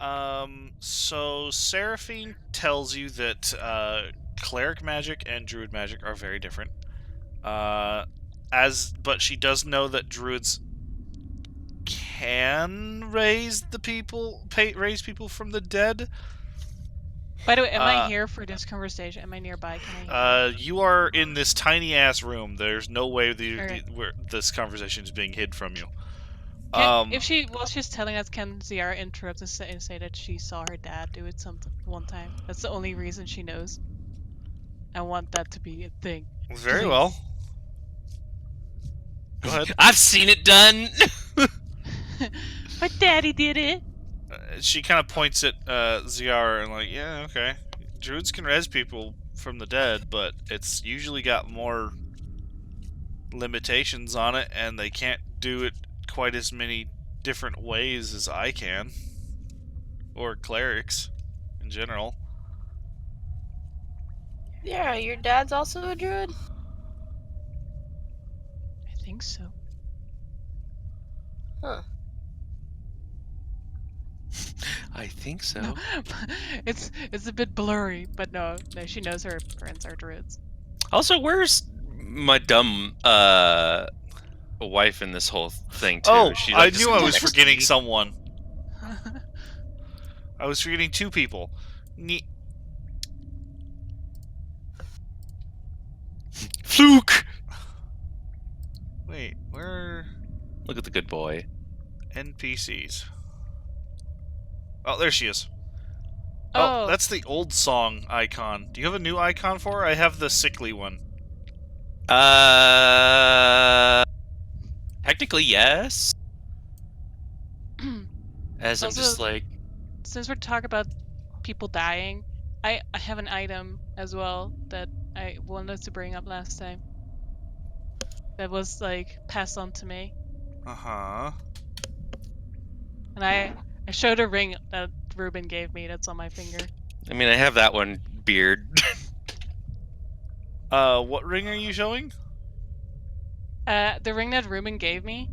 So Seraphine tells you that cleric magic and druid magic are very different. But she does know that druids can raise people from the dead. By the way, am I here for this conversation? Am I nearby? Can I hear? You are in this tiny ass room. There's no way Okay. where this conversation is being hid from you. If she was just telling us, can Ziara interrupt and say that she saw her dad do it one time? That's the only reason she knows. I want that to be a thing. Very Please. well. Go ahead. I've seen it done. My daddy did it. She kind of points at Ziara and like, yeah, okay. Druids can res people from the dead, but it's usually got more limitations on it, and they can't do it quite as many different ways as I can. Or clerics, in general. Yeah, your dad's also a druid? I think so. Huh. I think so. No, it's a bit blurry, but no, she knows her parents are druids. Also, where's my dumb wife in this whole thing too? Oh, She, I just knew I was next to forgetting me. someone. I was forgetting two people. Fluke! Wait, where Look at the good boy. NPCs? Oh, there she is. Oh, that's the old song icon. Do you have a new icon for her? I have the sickly one. Technically, yes. As I'm Also, just like... since we're talking about people dying, I have an item as well that I wanted to bring up last time. That was like passed on to me. Uh-huh. And I showed a ring that Ruben gave me that's on my finger. I mean, I have that one beard. What ring are you showing? The ring that Ruben gave me.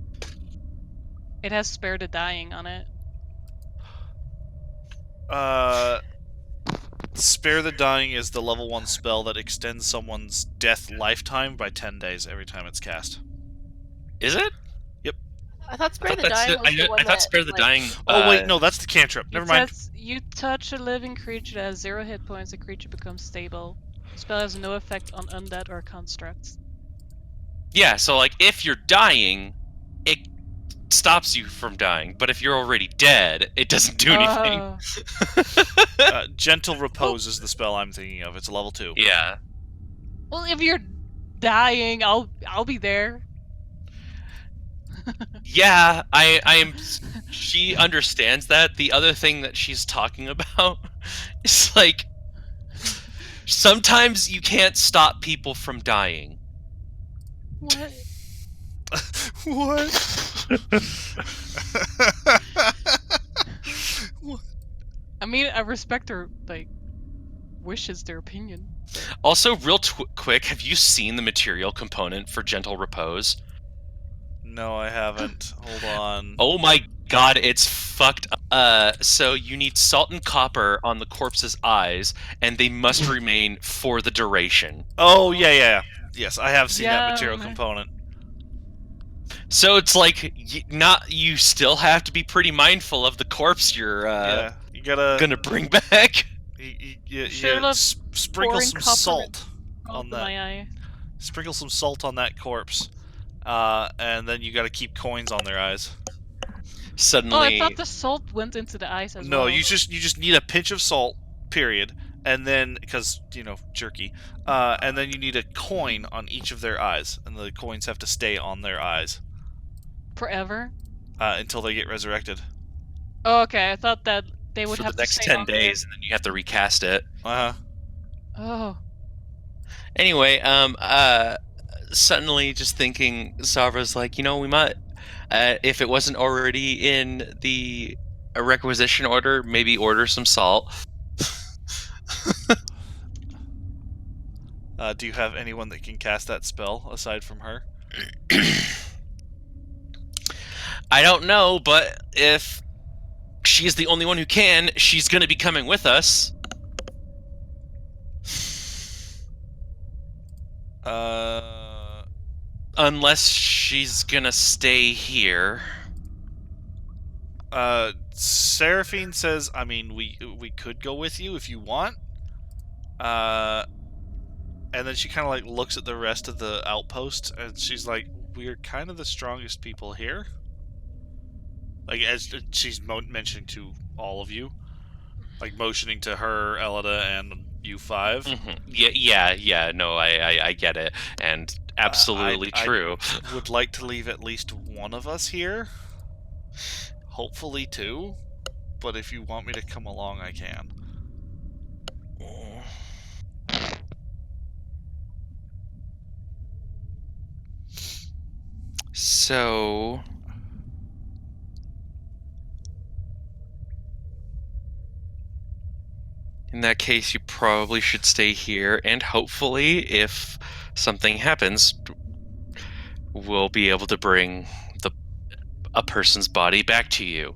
It has Spare the Dying on it. Spare the Dying is the level 1 spell that extends someone's death lifetime by 10 days every time it's cast. Is it? Yep. I thought Spare the Dying was the one I thought Spare the Dying... Oh, wait, no, that's the cantrip. Never mind. Says, you touch a living creature that has 0 hit points, the creature becomes stable. The spell has no effect on undead or constructs. Yeah, so like, if you're dying, it stops you from dying. But if you're already dead, it doesn't do anything. Gentle Repose is the spell I'm thinking of. It's a level 2. Yeah. Well, if you're dying, I'll be there. Yeah, I am. She understands that. The other thing that she's talking about is like, sometimes you can't stop people from dying. What? What? What? I mean, I respect her, like, wishes, their opinion. Also, real quick, have you seen the material component for Gentle Repose? No, I haven't. Hold on. Oh my god, it's fucked up. So you need salt and copper on the corpse's eyes, and they must remain for the duration. Oh, yeah. Yes, I have seen that material component. So it's like, you still have to be pretty mindful of the corpse you're you gotta gonna bring back. You sprinkle some salt on that. My eye. Sprinkle some salt on that corpse, and then you gotta keep coins on their eyes. Suddenly. Oh, I thought the salt went into the eyes as well. No, you just need a pinch of salt. Period. And then, because, jerky, and then you need a coin on each of their eyes, and the coins have to stay on their eyes. Forever? Until they get resurrected. Oh, okay, I thought that they would for have the next to stay 10 days, and then you have to recast it. Oh. Anyway, suddenly just thinking, Savra's like, we might, if it wasn't already in the requisition order, maybe order some salt. Do you have anyone that can cast that spell aside from her? I don't know, but if she's the only one who can. She's going to be coming with us. Unless she's gonna stay here. Seraphine says, I mean, we could go with you if you want. And then she kind of like looks at the rest of the outpost, and she's like, we're kind of the strongest people here. Like, as she's mentioning to all of you. Like, motioning to her, Elida, and you five. Yeah, no, I get it. And absolutely true. I would like to leave at least one of us here. Hopefully two. But if you want me to come along, I can. So... in that case, you probably should stay here, and hopefully, if something happens, we'll be able to bring a person's body back to you.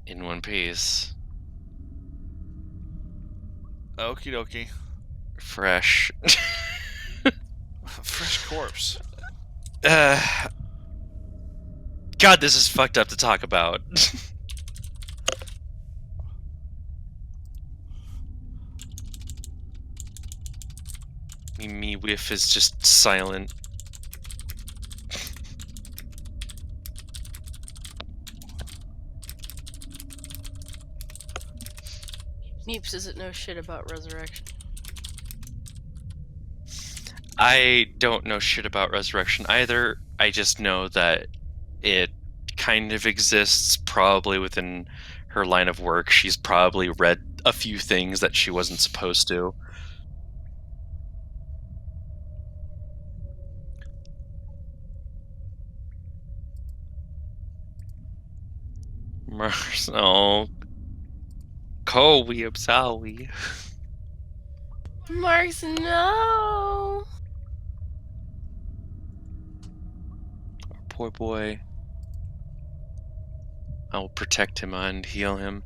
In one piece. Okie dokie. Fresh. Fresh corpse. God, this is fucked up to talk about. Me whiff is just silent. Neeps doesn't know shit about resurrection. I don't know shit about resurrection either. I just know that it kind of exists probably within her line of work. She's probably read a few things that she wasn't supposed to. Oh, Kowi Absawi. Marks, no. Our poor boy. I will protect him and heal him.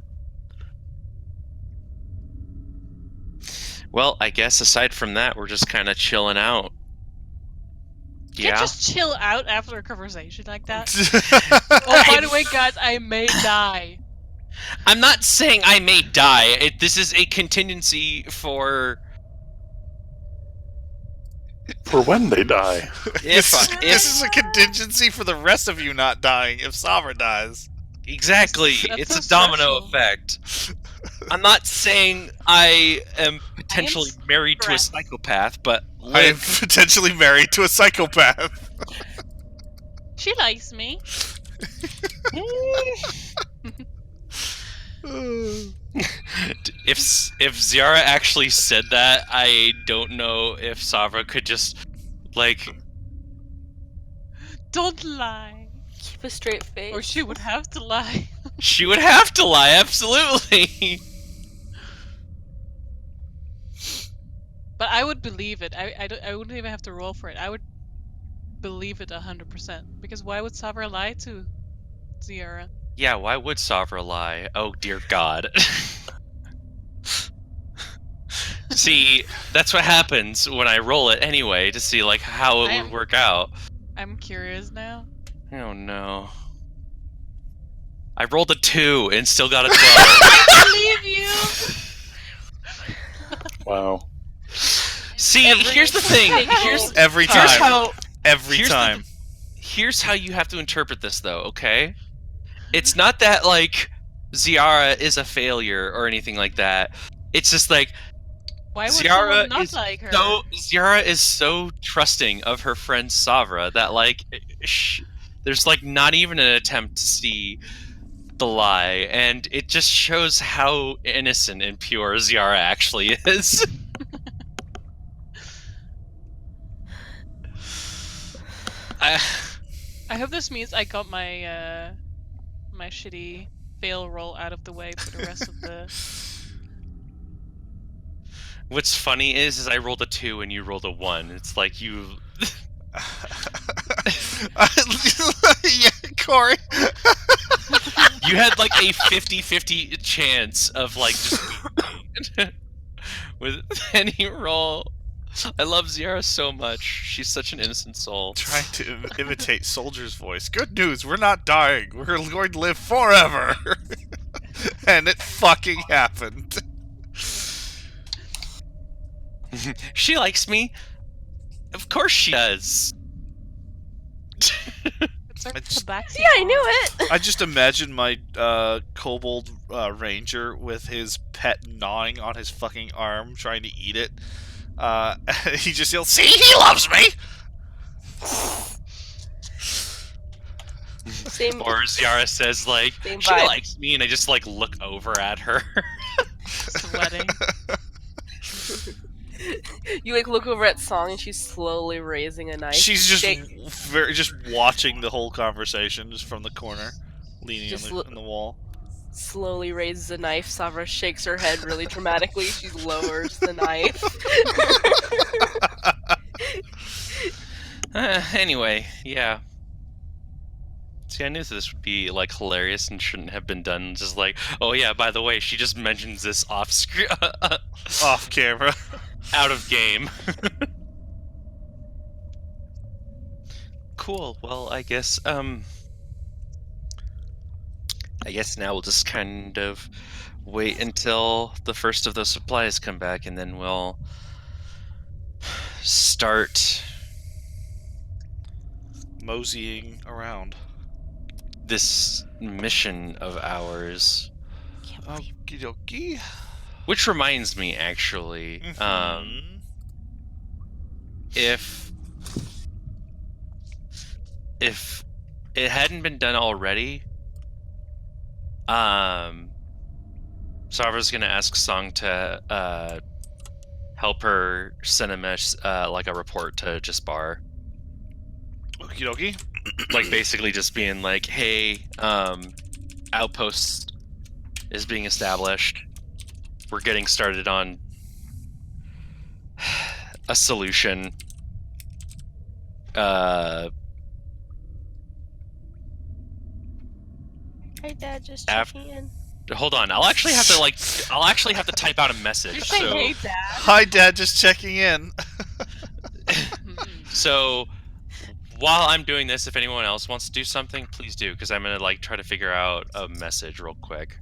Well, I guess aside from that, we're just kind of chilling out. You can't just chill out after a conversation like that. Oh, By the way, guys, I may die. I'm not saying I may die. This is a contingency for when they die. This is a contingency for the rest of you not dying if Savra dies. Exactly. That's it's so a domino stressful. effect. I'm not saying I am potentially married to a stressed. psychopath, but I am potentially married to a psychopath. She likes me. if Ziara actually said that, I don't know if Savra could just like Don't lie. Keep a straight face. Or she would have to lie. she would have to lie, absolutely. But I would believe it. I wouldn't even have to roll for it. I would believe it 100%. Because why would Savra lie to Ziara? Yeah, why would Savra lie? Oh dear God. See, that's what happens when I roll it anyway, to see like how it would work out. I'm curious now. Oh no. I rolled a 2 and still got a 12. I believe you! Wow. See, here's the thing. Every time. Every time. Here's how you have to interpret this, though, okay? It's not that, like, Ziara is a failure or anything like that. It's just like, Why would Ziara someone not is like her? Ziara is so trusting of her friend Savra that, like, there's, like, not even an attempt to see the lie, and it just shows how innocent and pure Ziara actually is. I hope this means I got my my shitty fail roll out of the way for the rest of the... What's funny is I rolled a 2 and you rolled a 1. It's like you... Yeah, Corey. You had like a 50-50 chance of like just with any roll. I love Ziara so much. She's such an innocent soul. Trying to imitate Soldier's voice. Good news, we're not dying. We're going to live forever. And it fucking happened. She likes me. Of course she does. It's our tabaxi. Yeah, I knew it. I just imagine my kobold ranger with his pet gnawing on his fucking arm, trying to eat it. He just yells, "See, he loves me!" Same. Or Ziara says like, Same she vibe. likes me, and I just like look over at her. Sweating. You like look over at Song and she's slowly raising a knife. She's just Shake- just watching the whole conversation just from the corner, leaning Just on the wall. slowly raises a knife. Savra shakes her head really dramatically. She lowers the knife. Anyway, yeah. See, I knew this would be like hilarious and shouldn't have been done. Just like, oh yeah, by the way, she just mentions this off screen, Off camera. out of game. Cool. Well, I guess now we'll just kind of wait until the first of those supplies come back, and then we'll start Moseying around. this mission of ours. Okie dokie. Which reminds me, actually, Mhm. if it hadn't been done already, Savra's gonna ask Song to help her send like a report to Jaspar. Okie dokie. Like basically just being like, hey, outpost is being established. We're getting started on a solution. Hi, Dad. Just Af- checking in. Hold on, I'll actually have to type out a message. You say So, hey, Dad. Hi, Dad. Just checking in. so while I'm doing this, if anyone else wants to do something, please do, because I'm gonna like try to figure out a message real quick.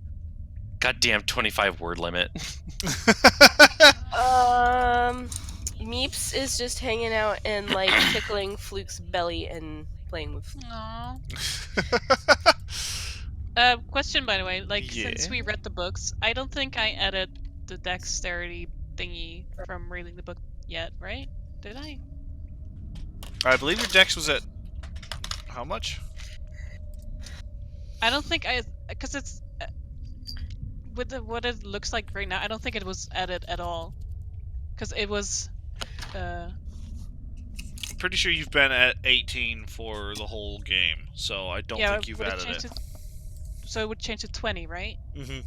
Goddamn 25 word limit. Meeps is just hanging out and like tickling Fluke's belly and playing with. Aww. Question by the way, like since Yeah. we read the books, I don't think I added the dexterity thingy from reading the book yet, right? Did I? I believe your dex was at how much? I don't think because it's with what it looks like right now. I don't think it was added at all, because it was. Pretty sure you've been at 18 for the whole game, so I don't think you've would added change it. So it would change to 20, right? Mm-hmm.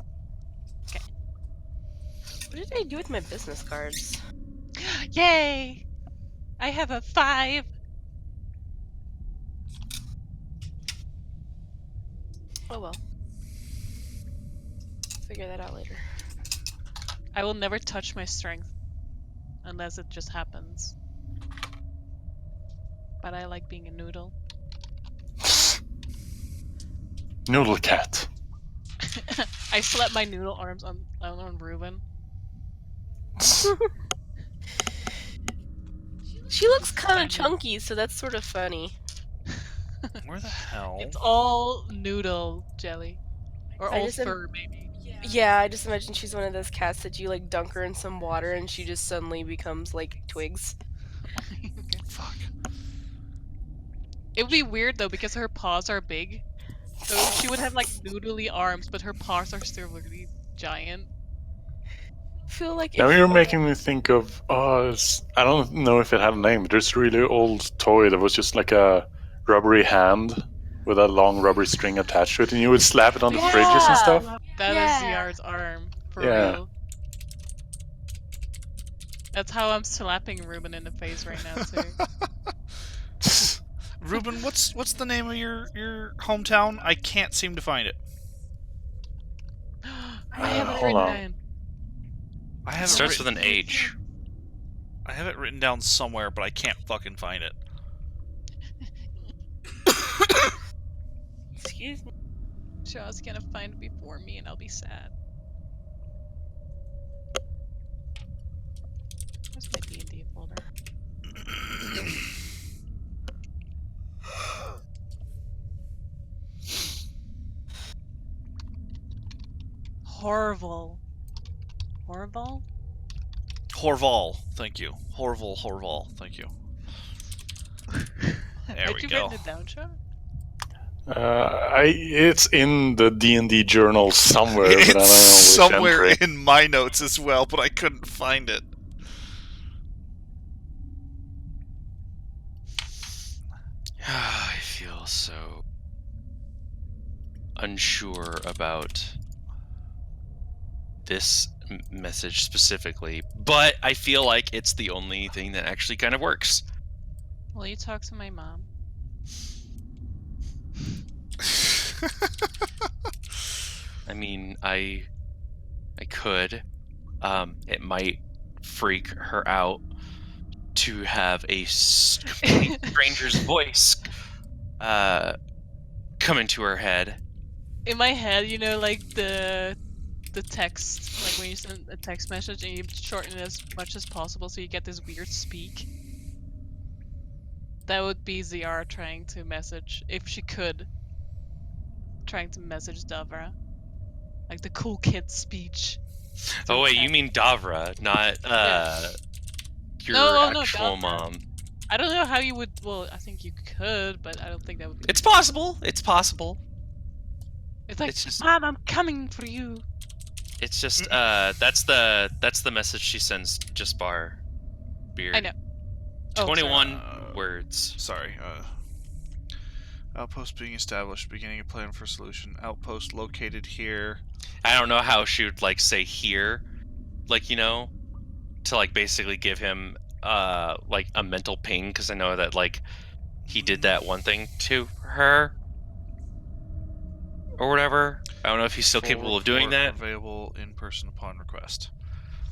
What did I do with my business cards? Yay! I have a 5. Oh well. Figure that out later. I will never touch my strength unless it just happens. But I like being a noodle. Noodle cat. I slapped my noodle arms on Ruben. She looks kind of chunky, so that's sort of funny. Where the hell? It's all noodle jelly. Or I all just fur, maybe. Yeah, I just imagine she's one of those cats that you like dunk her in some water and she just suddenly becomes like twigs. Fuck. It would be weird though because her paws are big. So she would have like noodly arms, but her paws are still really giant. I feel like Now if- you're making me think of I don't know if it had a name, but there's a really old toy that was just like a rubbery hand with a long rubbery string attached to it, and you would slap it on the fridges and stuff. That is Yeah. Ziar's arm, for Yeah. real. That's how I'm slapping Ruben in the face right now too. Ruben, what's the name of your hometown? I can't seem to find it. I have it Hold written on. down. I It have starts it with an H. I have it written down somewhere, but I can't fucking find it. Excuse me. Shaw's gonna find it before me, and I'll be sad. Where's my D&D folder? Horval. Horval? Horval, thank you. Horval, thank you. There Had we you go. written it down, Shaw? It's in the D&D journal somewhere, but I don't know It's which somewhere entry. in my notes as well, but I couldn't find it. I feel so unsure about this message specifically, but I feel like it's the only thing that actually kind of works. Will you talk to my mom? I mean, I could. It might freak her out to have a complete stranger's voice come into her head. In my head, you know, like the text, like when you send a text message and you shorten it as much as possible so you get this weird speak. That would be ZR trying to message, if she could, trying to message Davra. Like the cool kid speech. Oh wait, you text. mean Davra, not your No, actual Davra. mom. I don't know how you would. Well, I think you could, but I don't think that would be. It's possible. It's possible. It's like, it's just- Mom, I'm coming for you. It's just that's the message she sends just bar beard. I know. Oh, 21 sorry. words. Sorry. Outpost being established. Beginning a plan for solution. Outpost located here. I don't know how she would like say here, like, you know, to like basically give him like a mental ping, because I know that like he did that one thing to her or whatever. I don't know if he's still capable of doing that. Available in person upon request.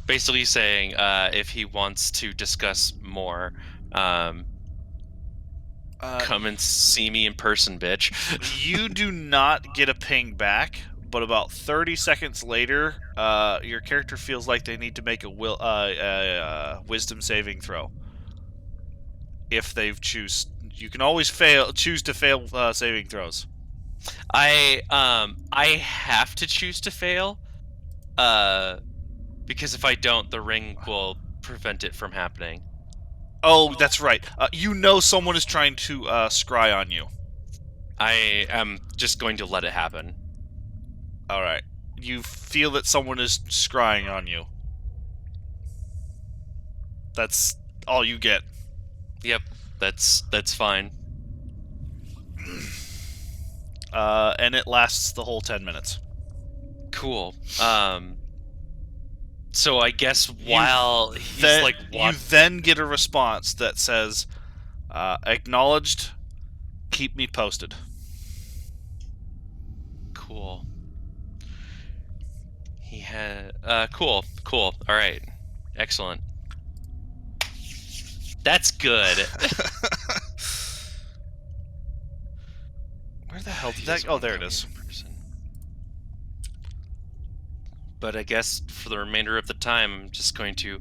Basically saying if he wants to discuss more, come and see me in person, bitch. You do not get a ping back, but about 30 seconds later, your character feels like they need to make a wisdom saving throw. If they've you can always choose to fail saving throws. I have to choose to fail, because if I don't, the ring will prevent it from happening. Oh, that's right. You know someone is trying to scry on you. I am just going to let it happen. All right. You feel that someone is scrying on you. That's all you get. Yep, that's fine. And it lasts the whole 10 minutes. Cool. So I guess while he's like you then get a response that says, "Acknowledged. Keep me posted." Cool. He had cool. All right. Excellent. That's good. Where the hell did that? Oh, there it is. But I guess for the remainder of the time, I'm just going to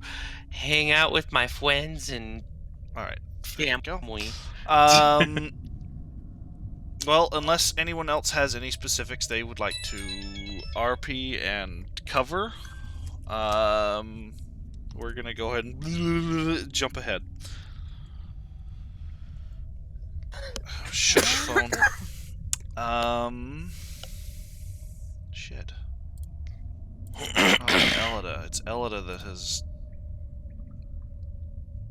hang out with my friends and All right. family. Well, unless anyone else has any specifics they would like to RP and cover, we're gonna go ahead and jump ahead. Oh, shut the phone. Shit. Oh, Elida. It's Elida that has...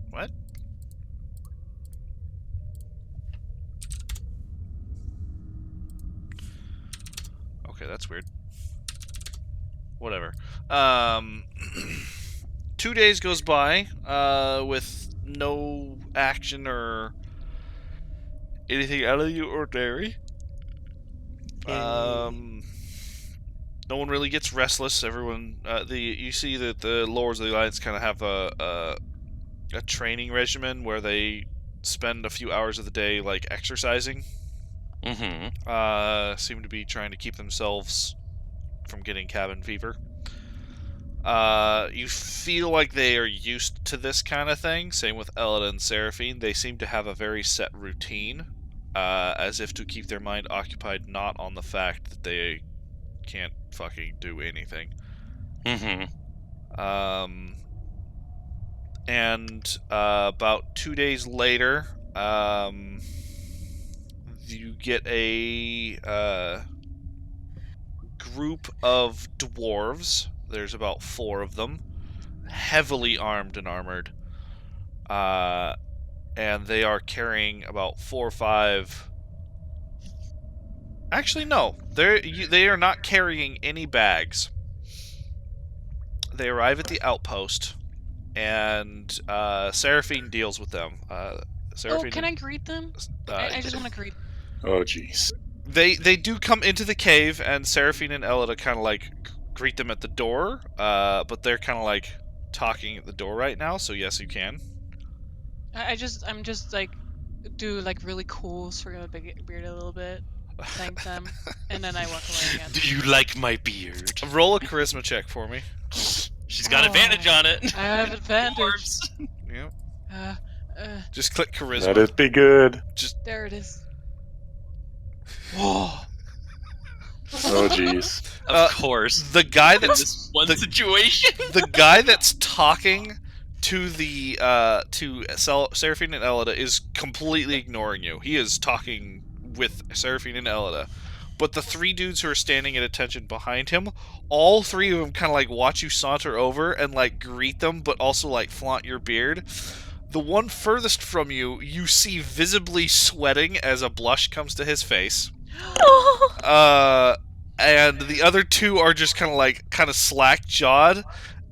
What? Okay, that's weird. Whatever. 2 days goes by, with no action or anything out of the ordinary. no one really gets restless. Everyone, you see that the Lords of the Alliance kind of have a training regimen where they spend a few hours of the day like exercising. Mm-hmm. Seem to be trying to keep themselves from getting cabin fever. You feel like they are used to this kind of thing. Same with Elida and Seraphine. They seem to have a very set routine, as if to keep their mind occupied, not on the fact that they can't fucking do anything. Mm-hmm. And about 2 days later, you get a group of dwarves. There's about 4 of them, heavily armed and armored. And they are carrying about 4 or 5. Actually, no. They are not carrying any bags. They arrive at the outpost, and Seraphine deals with them. Seraphine, can I greet them? I just want to greet. Oh, jeez. They do come into the cave, and Seraphine and Elida kind of like greet them at the door. But they're kind of like talking at the door right now. So yes, you can. I'm just like do like really cool, stroke the beard a little bit, thank them, and then I walk away again. Do you like my beard? Roll a charisma check for me. She's got advantage on it. I have advantage. Dwarves. Yep. Just click charisma. Let it be good. There it is. Whoa. Oh, jeez. Of course. The guy In that's this one situation. the guy that's talking to the Seraphine and Elida is completely ignoring you. He is talking with Seraphine and Elida. But the 3 dudes who are standing at attention behind him, all 3 of them kind of like watch you saunter over and like greet them, but also like flaunt your beard. The one furthest from you, you see visibly sweating as a blush comes to his face. And the other 2 are just kind of slack-jawed,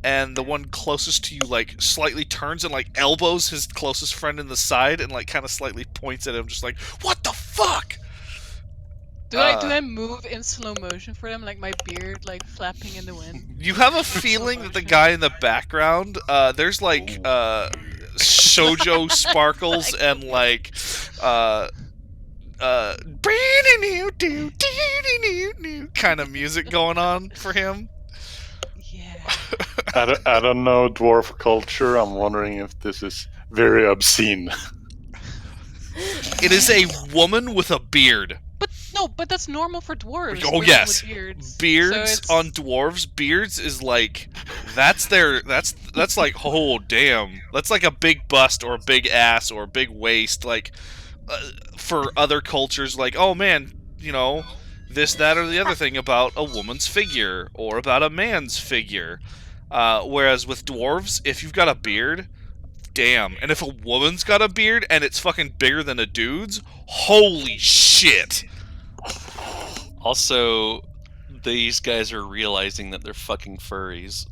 and the one closest to you like slightly turns and like elbows his closest friend in the side and like kind of slightly points at him, just like, "What the fuck?" Do I move in slow motion for them, like my beard like flapping in the wind? You have a feeling that the guy in the background, there's like shoujo sparkles and like kind of music going on for him. Yeah. I don't know dwarf culture. I'm wondering if this is very obscene. It is a woman with a beard. But that's normal for dwarves. Oh women yes, with beards. beards So on dwarves. Beards is like that's like, oh damn, that's like a big bust or a big ass or a big waist. Like for other cultures, like, oh man, you know, this, that, or the other thing about a woman's figure or about a man's figure. Whereas with dwarves, if you've got a beard, damn. And if a woman's got a beard and it's fucking bigger than a dude's, holy shit. Also, these guys are realizing that they're fucking furries.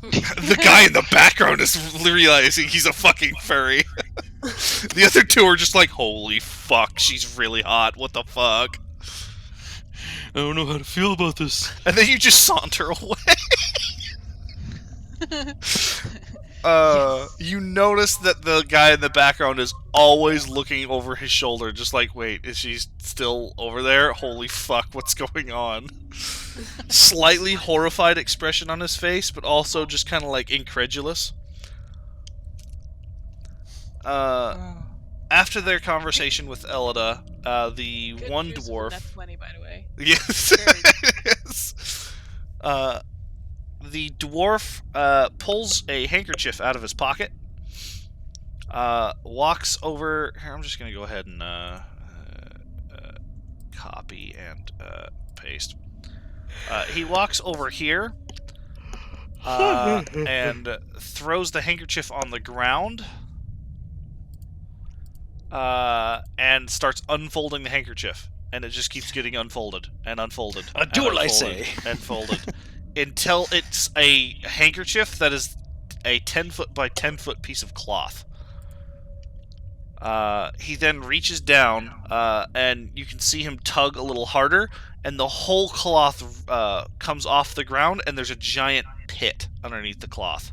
The guy in the background is realizing he's a fucking furry. The other 2 are just like, holy fuck, she's really hot, what the fuck? I don't know how to feel about this. And then you just saunter away. You notice that the guy in the background is always looking over his shoulder, just like, wait, is she still over there? Holy fuck, what's going on? Slightly horrified expression on his face, but also just kind of like incredulous. After their conversation with Elida, the Good one news dwarf... for Nat 20, by the way. Yes. Very good. Yes. The dwarf pulls a handkerchief out of his pocket, walks over... Here, I'm just going to go ahead and copy and paste. He walks over here and throws the handkerchief on the ground and starts unfolding the handkerchief. And it just keeps getting unfolded and unfolded. A duel, I say. And folded. Until it's a handkerchief that is a 10-foot by 10-foot piece of cloth. He then reaches down, and you can see him tug a little harder, and the whole cloth comes off the ground, and there's a giant pit underneath the cloth.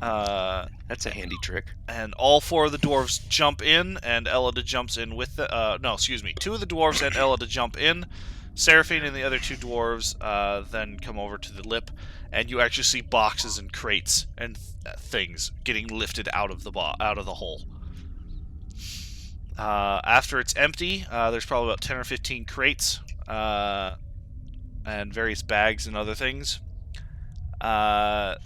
That's a handy trick. And all 4 of the dwarves jump in, and Elida jumps in with the... no, excuse me. 2 of the dwarves and Elida jump in. Seraphine and the other 2 dwarves then come over to the lip, and you actually see boxes and crates and things getting lifted out of the hole. After it's empty, there's probably about 10 or 15 crates and various bags and other things. So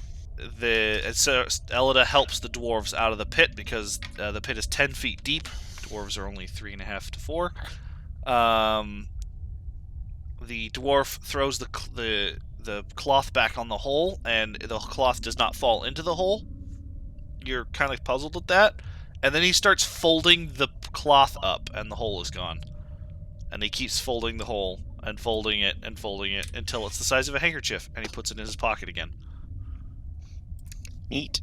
Elida helps the dwarves out of the pit because the pit is 10 feet deep. Dwarves are only 3.5 to 4. The dwarf throws the cloth back on the hole, and the cloth does not fall into the hole. You're kind of puzzled at that, and then he starts folding the cloth up, and the hole is gone. And he keeps folding the hole and folding it and folding it until it's the size of a handkerchief, and he puts it in his pocket again. Neat.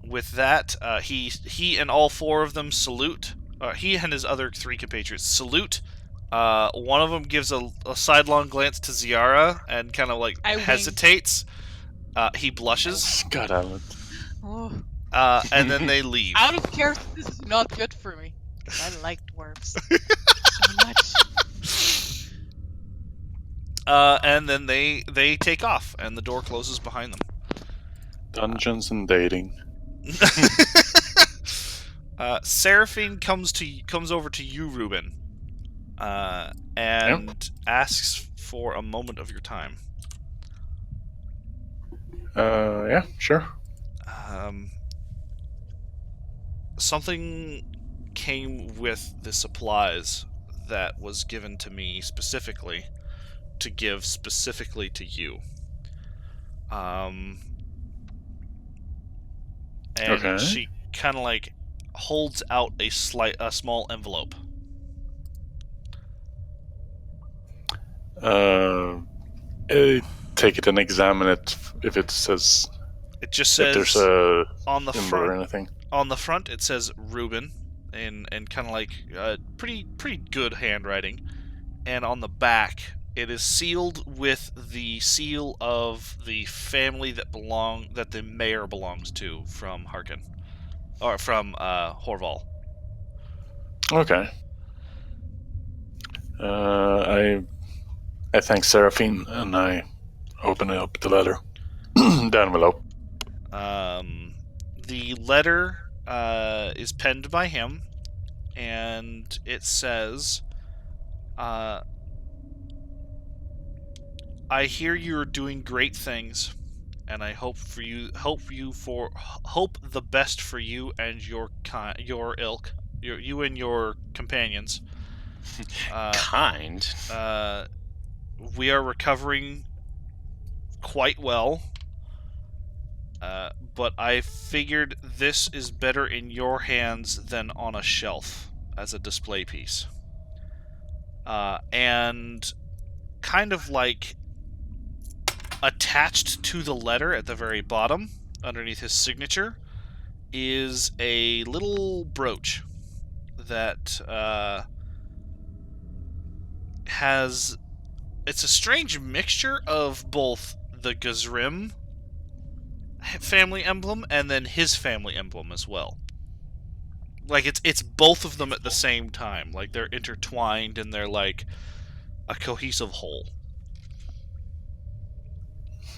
With that, he and all 4 of them salute. He and his other 3 compatriots salute. One of them gives a sidelong glance to Ziara and kind of like hesitates. He blushes. God damn it. Oh. And then they leave. Out of character, this is not good for me. I like dwarves so much. And then they take off, and the door closes behind them. Dungeons and dating. Seraphine comes over to you, Ruben, and asks for a moment of your time. Yeah, sure. Something came with the supplies that was given to me specifically to give specifically to you. And Okay. she kind of like holds out a small envelope. Take it and examine it if it says. It just If says there's a on the symbol or front. anything. On the front, it says Ruben, and kind of like pretty good handwriting. And on the back, it is sealed with the seal of the family that the mayor belongs to from Harkin, or from Horval. Okay. I thank Seraphine and I open up the letter, the envelope. The letter is penned by him, and it says, I hear you're doing great things, and I hope the best for you and your ilk, you and your companions. Kind. We are recovering quite well. But I figured this is better in your hands than on a shelf as a display piece. And kind of like attached to the letter at the very bottom, underneath his signature, is a little brooch that has... It's a strange mixture of both the Gazrim family emblem and then his family emblem as well. Like it's both of them at the same time. Like they're intertwined and they're like a cohesive whole.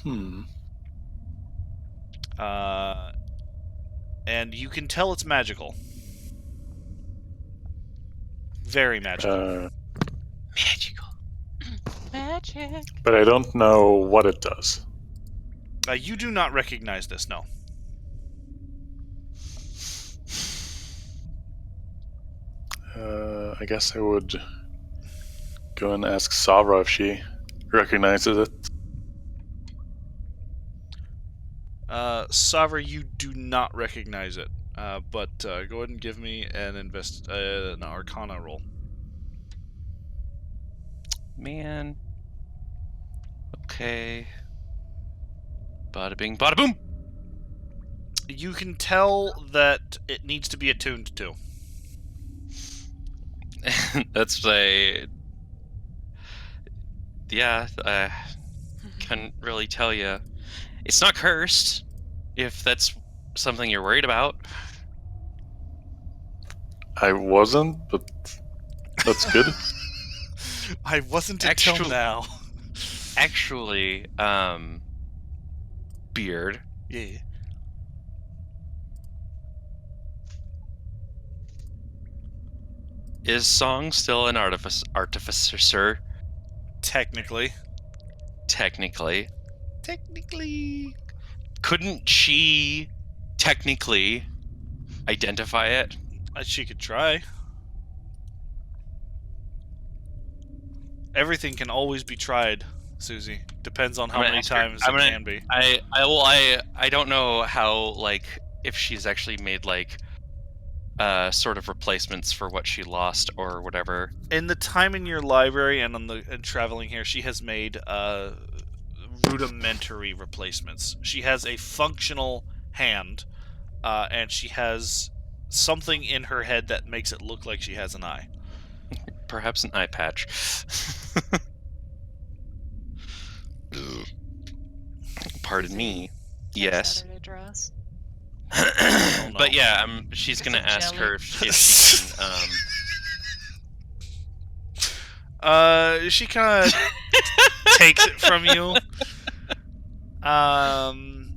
And you can tell it's magical. Very magical. Magical. Magic. But I don't know what it does. You do not recognize this, no. I guess I would go and ask Savra if she recognizes it. Savra, you do not recognize it. But go ahead and give me an Arcana roll. Man. Okay. Bada bing, bada boom! You can tell that it needs to be attuned to. That's a... Yeah, I couldn't really tell you. It's not cursed, if that's something you're worried about. I wasn't, but that's good. I wasn't until now. Actually, Beard, Yeah. is Song still an artificer? Technically. Technically. Technically. Couldn't she technically identify it? She could try. Everything can always be tried, Susie. Depends on how many times it can be. I don't know how, like, if she's actually made, like, sort of replacements for what she lost or whatever. In the time in your library and traveling here, she has made rudimentary replacements. She has a functional hand, and she has something in her head that makes it look like she has an eye. Perhaps an eye patch. Pardon me. Yes. Saturday dress. Oh, no. But yeah, she's Because gonna of ask jelly. her if she can. She kind of takes it from you, and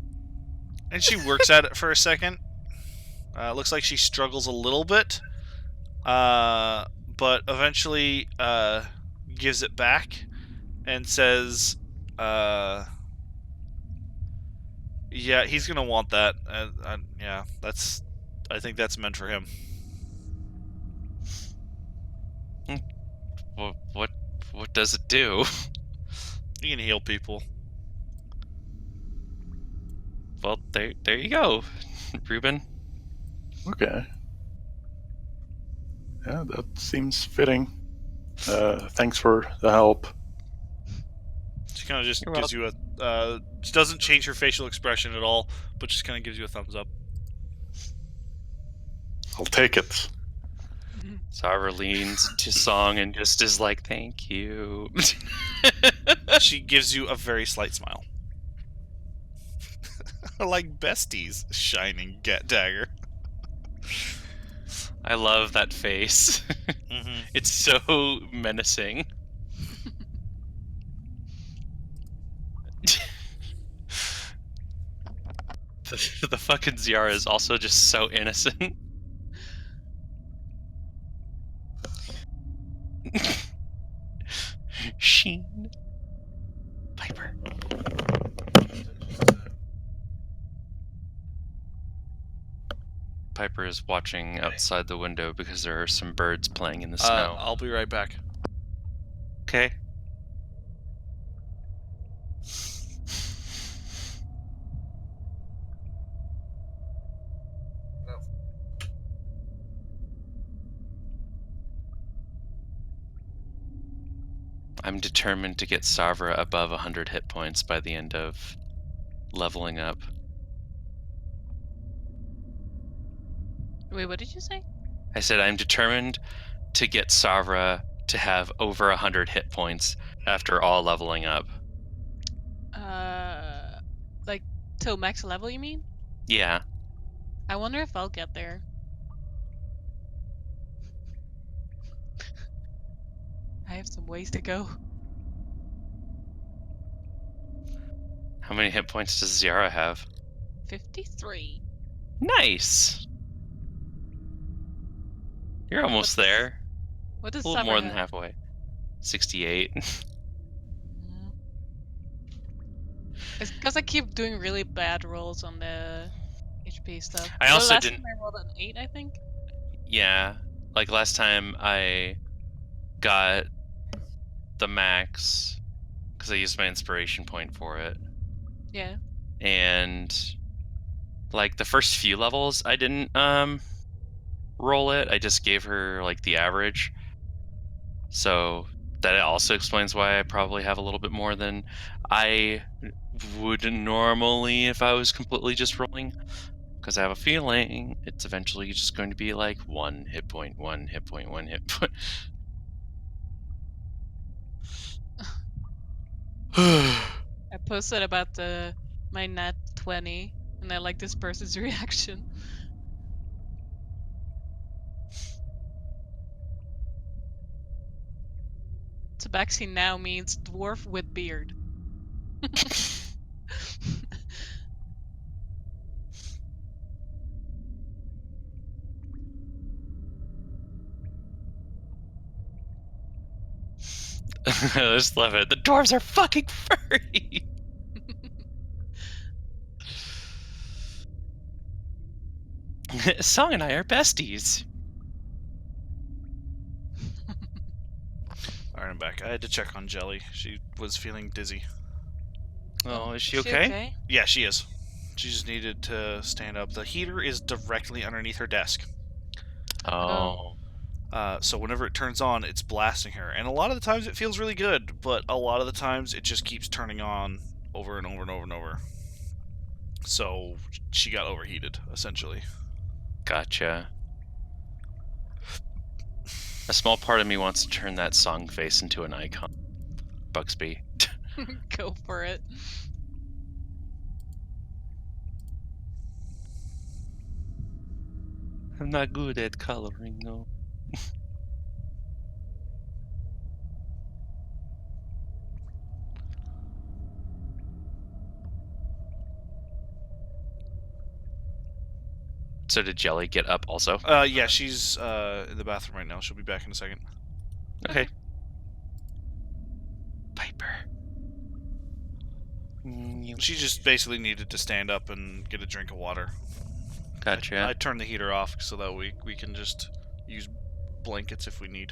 she works at it for a second. Looks like she struggles a little bit, but eventually gives it back and says, "Yeah, he's gonna want that. Yeah, I think that's meant for him." What does it do? You can heal people. Well, there you go, Ruben. Okay. Yeah, that seems fitting. Thanks for the help. She kind of just You're gives you a. She doesn't change her facial expression at all, but just kind of gives you a thumbs up. I'll take it. Zara leans to Song and just is like, "Thank you." She gives you a very slight smile. Like besties, shining get dagger. I love that face. Mm-hmm. It's so menacing. The fucking Ziara is also just so innocent. Sheen. Piper. Piper is watching outside the window because there are some birds playing in the snow. I'll be right back. Okay. I'm determined to get Savra above 100 hit points by the end of leveling up. Wait, what did you say? I said I'm determined to get Savra to have over 100 hit points after all leveling up. Like till max level, you mean? Yeah. I wonder if I'll get there. I have some ways to go. How many hit points does Ziara have? 53. Nice! You're almost there. What does A little Summer more than have? halfway. 68. It's because I keep doing really bad rolls on the HP stuff. I also last didn't- time I rolled an 8, I think. Yeah. Like last time I got the max because I used my inspiration point for it. Yeah. And like the first few levels I didn't roll it. I just gave her like the average. So that also explains why I probably have a little bit more than I would normally if I was completely just rolling. Because I have a feeling it's eventually just going to be like 1 hit point, 1 hit point, 1 hit point. I posted about my nat 20, and I like this person's reaction. Tabaxi now means dwarf with beard. I just love it. The dwarves are fucking furry. Song and I are besties. Alright, I'm back. I had to check on Jelly. She was feeling dizzy. Oh, is she okay? Yeah, she is. She just needed to stand up. The heater is directly underneath her desk. Oh. So whenever it turns on, it's blasting her. And a lot of the times it feels really good, but a lot of the times it just keeps turning on over and over and over and over. So she got overheated, essentially. Gotcha. A small part of me wants to turn that song face into an icon. Bugsby. Go for it. I'm not good at coloring, no. So did Jelly get up also? Yeah, she's in the bathroom right now. She'll be back in a second. Okay. Piper. She just basically needed to stand up and get a drink of water. Gotcha. I turned the heater off so that we can just use blankets if we need.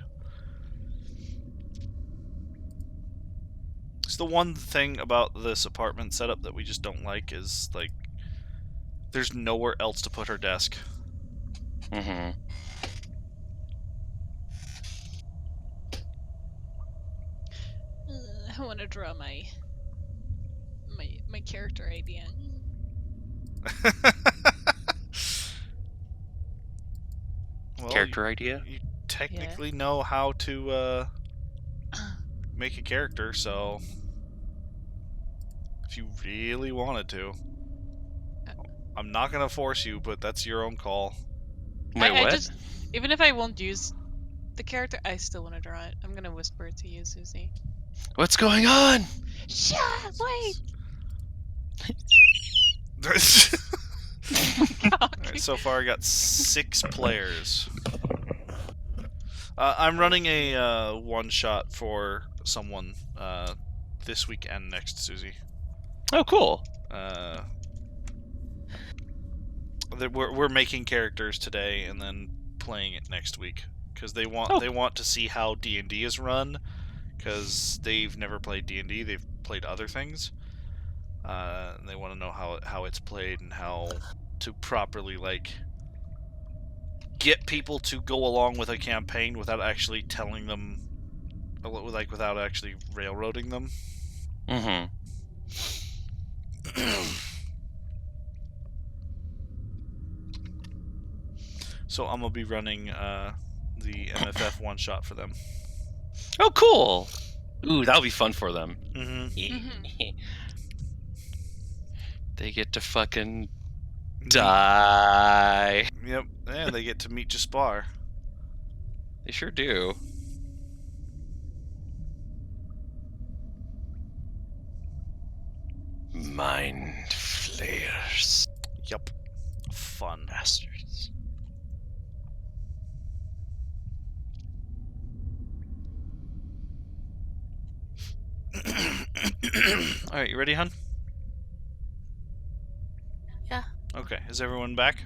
It's the one thing about this apartment setup that we just don't like is, like, there's nowhere else to put her desk. Mm-hmm. I want to draw my character idea. Well, Character idea? You technically know how to make a character, so if you really wanted to. I'm not gonna force you, but that's your own call. Wait, what? I just, even if I won't use the character, I still want to draw it. I'm gonna whisper it to you, Susie. What's going on? Shut! Wait. Alright, so far I got 6 players. I'm running a one-shot for someone this week and next, Susie. Oh, cool. We're making characters today and then playing it next week because they want to see how D&D is run because they've never played D&D. They've played other things. And they want to know how it's played and how to properly, like, get people to go along with a campaign without actually telling them, like, without actually railroading them. Mm-hmm. So I'm gonna be running the MFF one shot for them. Oh, cool. Ooh, that'll be fun for them. Mm-hmm. They get to fucking die. Yep, and they get to meet Jaspar. They sure do. Mind flayers. Yep, fun. Bastards. Alright, you ready, hun? Yeah. Okay, is everyone back?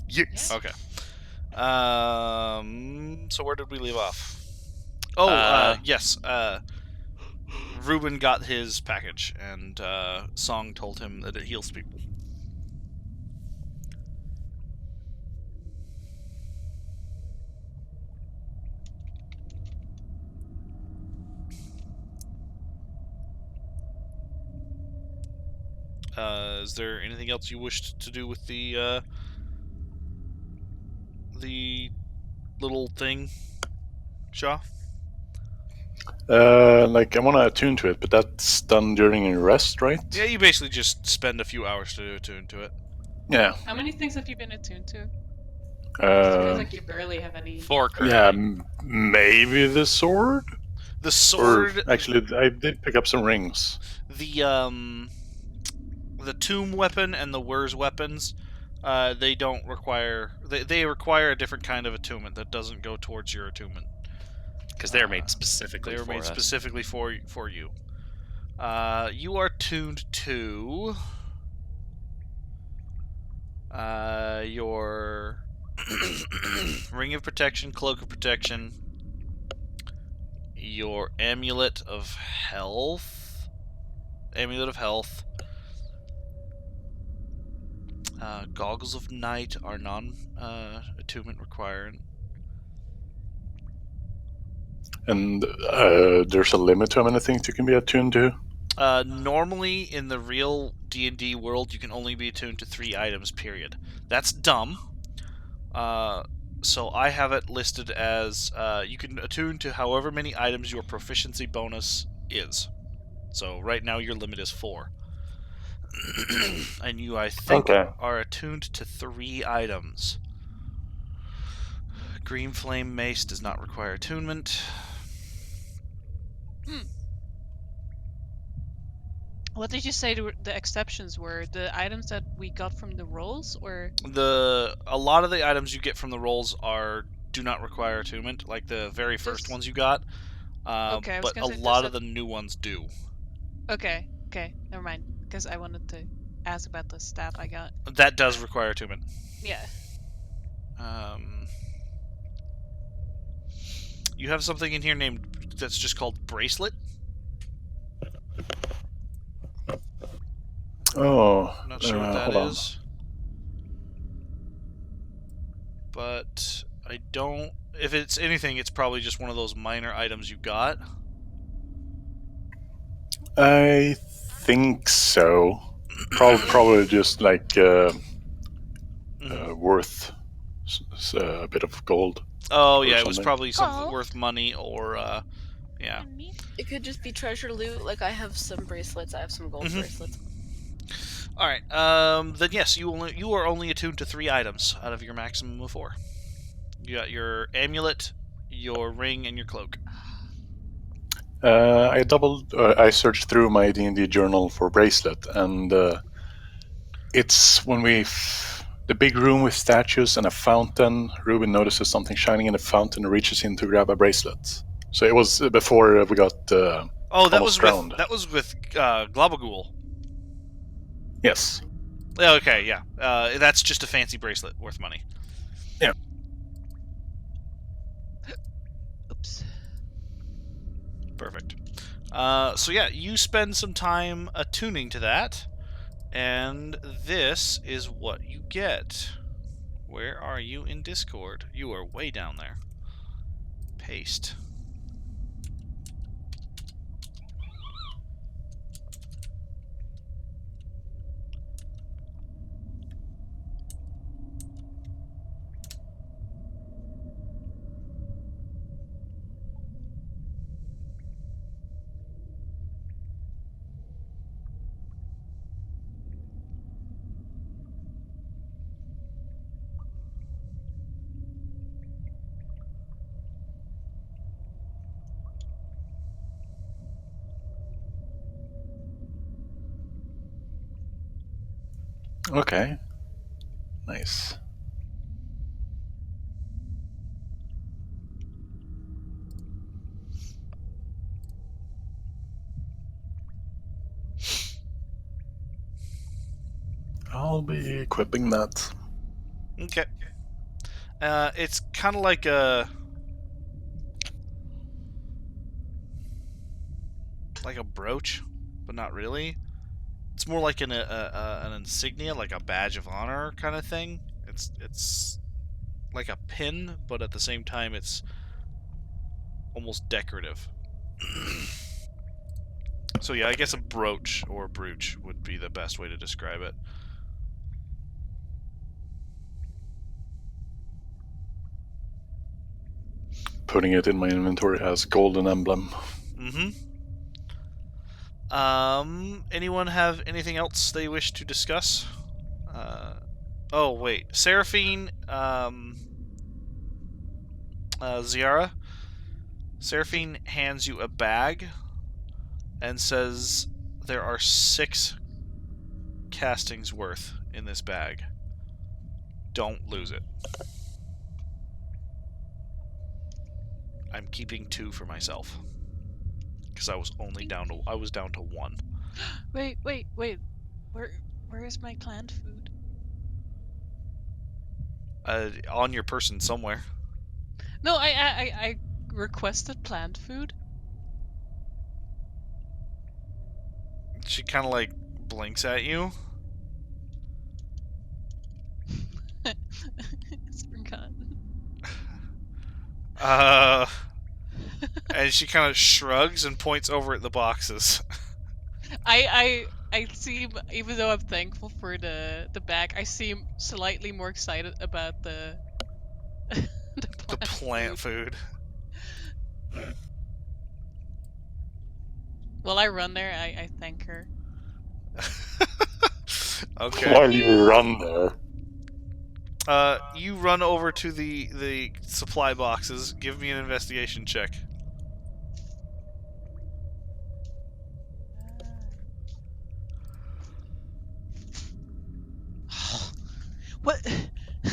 Yes. Okay. So where did we leave off? Oh, yes. Ruben got his package, and Song told him that it heals people. Is there anything else you wished to do with the little thing, Shaw? Like I want to attune to it, but that's done during a rest, right? Yeah, you basically just spend a few hours to attune to it. Yeah. How many things have you been attuned to? It feels like you barely have any. 4 Yeah, currently. maybe the sword. The sword, Or actually, I did pick up some rings. the tomb weapon and the Wur's weapons, they don't require. They require a different kind of attunement that doesn't go towards your attunement. Because they're made specifically They were for made us. specifically for you. You are tuned to your Ring of Protection, Cloak of Protection, your Amulet of Health, Goggles of Night are non-attunement required. And there's a limit to how many things you can be attuned to. Normally, in the real D&D world, you can only be attuned to 3 items, period. That's dumb. So I have it listed as you can attune to however many items your proficiency bonus is. So right now your limit is 4. And you, I think, Okay. are attuned to 3 items. Green Flame Mace does not require attunement. What did you say the exceptions were? The items that we got from the rolls, or A lot of the items you get from the rolls do not require attunement, like the very first ones you got. Okay, I was but gonna a say, lot of the new ones do. Okay, never mind. Because I wanted to ask about the staff I got. That does require attunement. Yeah. You have something in here named that's just called bracelet. Oh, I'm not sure what that hold is. But I don't. If it's anything, it's probably just one of those minor items you got. I think so. Probably just like worth a bit of gold. Oh or yeah, it was something. probably something Gold? worth money or yeah. It could just be treasure loot. Like I have some bracelets. I have some gold bracelets. All right. Then yes, you are only attuned to 3 items out of your maximum of 4. You got your amulet, your ring, and your cloak. I searched through my D&D journal for bracelet, and it's when the big room with statues and a fountain. Ruben notices something shining in the fountain and reaches in to grab a bracelet. So it was before we got almost drowned. That was with Globagool. Yes. Okay, yeah. That's just a fancy bracelet worth money. Yeah. Oops. Perfect. So yeah, you spend some time attuning to that, and this is what you get. Where are you in Discord? You are way down there. Paste. Okay. Nice. I'll be equipping that. Okay. It's kind of like a brooch, but not really. It's more like an insignia, like a badge of honor kind of thing. It's like a pin, but at the same time, it's almost decorative. So yeah, I guess a brooch or brooch would be the best way to describe it. Putting it in my inventory as golden emblem. Anyone have anything else they wish to discuss? Oh wait, Seraphine, Ziara. Seraphine hands you a bag and says there are 6 castings worth in this bag. Don't lose it. I'm keeping 2 for myself because I was only down to 1. Wait. Where is my plant food? On your person somewhere. No, I requested plant food. She kind of like blinks at you. It's forgotten. And she kind of shrugs and points over at the boxes. I seem, even though I'm thankful for the bag, I seem slightly more excited about the The plant food. While I run there, I thank her. Okay. While you run there. You run over to the supply boxes. Give me an investigation check. What?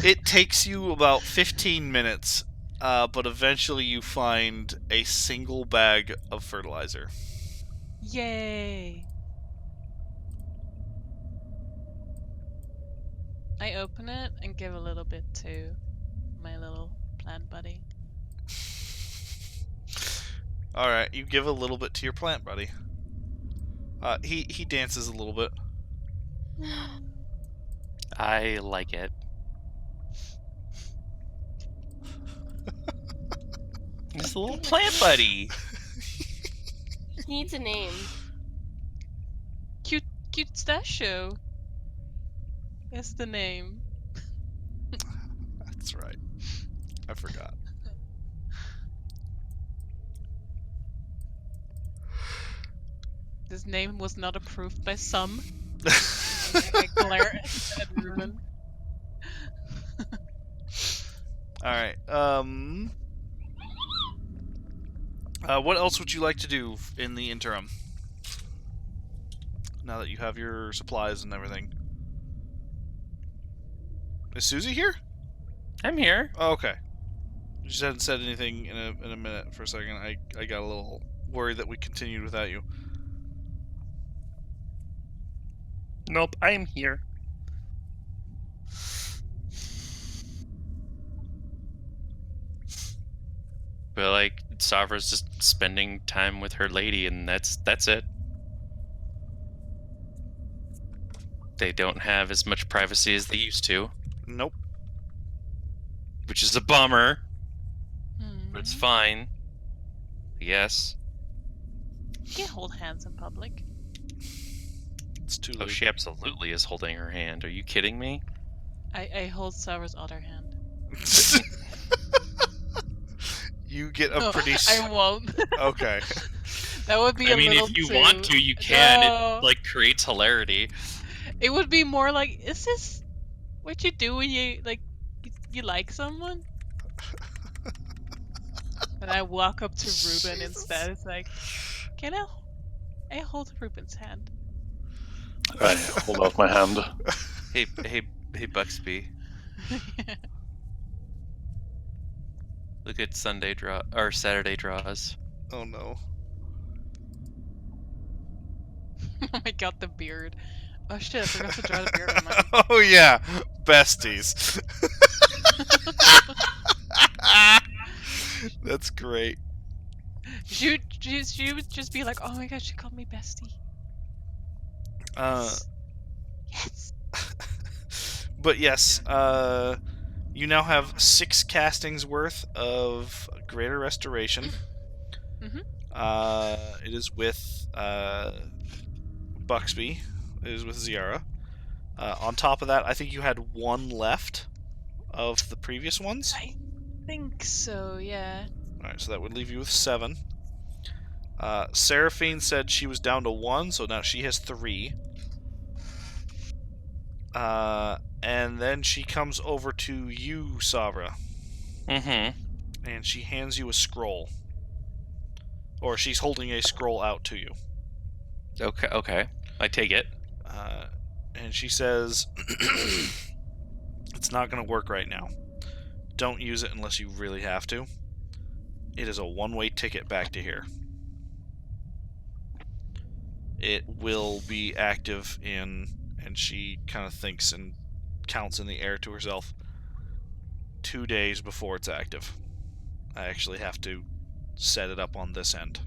It takes you about 15 minutes, but eventually you find a single bag of fertilizer. Yay! I open it and give a little bit to my little plant buddy. Alright, you give a little bit to your plant buddy. He dances a little bit. I like it. He's a little plant buddy. He needs a name. Cute Stasho. That's the name. That's right. I forgot. This name was not approved by some. I glare at Ruben. Alright, what else would you like to do in the interim? Now that you have your supplies and everything. Is Susie here? I'm here. Oh, okay. You just hadn't said anything in a minute for a second. I got a little worried that we continued without you. Nope, I am here. But like, Savra's just spending time with her lady, and that's it. They don't have as much privacy as they used to, Nope. which is a bummer, but it's Hmm. fine. Yes. You can't hold hands in public. It's too Oh, late. she absolutely is holding her hand. Are you kidding me? I hold Savra's other hand. You get a No, pretty... I won't. Okay. That would be I a mean, little if you too... want to, you can. No. It like creates hilarity. It would be more like, is this what you do when you you like someone? And I walk up to Ruben instead. It's like, can I hold Ruben's hand? I hold out my hand. Hey, Buxby. Look at Sunday draw or Saturday draws. Oh no. Oh my god, the beard. Oh shit, I forgot to draw the beard on mine. Oh yeah, besties. That's great. She would just be like, oh my god, she called me bestie. Yes. But yes, you now have 6 castings worth of Greater Restoration. Mhm. It is with Buxby. It is with Ziara. On top of that, I think you had one left of the previous ones. I think so, yeah. Alright, so that would leave you with 7. Seraphine said she was down to 1, so now she has 3. And then she comes over to you, Savra. Mm-hmm. And she hands you a scroll. Or she's holding a scroll out to you. Okay. I take it. And she says, it's not going to work right now. Don't use it unless you really have to. It is a one-way ticket back to here. It will be active in, and she kind of thinks and counts in the air to herself, 2 days before it's active. I actually have to set it up on this end.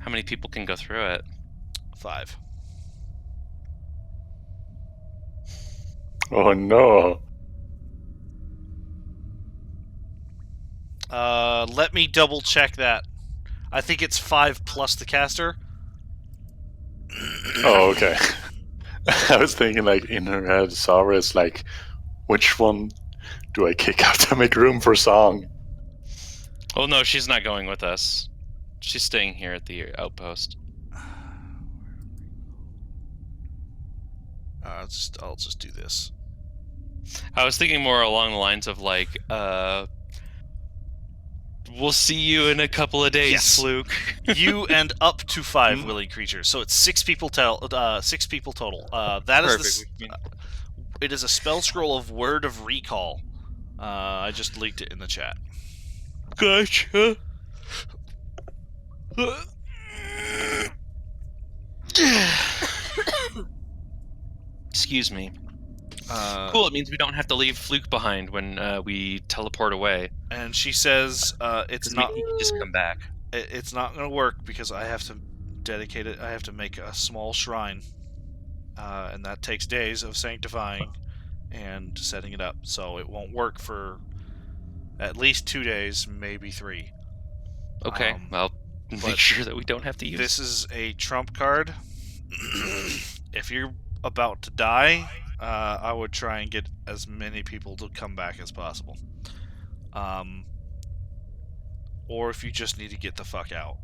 How many people can go through it? 5. Oh no. Let me double check that. I think it's 5 plus the caster. Oh, okay. I was thinking, like, in her head, Sarah is like, which one do I kick out to make room for Song? Oh no, she's not going with us. She's staying here at the outpost. I'll just do this. I was thinking more along the lines of like, we'll see you in a couple of days, Yes. Fluke. You and up to 5 willing creatures, so it's 6 people. 6 people total. That is Perfect. it is a spell scroll of Word of Recall. I just leaked it in the chat. Gotcha. Excuse me. Cool, it means we don't have to leave Fluke behind when we teleport away. And she says, "It's 'Cause not. we can just come back. It's not going to work because I have to dedicate it. I have to make a small shrine, and that takes days of sanctifying and setting it up. So it won't work for at least 2 days, maybe 3. Okay, well, but make sure that we don't have to use This is a trump card. If you're about to die, I would try and get as many people to come back as possible. Or if you just need to get the fuck out.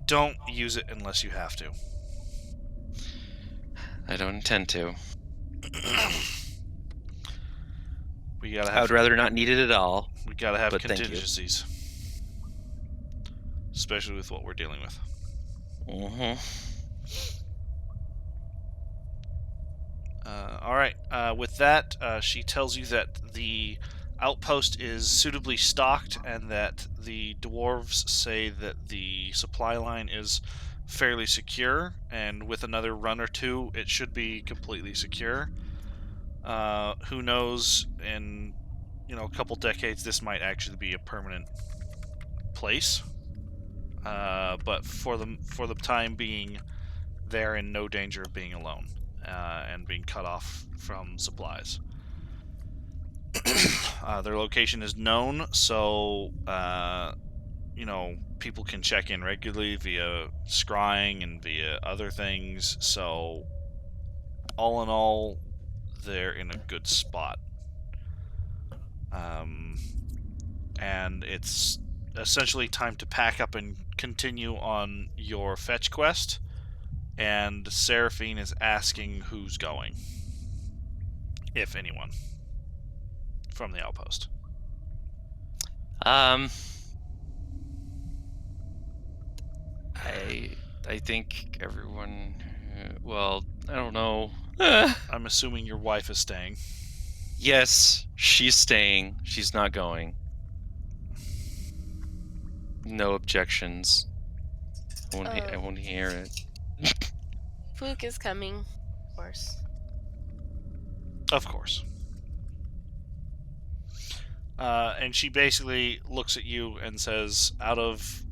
Don't use it unless you have to. I don't intend to. We gotta I have. would rather not need it at all. We gotta have but thank you. contingencies, especially with what we're dealing with. Mm-hmm. All right. With that, she tells you that the outpost is suitably stocked, and that the dwarves say that the supply line is fairly secure, and with another run or 2, it should be completely secure. Who knows? In a couple decades, this might actually be a permanent place. But for the time being, they're in no danger of being alone and being cut off from supplies. Their location is known, so people can check in regularly via scrying and via other things. So all in all, they're in a good spot. And it's essentially time to pack up and continue on your fetch quest. And Seraphine is asking who's going, if anyone, from the outpost. I think everyone. Well, I don't know. I'm assuming your wife is staying. Yes, she's staying. She's not going. No objections. I won't hear it. Fluke is coming, of course. Of course. And she basically looks at you and says, out of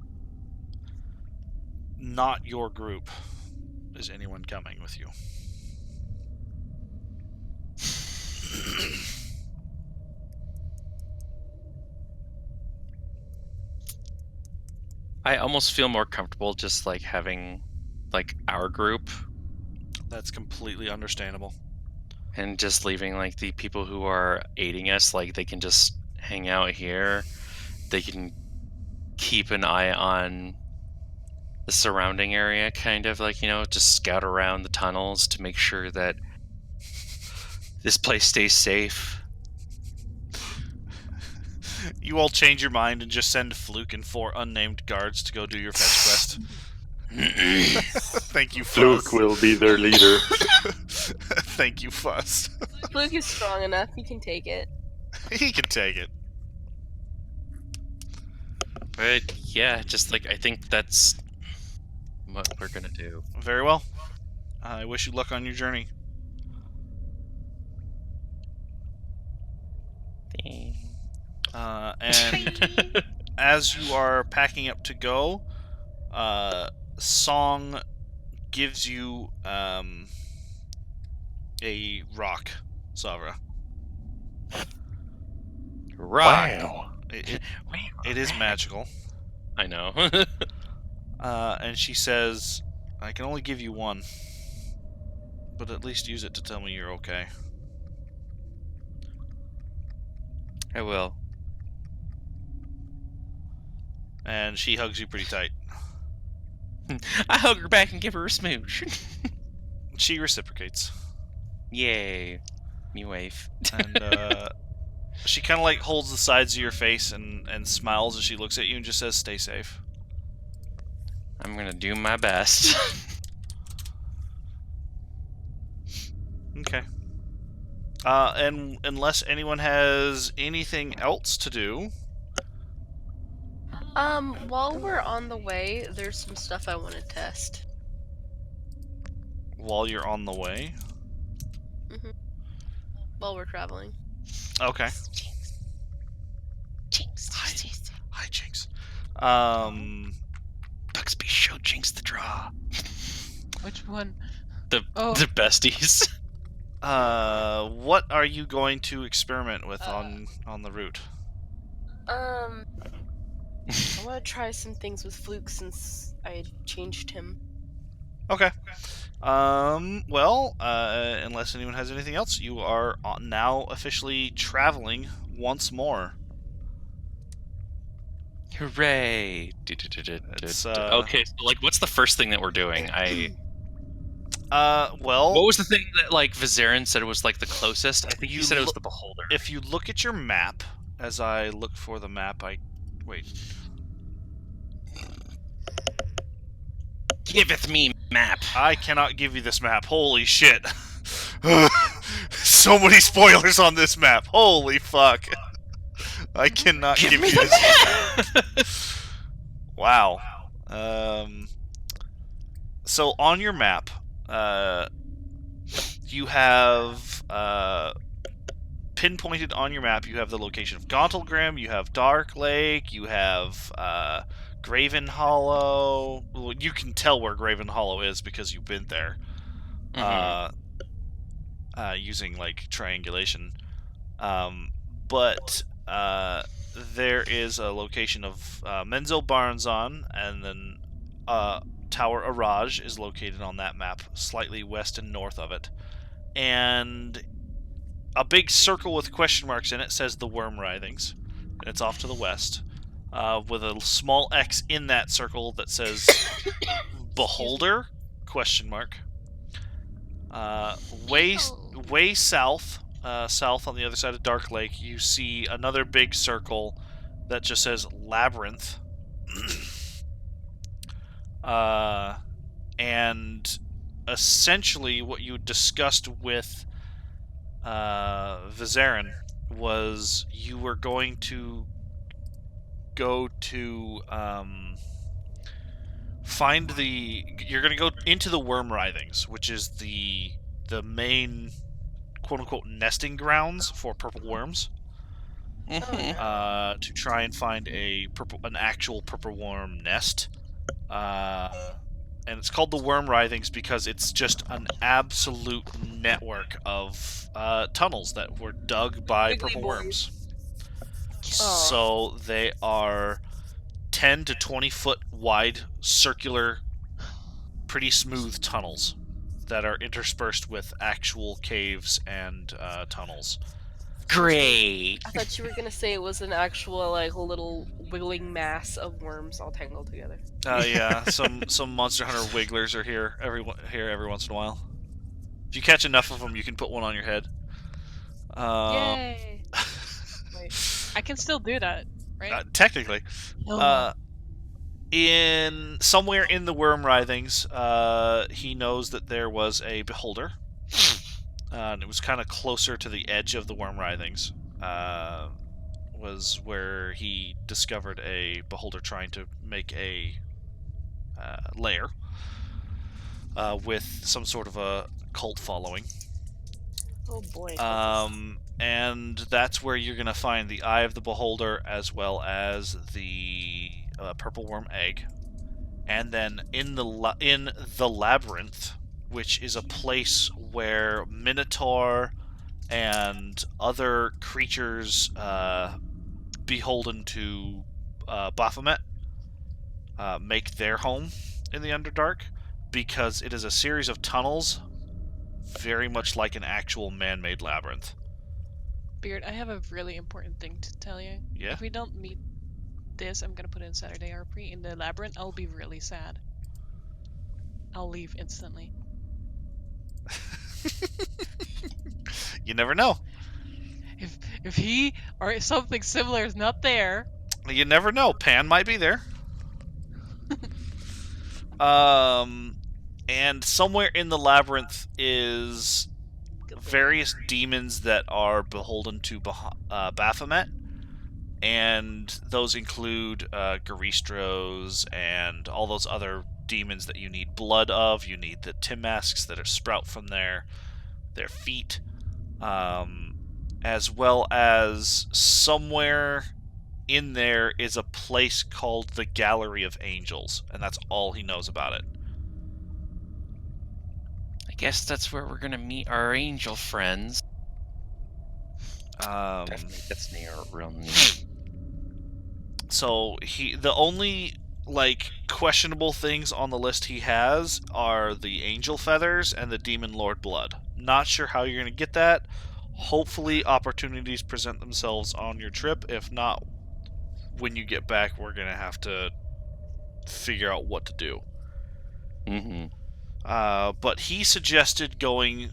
not your group, is anyone coming with you? I almost feel more comfortable just like having like our group That's completely understandable. and just leaving like the people who are aiding us, like they can just hang out here. They can keep an eye on the surrounding area, kind of like, just scout around the tunnels to make sure that this place stays safe. You all change your mind and just send Fluke and 4 unnamed guards to go do your fetch quest. Thank you, Fluke Fuss. will be their leader. Thank you, Fuss. Fluke is strong enough. He can take it. He can take it. But yeah, just like I think that's what we're gonna do. Very well. I wish you luck on your journey. And as you are packing up to go, Song gives you a rock, Savra. Rock. Wow. It is magical. I know. And she says, I can only give you one, but at least use it to tell me you're okay. I will. And she hugs you pretty tight. I hug her back and give her a smooch. She reciprocates. Yay. Me wave. And she kind of like holds the sides of your face and smiles as she looks at you and just says, stay safe. I'm gonna do my best. Okay. And unless anyone has anything else to do, While we're on the way, there's some stuff I want to test. while you're on the way. While we're traveling. Okay. Jinx. Hi, Jinx. Bugsby show Jinx the draw. Which one? The Oh. the besties. What are you going to experiment with on the route? I want to try some things with Fluke since I changed him. Okay. Well, unless anyone has anything else, you are now officially traveling once more. Hooray! It's, Okay, so like, what's the first thing that we're doing? Well, What was the thing that like Vizarin said was like the closest? I think You you said it was lo- the Beholder. if you look at your map, as I look for the map, wait. Giveth me map. I cannot give you this map. Holy shit. So many spoilers on this map. Holy fuck. I cannot give you this. Wow. So on your map, you have pinpointed on your map. You have the location of Gauntlgrim. You have Dark Lake. You have Graven Hollow. Well, you can tell where Graven Hollow is because you've been there. Using like triangulation. But there is a location of Menzel Barnzon, and then Tower Araj is located on that map, slightly west and north of it. And a big circle with question marks in it says the Worm Writhings, and it's off to the west, with a small X in that circle that says Beholder? Question mark. Way south, south on the other side of Dark Lake, you see another big circle that just says Labyrinth. And essentially what you discussed with Vizarin was you were going to go to you're going to go into the Worm Writhings, which is the main quote-unquote nesting grounds for purple worms, to try and find an actual purple worm nest. And it's called the Worm Writhings because it's just an absolute network of tunnels that were dug by Wiggly purple boys. worms. Aw. So they are 10 to 20 foot wide, circular, pretty smooth tunnels that are interspersed with actual caves and tunnels. Great. I thought you were gonna say it was an actual like little wiggling mass of worms all tangled together. Yeah, some Monster Hunter wigglers are here every once in a while. If you catch enough of them, you can put one on your head. Yay! Wait, I can still do that, right? Technically, No. in somewhere in the worm writhings, he knows that there was a beholder, and it was kind of closer to the edge of the worm writhings. Was where he discovered a beholder trying to make a lair with some sort of a cult following. Oh boy. And that's where you're going to find the Eye of the Beholder, as well as the purple worm egg. And then in the labyrinth, which is a place where Minotaur and other creatures beholden to Baphomet make their home in the Underdark, because it is a series of tunnels very much like an actual man-made labyrinth. Beard, I have a really important thing to tell you. Yeah? If we don't meet this, I'm gonna put in Saturday RP in the labyrinth. I'll be really sad. I'll leave instantly. You never know. If he or if something similar is not there, You never know. Pan might be there. And somewhere in the labyrinth is various demons that are beholden to Baphomet, and those include Garistros and all those other demons that you need blood of. You need the Timasks that sprout from their feet, as well as somewhere in there is a place called the Gallery of Angels, and that's all he knows about it. I guess that's where we're gonna meet our angel friends. Definitely gets near real neat. So the only questionable things on the list he has are the angel feathers and the demon lord blood. Not sure how you're gonna get that. Hopefully opportunities present themselves on your trip. If not, when you get back, we're gonna have to figure out what to do. Mm-hmm. But he suggested going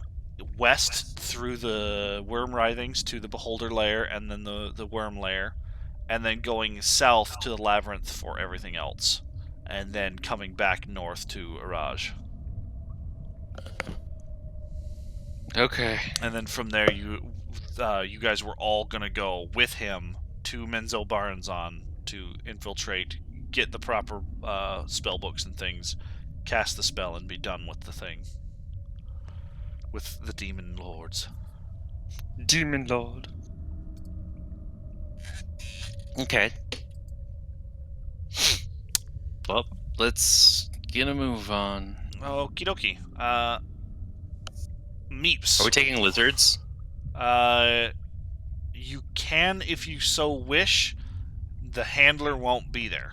west through the worm writhings to the beholder lair and then the worm lair, and then going south to the labyrinth for everything else, and then coming back north to Araj. Okay. And then from there, you guys were all gonna go with him to Menzel Baranzan to infiltrate, get the proper spell books and things, cast the spell, and be done with the thing. With the demon lords. Demon Lord. Okay. Well, let's get a move on. Okie dokie. Meeps. Are we taking lizards? You can if you so wish. The handler won't be there.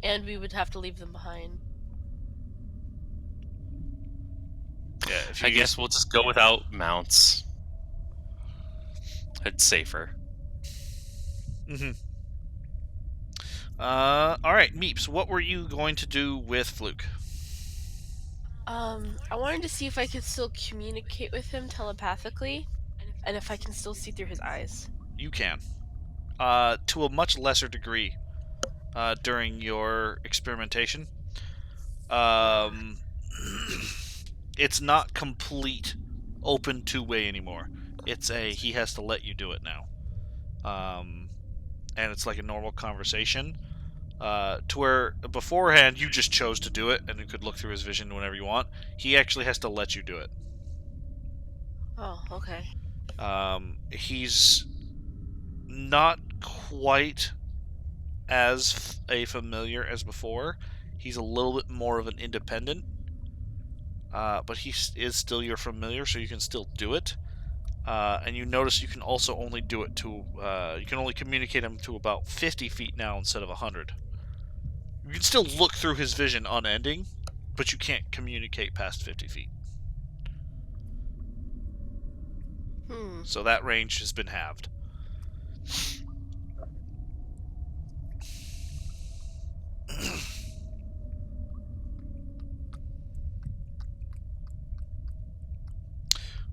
And we would have to leave them behind. Yeah, if you I guess we'll just go without mounts. It's safer. Mm-hmm. Alright, Meeps, what were you going to do with Fluke? I wanted to see if I could still communicate with him telepathically, and if I can still see through his eyes. You can. To a much lesser degree during your experimentation. It's not complete open two-way anymore. It's he has to let you do it now. And it's like a normal conversation. To where beforehand you just chose to do it and you could look through his vision whenever you want. He actually has to let you do it. Oh, okay. He's not quite as a familiar as before. He's a little bit more of an independent. But he is still your familiar, so you can still do it. And you notice you can also only do it to... you can only communicate him to about 50 feet now instead of 100. You can still look through his vision unending, but you can't communicate past 50 feet. So that range has been halved.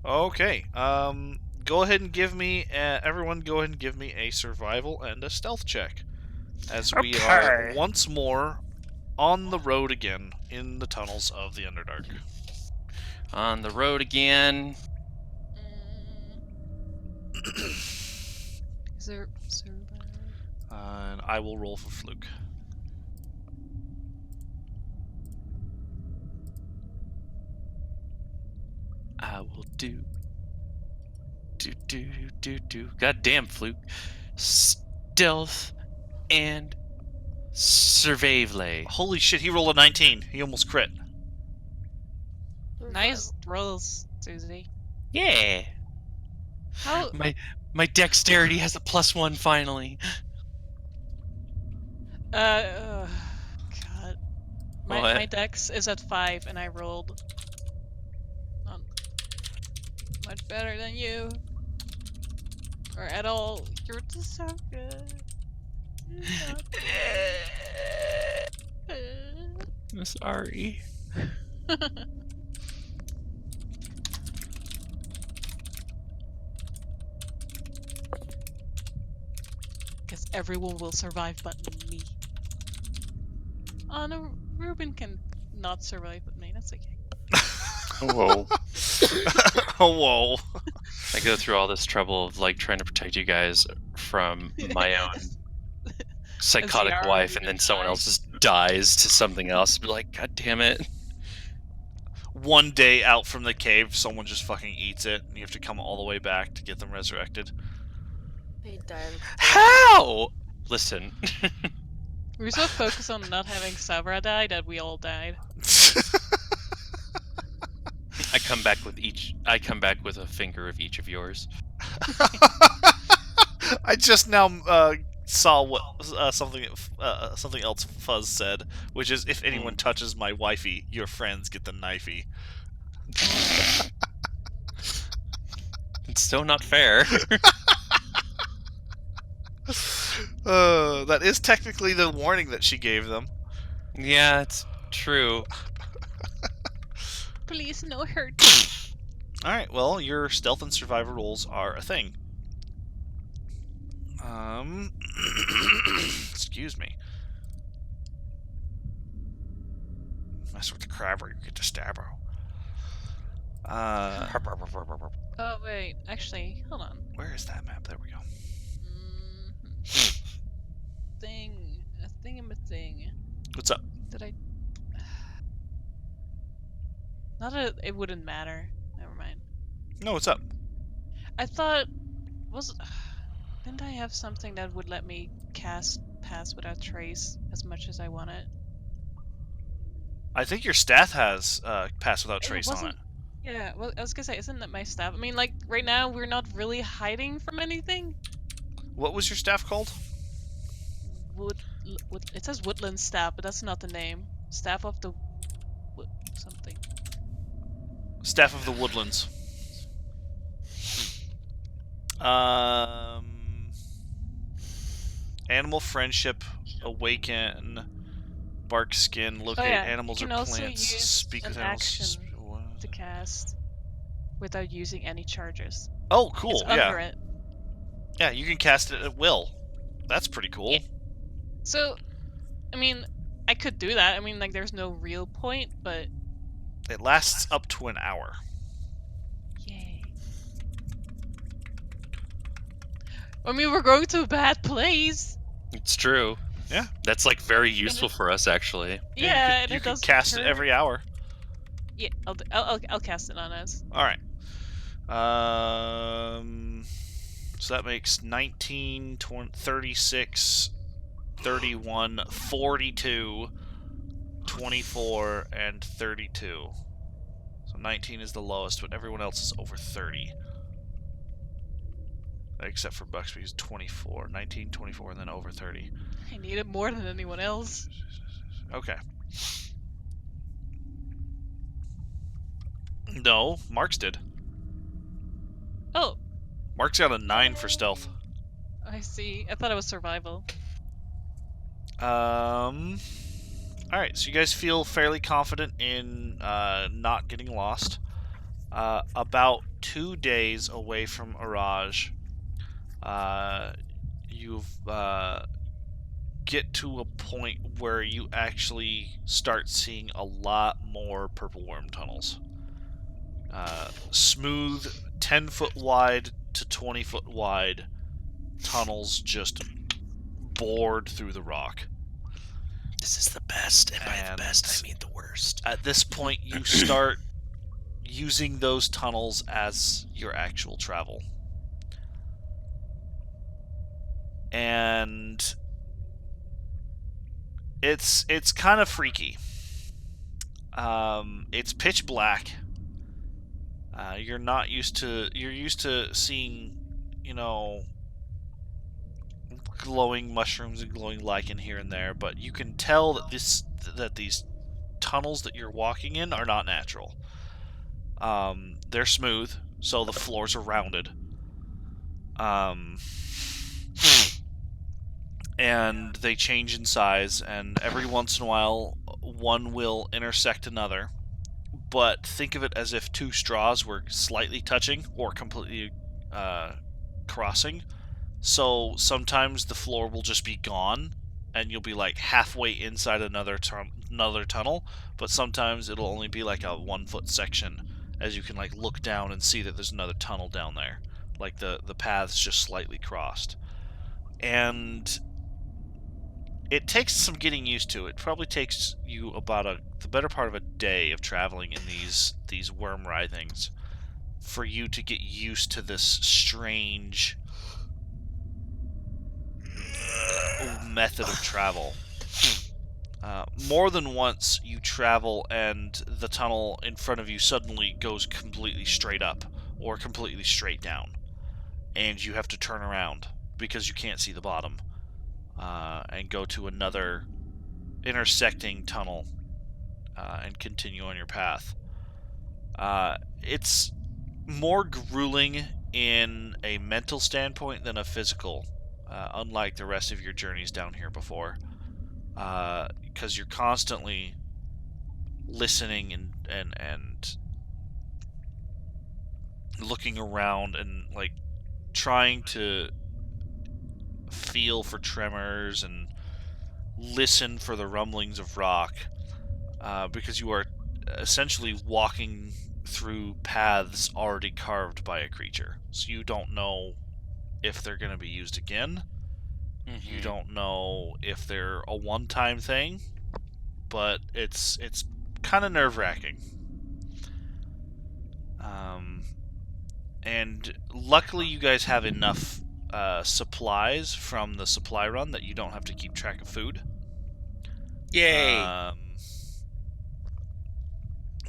Okay. Go ahead and give me everyone. Go ahead and give me a survival and a stealth check, as we are once more on the road again in the tunnels of the Underdark. On the road again. Is there survival? And I will roll for Fluke. I will do. God damn, Fluke. Stealth and survival. Holy shit! He rolled a 19. He almost crit. Nice rolls, Susie. Yeah. How? My dexterity has a +1 finally. God. What? My dex is at 5, and I rolled not much better than you, or at all. You're just so good. You're not good. I'm sorry. Guess everyone will survive but me. Oh no, Ruben can not survive but me. That's okay. Whoa. Oh, whoa. I go through all this trouble of like trying to protect you guys from my own psychotic already wife, and then someone died. else just dies to something else. Be like, God damn it! One day out from the cave, someone just fucking eats it, and you have to come all the way back to get them resurrected. They died. How? Listen. We were so focused on not having Savra die that we all died. I come back with a finger of each of yours. I just now saw what something else Fuzz said, which is, if anyone touches my wifey, your friends get the knifey. It's still not fair. That is technically the warning that she gave them. Yeah, it's true. Please, no hurt. Alright, well, your stealth and survivor rolls are a thing. Excuse me. Mess with the crabber, you get the stabber. Oh wait, actually, hold on. Where is that map? There we go. A thing. What's up? Did I? Not that it wouldn't matter. Never mind. No, what's up? I thought didn't I have something that would let me cast Pass Without Trace as much as I wanted? I think your staff has Pass Without It Trace on it. wasn't- Yeah, well, I was gonna say, isn't that my staff? I mean, like, right now, we're not really hiding from anything. What was your staff called? It says Woodland Staff, but that's not the name. Staff of the something. Staff of the Woodlands. Animal Friendship, Awaken, Bark Skin, Locate animals or you can also plants, use Speak an with animals. action to cast without using any charges. Oh, cool, It's under it. Yeah, you can cast it at will. That's pretty cool. Yeah. So, I mean, I could do that. I mean, like, there's no real point, but... It lasts up to an hour. Yay. I mean, we're going to a bad place. It's true. Yeah. That's like very useful for us, actually. Yeah, and you it can doesn't cast it hurt. every hour. Yeah, I'll cast it on us. All right. So that makes 19, 20, 36, 31, 42, 24, and 32. So 19 is the lowest, but everyone else is over 30. Except for Buxby's 24. 19, 24, and then over 30. I need it more than anyone else. Okay. No, Mark's did. Oh, Mark's got a 9 for stealth. I see. I thought it was survival. Alright, so you guys feel fairly confident in not getting lost. About 2 days away from Araj, you get to a point where you actually start seeing a lot more purple worm tunnels. Smooth 10-foot wide to 20-foot wide tunnels just bored through the rock. This is the best, and by the And best, I mean the worst. At this point, you start using those tunnels as your actual travel. And it's kind of freaky. It's pitch black. You're used to seeing, you know, glowing mushrooms and glowing lichen here and there, but you can tell that these tunnels that you're walking in are not natural. They're smooth, so the floors are rounded. And they change in size, and every once in a while, one will intersect another. But think of it as if two straws were slightly touching or completely crossing. So sometimes the floor will just be gone, and you'll be like halfway inside another tunnel. But sometimes it'll only be like a 1-foot section, as you can like look down and see that there's another tunnel down there, like the paths just slightly crossed. And it takes some getting used to. It probably takes you about the better part of a day of traveling in these worm writhings for you to get used to this strange method of travel. More than once you travel and the tunnel in front of you suddenly goes completely straight up or completely straight down, and you have to turn around because you can't see the bottom. And go to another intersecting tunnel and continue on your path. It's more grueling in a mental standpoint than a physical, unlike the rest of your journeys down here before, because you're constantly listening and looking around and like trying to feel for tremors and listen for the rumblings of rock, because you are essentially walking through paths already carved by a creature. So you don't know if they're going to be used again. Mm-hmm. You don't know if they're a one-time thing, but it's kind of nerve-wracking. And luckily you guys have enough supplies from the supply run that you don't have to keep track of food. Yay!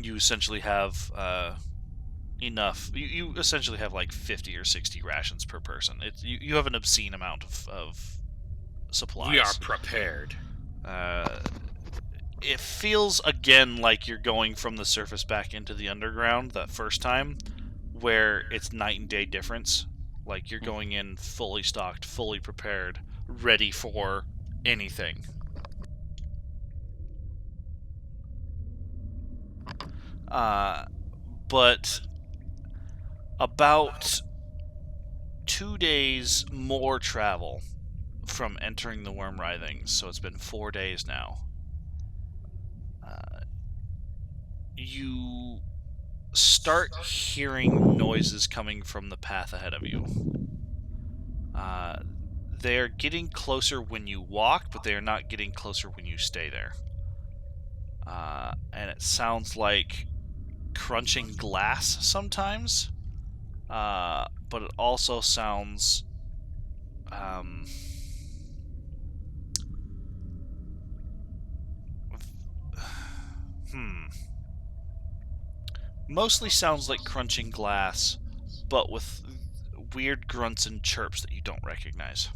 You essentially have enough. You essentially have like 50 or 60 rations per person. You have an obscene amount of supplies. We are prepared. It feels again like you're going from the surface back into the underground that first time, where it's night and day difference. Like you're going in fully stocked, fully prepared, ready for anything. But about 2 days more travel from entering the worm writhings, so it's been 4 days now. You start hearing noises coming from the path ahead of you. They're getting closer when you walk, but they are not getting closer when you stay there. And it sounds like crunching glass sometimes, but it also sounds mostly sounds like crunching glass, but with weird grunts and chirps that you don't recognize.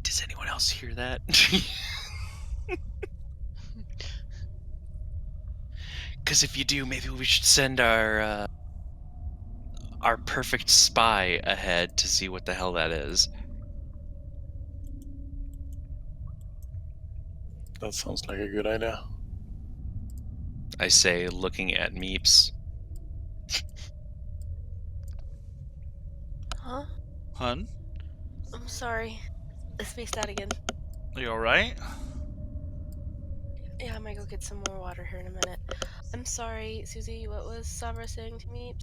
Does Does anyone else hear that? Because if you do, maybe we should send our perfect spy ahead to see what the hell that is. That sounds like a good idea. I say, looking at Meeps. Huh? Hun, I'm sorry. I spaced out again. are you alright? Yeah, I might go get some more water here in a minute. I'm sorry, Susie. What was Sabra saying to me?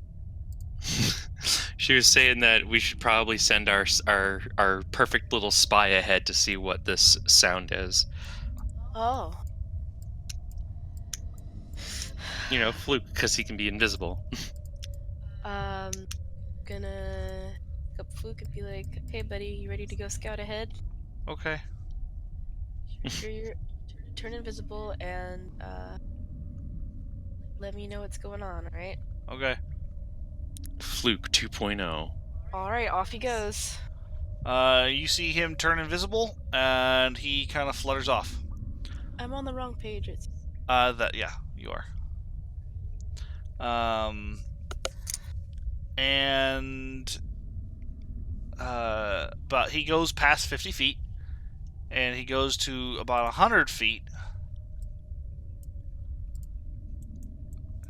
She was saying that we should probably send our perfect little spy ahead to see what this sound is. Oh. You know, Fluke, because he can be invisible. Gonna pick up Fluke and be like, "Hey, buddy, you ready to go scout ahead? Okay. Sure, you're turn invisible and let me know what's going on. All right? Okay. Fluke 2.0. All right, off he goes. You see him turn invisible, and he kind of flutters off. I'm on the wrong page. It's Yeah, you are. But he goes past 50 feet, and he goes to about 100 feet.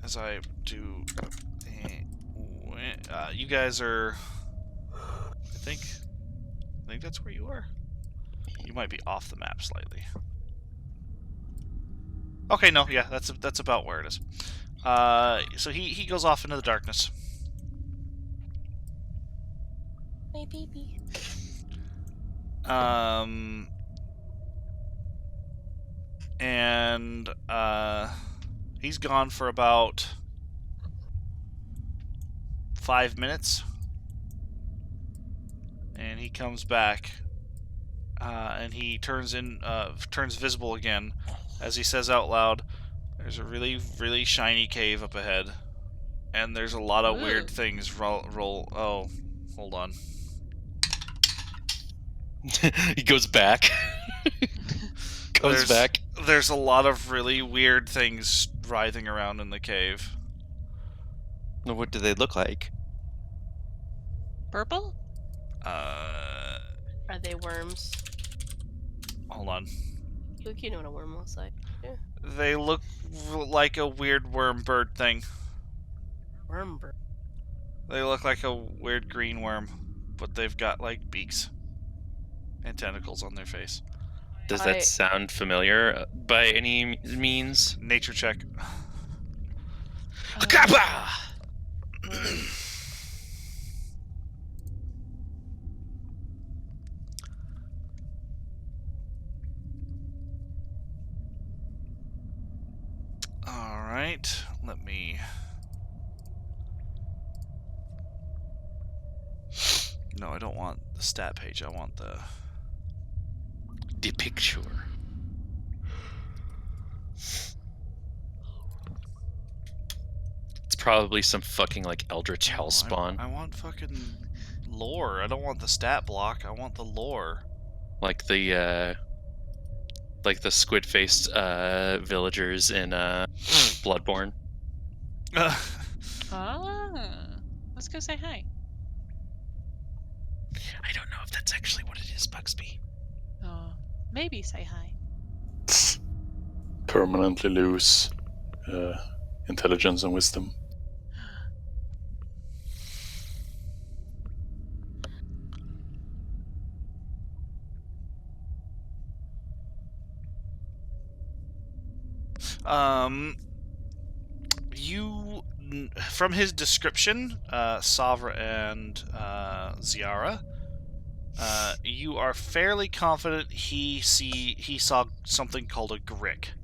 As I do, you guys are. I think that's where you are. You might be off the map slightly. Okay, no, yeah, that's about where it is. So he goes off into the darkness. my baby. And he's gone for about 5 minutes, and he comes back, and he turns visible again, as he says out loud, "There's a really, really shiny cave up ahead, and there's a lot of weird things roll." Oh, hold on. He goes back. back. There's a lot of really weird things writhing around in the cave. What do they look like? Purple? Are they worms? Hold on. Look, you know what a worm looks like. Yeah. They look like a weird worm bird thing. Worm bird. They look like a weird green worm, but they've got like beaks and tentacles on their face. Does that sound familiar by any means? Nature check. Alright, let me... No, I don't want the stat page, I want the picture. It's probably some fucking like Eldritch Hellspawn. I want fucking lore. I don't want the stat block, I want the lore. Like the squid-faced villagers in Bloodborne. Let's go say hi. I don't know if that's actually what it is, Bugsby. Oh, maybe say hi. Permanently lose intelligence and wisdom. From his description, Savra and Ziara, you are fairly confident he saw something called a grick.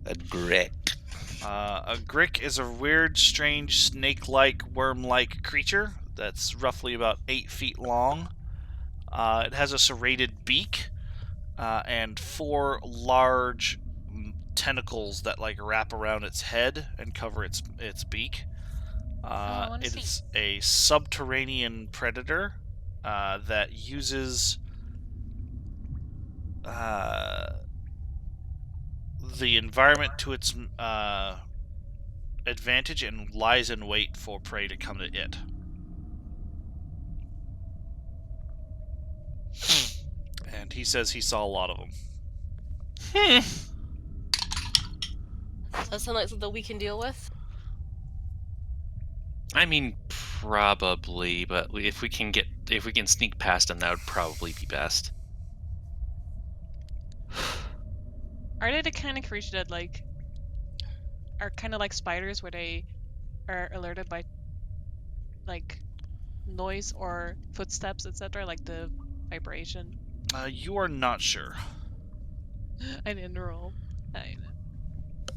A grick. A grick is a weird, strange, snake-like, worm-like creature that's roughly about 8 feet long. It has a serrated beak and 4 large tentacles that like wrap around its head and cover its beak. It is a subterranean predator that uses the environment to its advantage and lies in wait for prey to come to it. And he says he saw a lot of them. Does that sound like something we can deal with? I mean, probably, but if we can sneak past them, that would probably be best. Are they the kind of creature that like are kind of like spiders, where they are alerted by like noise or footsteps, etc., like the vibration? You are not sure. I didn't roll. I know.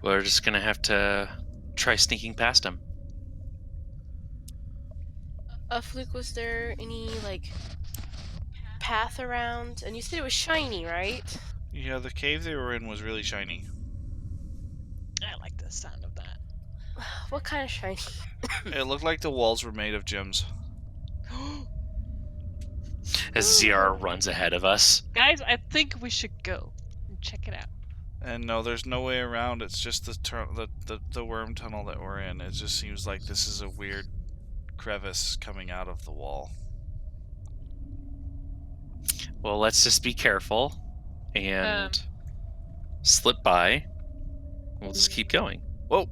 We're just gonna have to try sneaking past them. Fluke, was there any, like, path around? And you said it was shiny, right? Yeah, the cave they were in was really shiny. I like the sound of that. What kind of shiny? It looked like the walls were made of gems. As ZR runs ahead of us. Guys, I think we should go and check it out. And no, there's no way around. It's just the worm tunnel that we're in. It just seems like this is a weird crevice coming out of the wall. Well, let's just be careful and slip by. We'll just keep going. Whoa!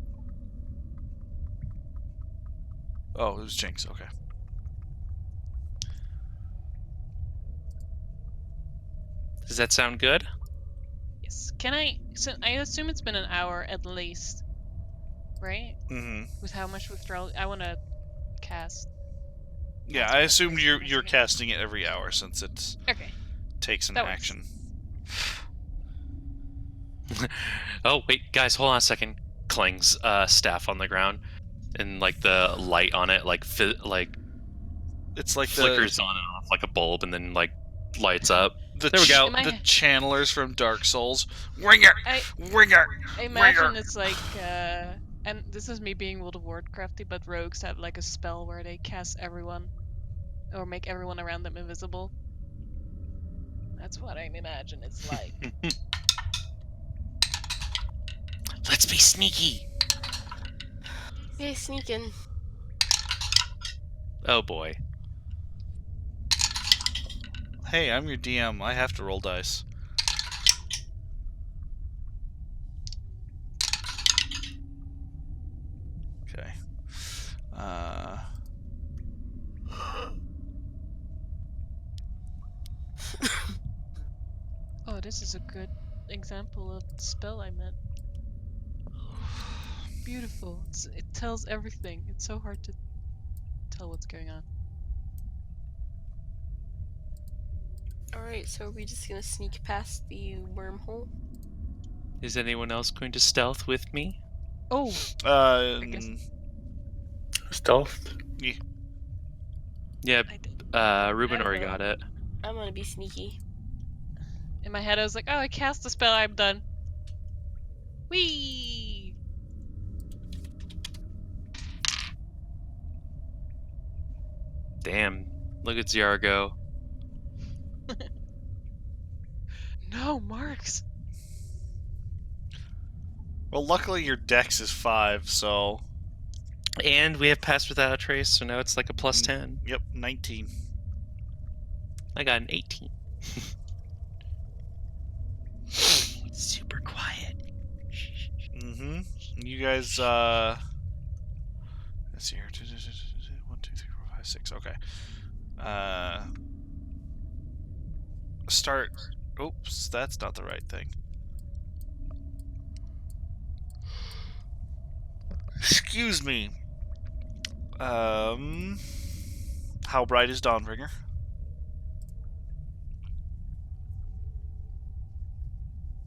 Oh, it was Jinx. Okay. Does that sound good? Yes. Can I? So I assume it's been an hour at least, right? Mm-hmm. With how much withdrawal I want to cast. Yeah, I assumed you're casting it every hour since it Okay. takes an That works. action. Oh, wait, guys, hold on a second. Clings staff on the ground, and like the light on it, like It's like flickers on and off like a bulb, and then like lights up. the There we go. Am I- the channelers from Dark Souls. Winger, I winger. imagine it's like, and this is me being World of Warcrafty, but rogues have like a spell where they cast everyone, or make everyone around them invisible. That's what I imagine it's like. Let's be sneaky. Yay, sneaking. Oh boy. Hey, I'm your DM. I have to roll dice. Okay. Oh, this is a good example of the spell I meant. Beautiful. It tells everything. It's so hard to tell what's going on. Alright, so are we just gonna sneak past the wormhole? Is anyone else going to stealth with me? Oh, guess- Stealth? Yeah, I did. Ruben I already will. got it. I'm gonna be sneaky. In my head, I was like, "Oh, I cast the spell. I'm done." Whee! Damn, look at ZR go. No marks. well, luckily your dex is 5, so And we have passed without a trace, so now it's like a plus 10. yep, 19. I got an 18. Super quiet. Mm-hmm. You guys, let's see here. 1, 2, 3, 4, 5, 6. Okay. Start. Oops, that's not the right thing. Excuse me. How bright is Dawnbringer?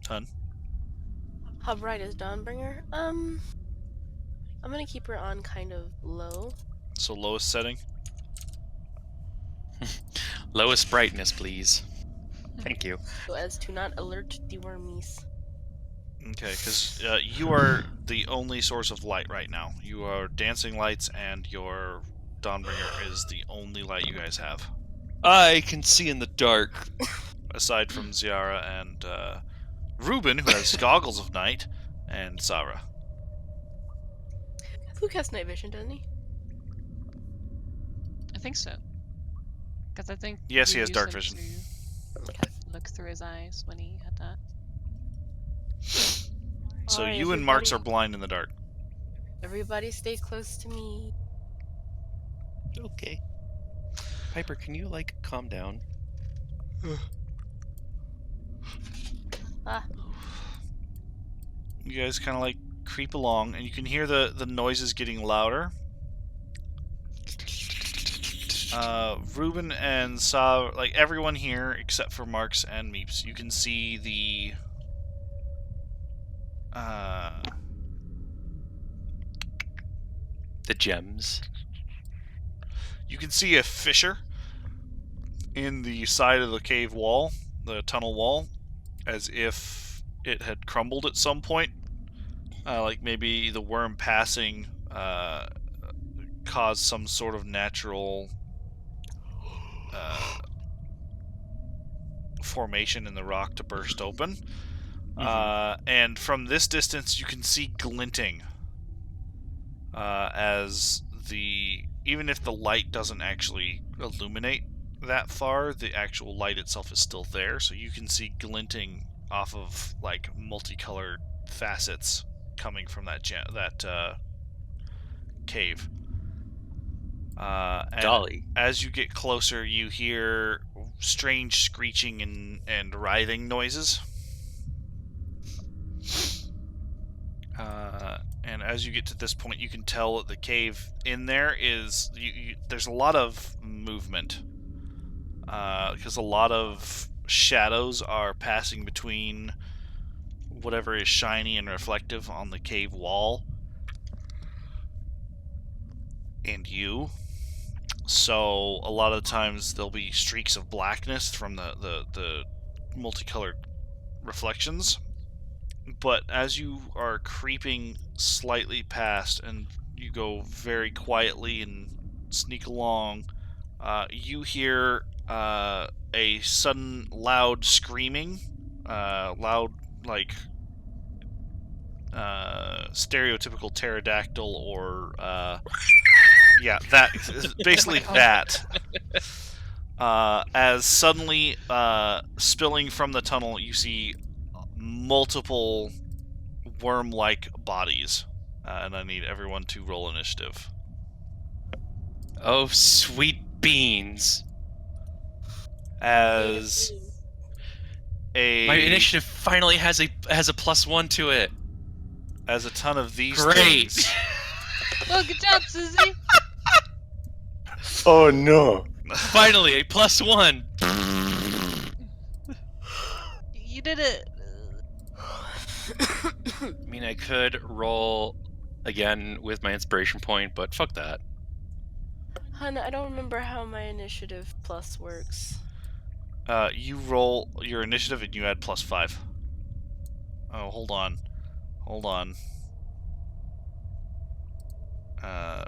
Ton. How bright is Dawnbringer? I'm gonna keep her on kind of low. So lowest setting. Lowest brightness, please. Thank you. So as to not alert the wormies. Okay, because you are the only source of light right now. You are dancing lights, and your Dawnbringer is the only light you guys have. I can see in the dark. Aside from Ziara and Ruben, who has goggles of night, and Sarah. Luke has night vision, doesn't he? I think so. Because I think Yes, you he has used dark him vision. to look through his eyes when he had that. So Alright, you and Marks are everybody- blind in the dark. Everybody stay close to me. Okay. Piper, can you, like, calm down? Ah, You guys kind of like creep along, and you can hear the noises getting louder. Ruben and Sa, like everyone here except for Marks and Meeps, you can see the The gems. you can see a fissure in the side of the cave wall, the tunnel wall, as if it had crumbled at some point. Like maybe the worm passing caused some sort of natural formation in the rock to burst open. And from this distance, you can see glinting as even if the light doesn't actually illuminate that far, the actual light itself is still there, so you can see glinting off of like multicolored facets coming from that cave. And Dolly. as you get closer, you hear strange screeching and writhing noises. And as you get to this point, you can tell that the cave in there is there's a lot of movement because a lot of shadows are passing between whatever is shiny and reflective on the cave wall and you. So a lot of times there'll be streaks of blackness from the multicolored reflections. But as you are creeping slightly past and you go very quietly and sneak along, you hear a sudden loud screaming, loud like stereotypical pterodactyl or yeah, that basically that. As suddenly spilling from the tunnel, you see multiple worm-like bodies, and I need everyone to roll initiative. Oh, sweet beans. As My initiative finally has a +1 to it. as a ton of these Great. things. Oh, good job, Susie! Oh no! Finally, a +1. You did it! I mean, I could roll again with my inspiration point, but fuck that. Hun, I don't remember how my initiative plus works. You roll your initiative and you add +5. Oh, hold on.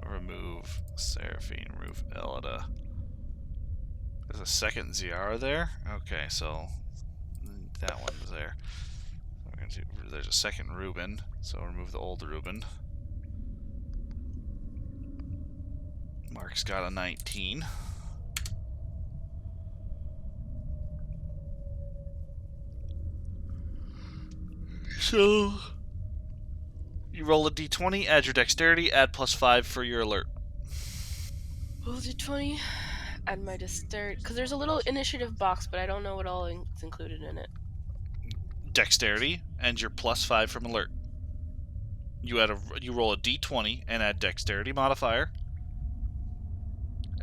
Remove Seraphine, remove Elida. There's a second Ziara there? Okay, so that one's there. There's a second Reuben, so remove the old Reuben. Mark's got a 19. So you roll a d20, add your dexterity, add +5 for your alert. Roll d20, add my dexterity, because there's a little initiative box, but I don't know what all is included in it. Dexterity and your +5 from alert. You roll a d20 and add dexterity modifier,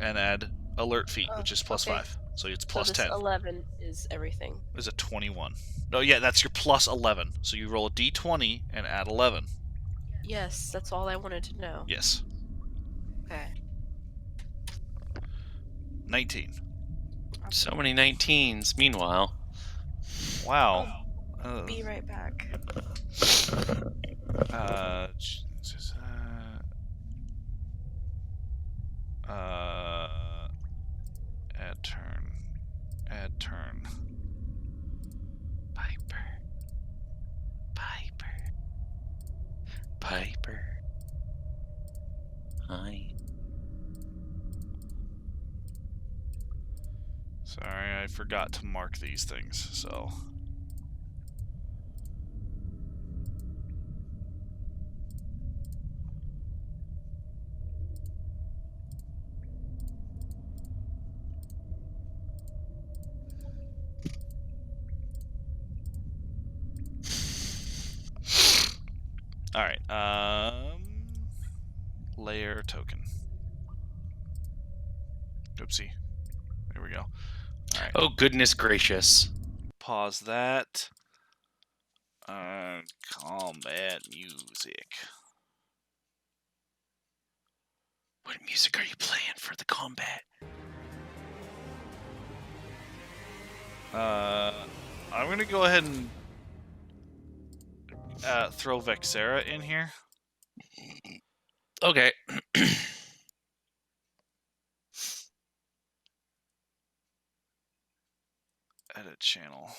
and add alert feat, which is +5. Okay. So it's So this +10. 11 is everything. Is a 21. No, yeah, that's your +11. So you roll a d20 and add 11. Yes, that's all I wanted to know. Yes. Okay. 19. So So many 19s. Meanwhile, Wow. be right back. At turn bad turn. Piper. Hi. Sorry, I forgot to mark these things, so... Alright, layer token. Oopsie. There we go. Alright. Oh, goodness gracious. Pause that. Combat music. What music are you playing for the combat? I'm gonna go ahead and throw Vexera in here. Okay. Edit channel.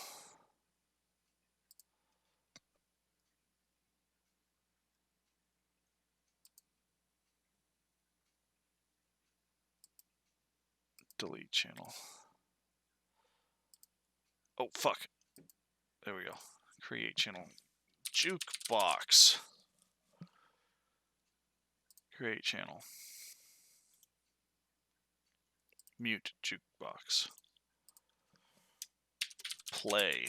Delete channel. Oh, fuck. There we go. Create channel. Jukebox. Create channel. Mute jukebox. Play.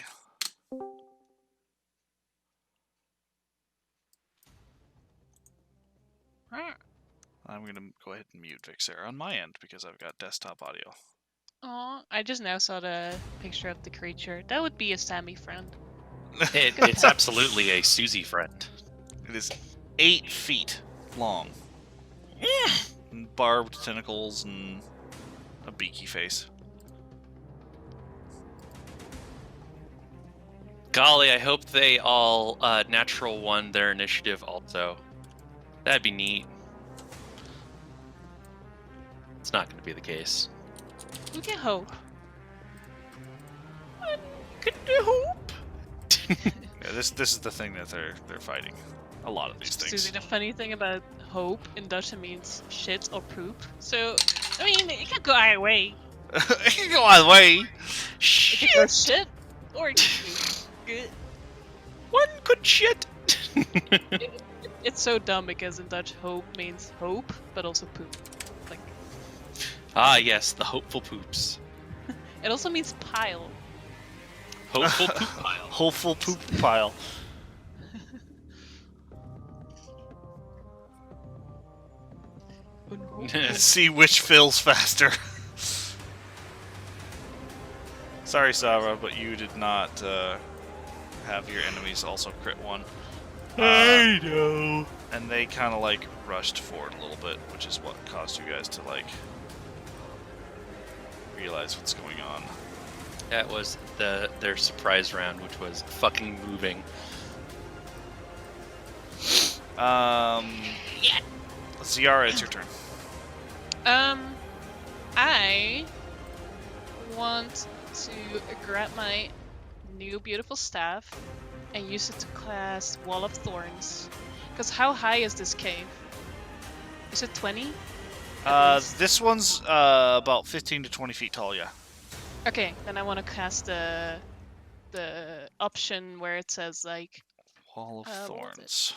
I'm going to go ahead and mute Vixera on my end because I've got desktop audio. Oh, I just now saw the picture of the creature. That would be a Sammy friend. It's absolutely a Susie friend. It is 8 feet long. And barbed tentacles and a beaky face. Golly, I hope they all natural won their initiative also. That'd be neat. It's not going to be the case. We can hope. Could hope. Yeah, this is the thing that they're fighting. A lot of these things. Susie, the funny thing about hope in Dutch, it means shit or poop. So, I mean, it could go either way. It can go either way. It could go shit or it could go good. One good shit. It's so dumb because in Dutch, hope means hope, but also poop. Like, Ah, yes, the hopeful poops. it also means pile. Hopeful poop pile. Hopeful poop pile. See which fills faster. Sorry, Sava, but you did not have your enemies also crit one. I know. And they kind of like rushed forward a little bit, which is what caused you guys to like realize what's going on. That was their surprise round, which was fucking moving. Ziara, it's your turn. I want to grab my new beautiful staff and use it to cast Wall of Thorns. Because how high is this cave? Is it 20? This one's about 15 to 20 feet tall, yeah. Okay, then I want to cast the option where it says like Wall of what was it? Thorns.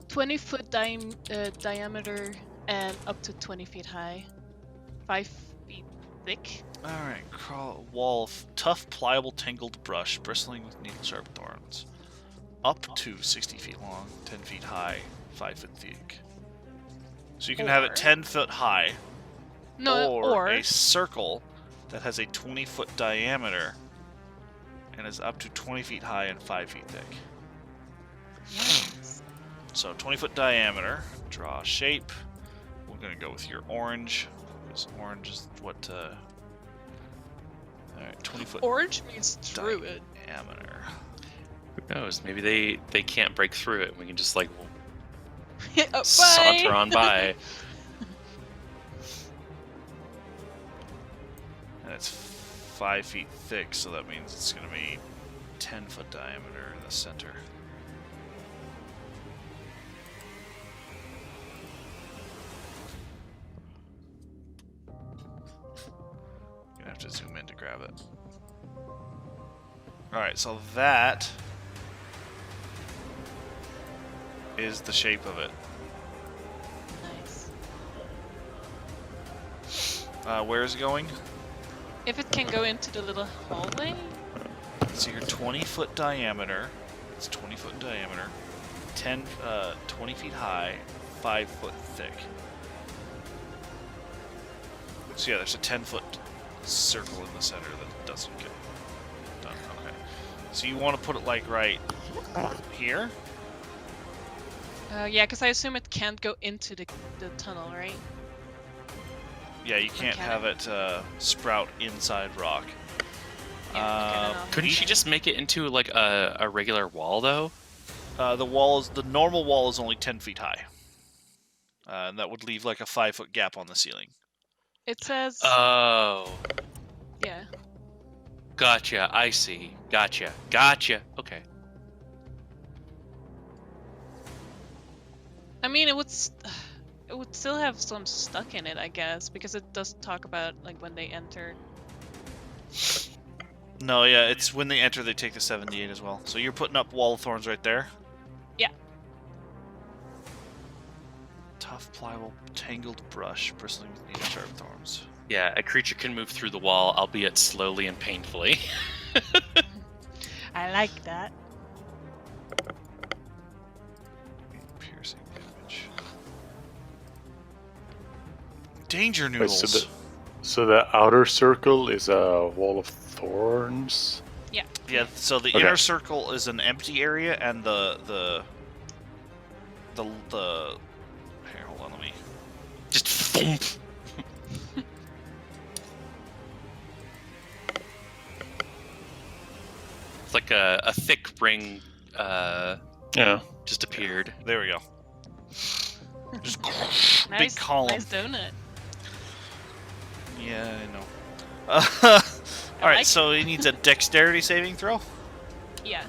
20-foot diameter and up to 20 feet high, 5 feet thick. Alright, crawl wall of tough, pliable, tangled brush, bristling with needle-sharp thorns. Up to 60 feet long, 10 feet high, 5 foot thick. So you can have it Or- 10 foot high, No, or a circle that has a 20-foot diameter and is up to 20 feet high and 5 feet thick. Yes. So 20-foot diameter, draw a shape. We're going to go with your orange, because orange is what... Alright, 20-foot Orange means druid. diameter. Who knows? Maybe they can't break through it. We can just like Bye. saunter on by. And it's 5 5 feet thick, so that means it's going to be 10-foot diameter in the center. Gonna have to zoom in to grab it. Alright, so that is the shape of it. Nice. Where is it going? If it can go into the little hallway? So your 20-foot diameter, it's 20-foot in diameter, 20 feet high, 5 foot thick. So yeah, there's a 10-foot circle in the center that doesn't get done. Okay. So you want to put it like right here? Yeah, because I assume it can't go into the tunnel, right? Yeah, you can't can have it sprout inside rock. Yeah, okay, then I'll- Couldn't she just make it into like a regular wall though? The normal wall is only 10 feet high. And that would leave like a 5-foot gap on the ceiling. It says... Oh, yeah. gotcha. I see. Gotcha. Okay. I mean, it would still have some stuck in it, I guess, because it does talk about like when they enter. No, yeah, it's when they enter, they take the 78 as well. So you're putting up wall of thorns right there? Yeah. Tough, pliable, tangled brush, bristling with needle sharp thorns. Yeah, a creature can move through the wall, albeit slowly and painfully. I like that. Piercing damage. Danger Wait, noodles. so the outer circle is a wall of thorns. Yeah, so the Okay. inner circle is an empty area, and the here, hold on, let me. Just thump. It's like a thick ring Yeah. just appeared. There we go. Just big Nice, column. nice donut. Yeah, I know. All right, like so he needs a dexterity saving throw. Yeah.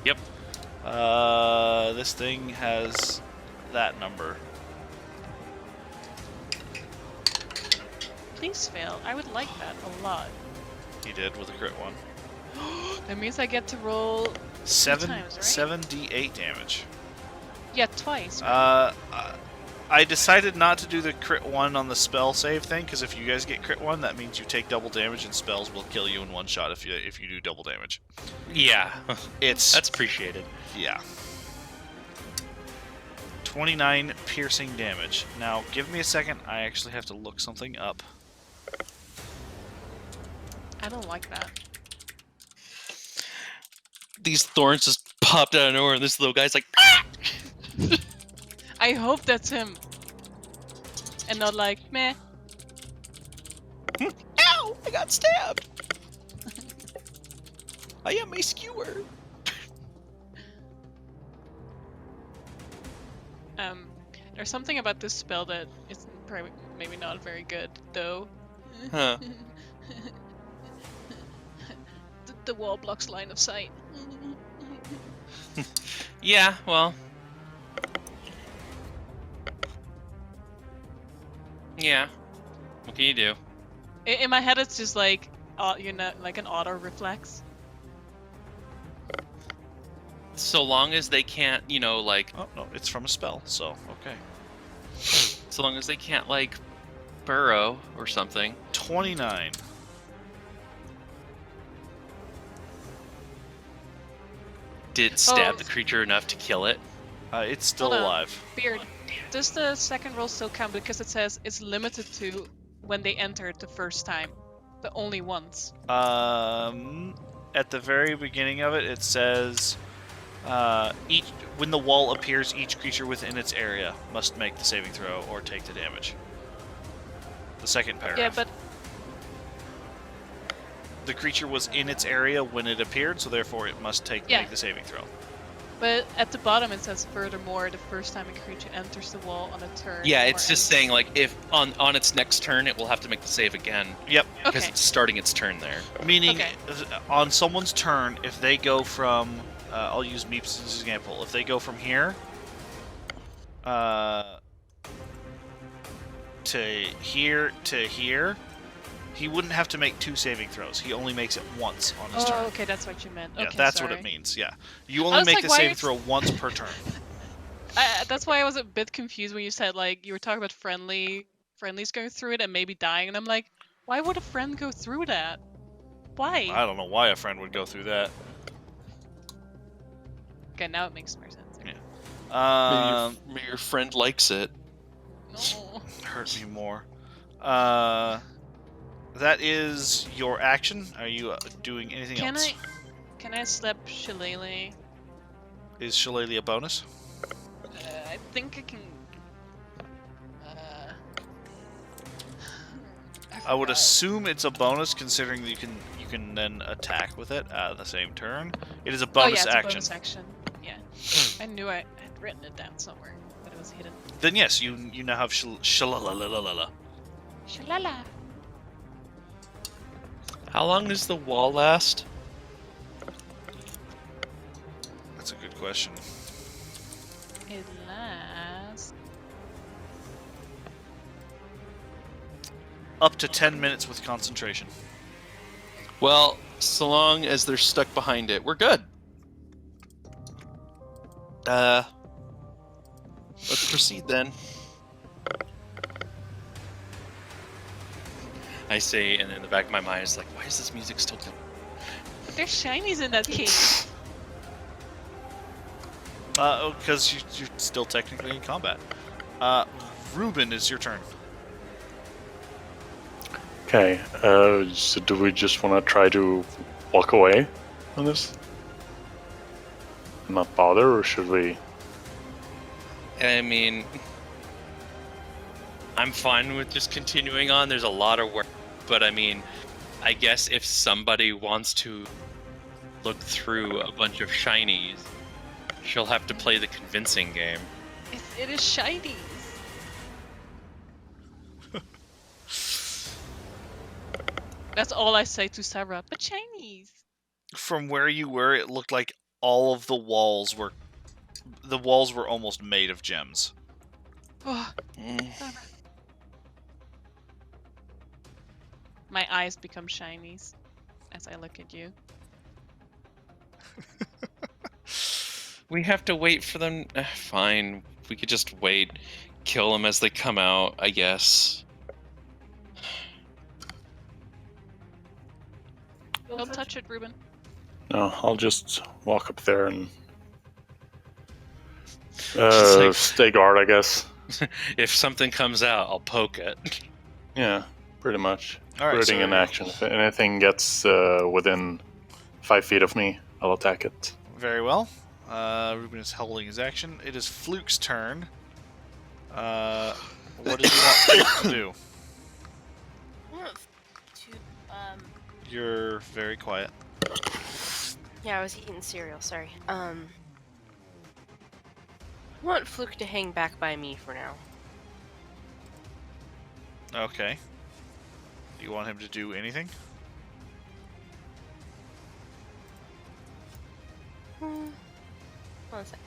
This thing has that number. Please fail. I would like that a lot. He did with a crit one. That means I get to roll. Seven, times, right? 7d8 damage. Yeah, twice. Right? I decided not to do the crit one on the spell save thing, because if you guys get crit one, that means you take double damage, and spells will kill you in one shot if you do double damage. Yeah, That's that's appreciated. yeah. 29 piercing damage. Now, give me a second. I actually have to look something up. I don't like that. These thorns just popped out of nowhere, and this little guy's like, ah! I hope that's him. And not like, meh. Ow! I got stabbed! I am a skewer! There's something about this spell that is probably maybe not very good, though. Huh. The wall blocks line of sight. Yeah, well. Yeah. What can you do? In my head, it's just like, like an auto reflex. So long as they can't, like, Oh, no, it's from a spell, so, okay. so long as they can't, like, burrow or something. 29. Did it stab Oh. the creature enough to kill it? It's still Hold on. alive. Beard. Does the second roll still count? Because it says it's limited to when they entered the first time. The only once. At the very beginning of it, it says, when the wall appears, each creature within its area must make the saving throw or take the damage. The second paragraph. Yeah, but The creature was in its area when it appeared, so therefore it must make the saving throw. But at the bottom it says, furthermore, the first time a creature enters the wall on a turn. Yeah, or it's just ends- saying like if on its next turn it will have to make the save again Yep. because Okay. it's starting its turn there. Meaning, Okay. on someone's turn, if they go from, I'll use Meeps as an example. If they go from here, to here to here, he wouldn't have to make 2 saving throws. He only makes it once on his Oh, turn. okay, that's what you meant. Yeah, Okay, that's sorry. what it means. Yeah, you I only was make like, the why saving is- throw once per turn. That's why I was a bit confused when you said like you were talking about friendlies going through it and maybe dying, and I'm like, why would a friend go through that? Why? I don't know why a friend would go through that. Okay, now it makes more sense. Maybe your friend likes it. No. Hurt me more. That is your action. Are you doing anything else? Can I slap Shillelagh? Is Shillelagh a bonus? I think I can. I would forgot. assume it's a bonus, considering that you can then attack with it at the same turn. It is a Oh, bonus yeah, it's action. a bonus action. Yeah, I knew I had written it down somewhere, but it was hidden. Then yes, you now have Shillelagh. Shalala. How long does the wall last? That's a good question. It lasts. Up to 10 minutes with concentration. Well, so long as they're stuck behind it, we're good. Let's proceed then. I say, and in the back of my mind, it's like, why is this music still going? There's shinies in that cave. Because you're still technically in combat. Ruben, is your turn. Okay, so do we just want to try to walk away on this? Not bother, or should we? I mean, I'm fine with just continuing on. There's a lot of work, but I mean, I guess if somebody wants to look through a bunch of shinies, she'll have to play the convincing game. It is shinies. That's all I say to Sarah. But shinies. From where you were, it looked like all of the walls were almost made of gems. Oh, Sarah. My eyes become shinies as I look at you. We have to wait for them. Fine, we could just wait, kill them as they come out, I guess. Don't touch it, Ruben. No, I'll just walk up there and like- stay guard, I guess. If something comes out, I'll poke it. Yeah, pretty much. All right, Putting so in action. If anything gets within 5 feet of me, I'll attack it. very well. Ruben is holding his action. It is Fluke's turn. What did you want Fluke to do? You're very quiet. Yeah, I was eating cereal, sorry. I want Fluke to hang back by me for now. Okay. Do you want him to do anything? One sec.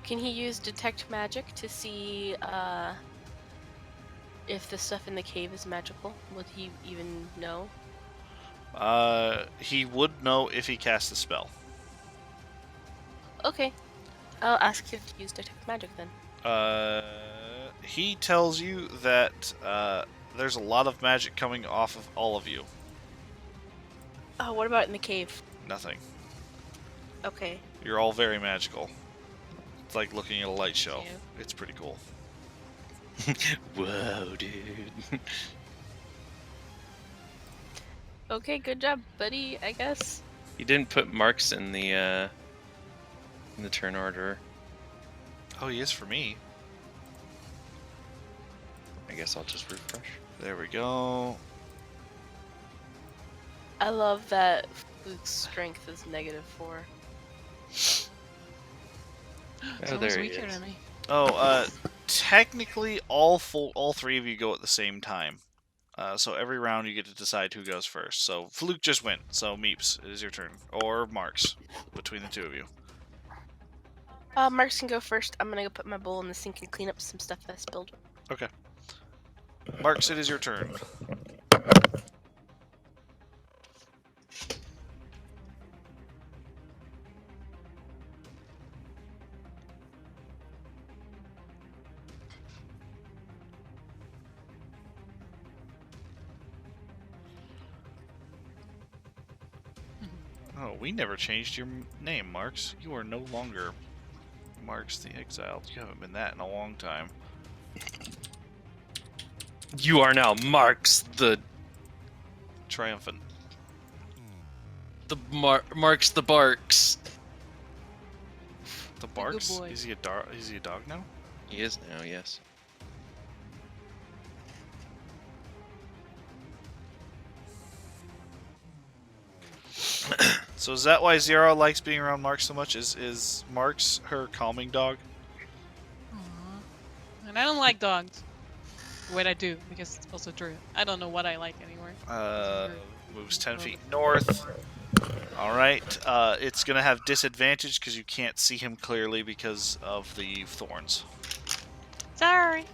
Can he use detect magic to see if the stuff in the cave is magical? Would he even know? He would know if he cast a spell. Okay. I'll ask him to use detect magic then. He tells you that there's a lot of magic coming off of all of you. Oh, what about in the cave? Nothing. Okay. You're all very magical. It's like looking at a light show. Cute. It's pretty cool. Whoa, dude. Okay, good job, buddy, I guess. You didn't put marks in the turn order. Oh, he is for me. I guess I'll just refresh. There we go. I love that Fluke's strength is -4. Someone's there he weaker is. than me. Oh, technically, all three of you go at the same time. So every round you get to decide who goes first. So Fluke just went. So Meeps, it is your turn, or Marks, between the two of you. Marks can go first. I'm gonna go put my bowl in the sink and clean up some stuff I spilled. Okay. Marks, it is your turn. Oh, we never changed your name, Marks. You are no longer Marks the Exiled. You haven't been that in a long time. You are now Marks the Triumphant. Marks the Barks. The good Barks? boy. Is he a dog now? He is now, yes. So is that why Zara likes being around Marks so much? Is Marks her calming dog? Aww. And I don't like dogs. Wait, I do, because it's also true. I don't know what I like anymore. Moves 10 feet north. Alright, it's gonna have disadvantage because you can't see him clearly because of the thorns. Sorry.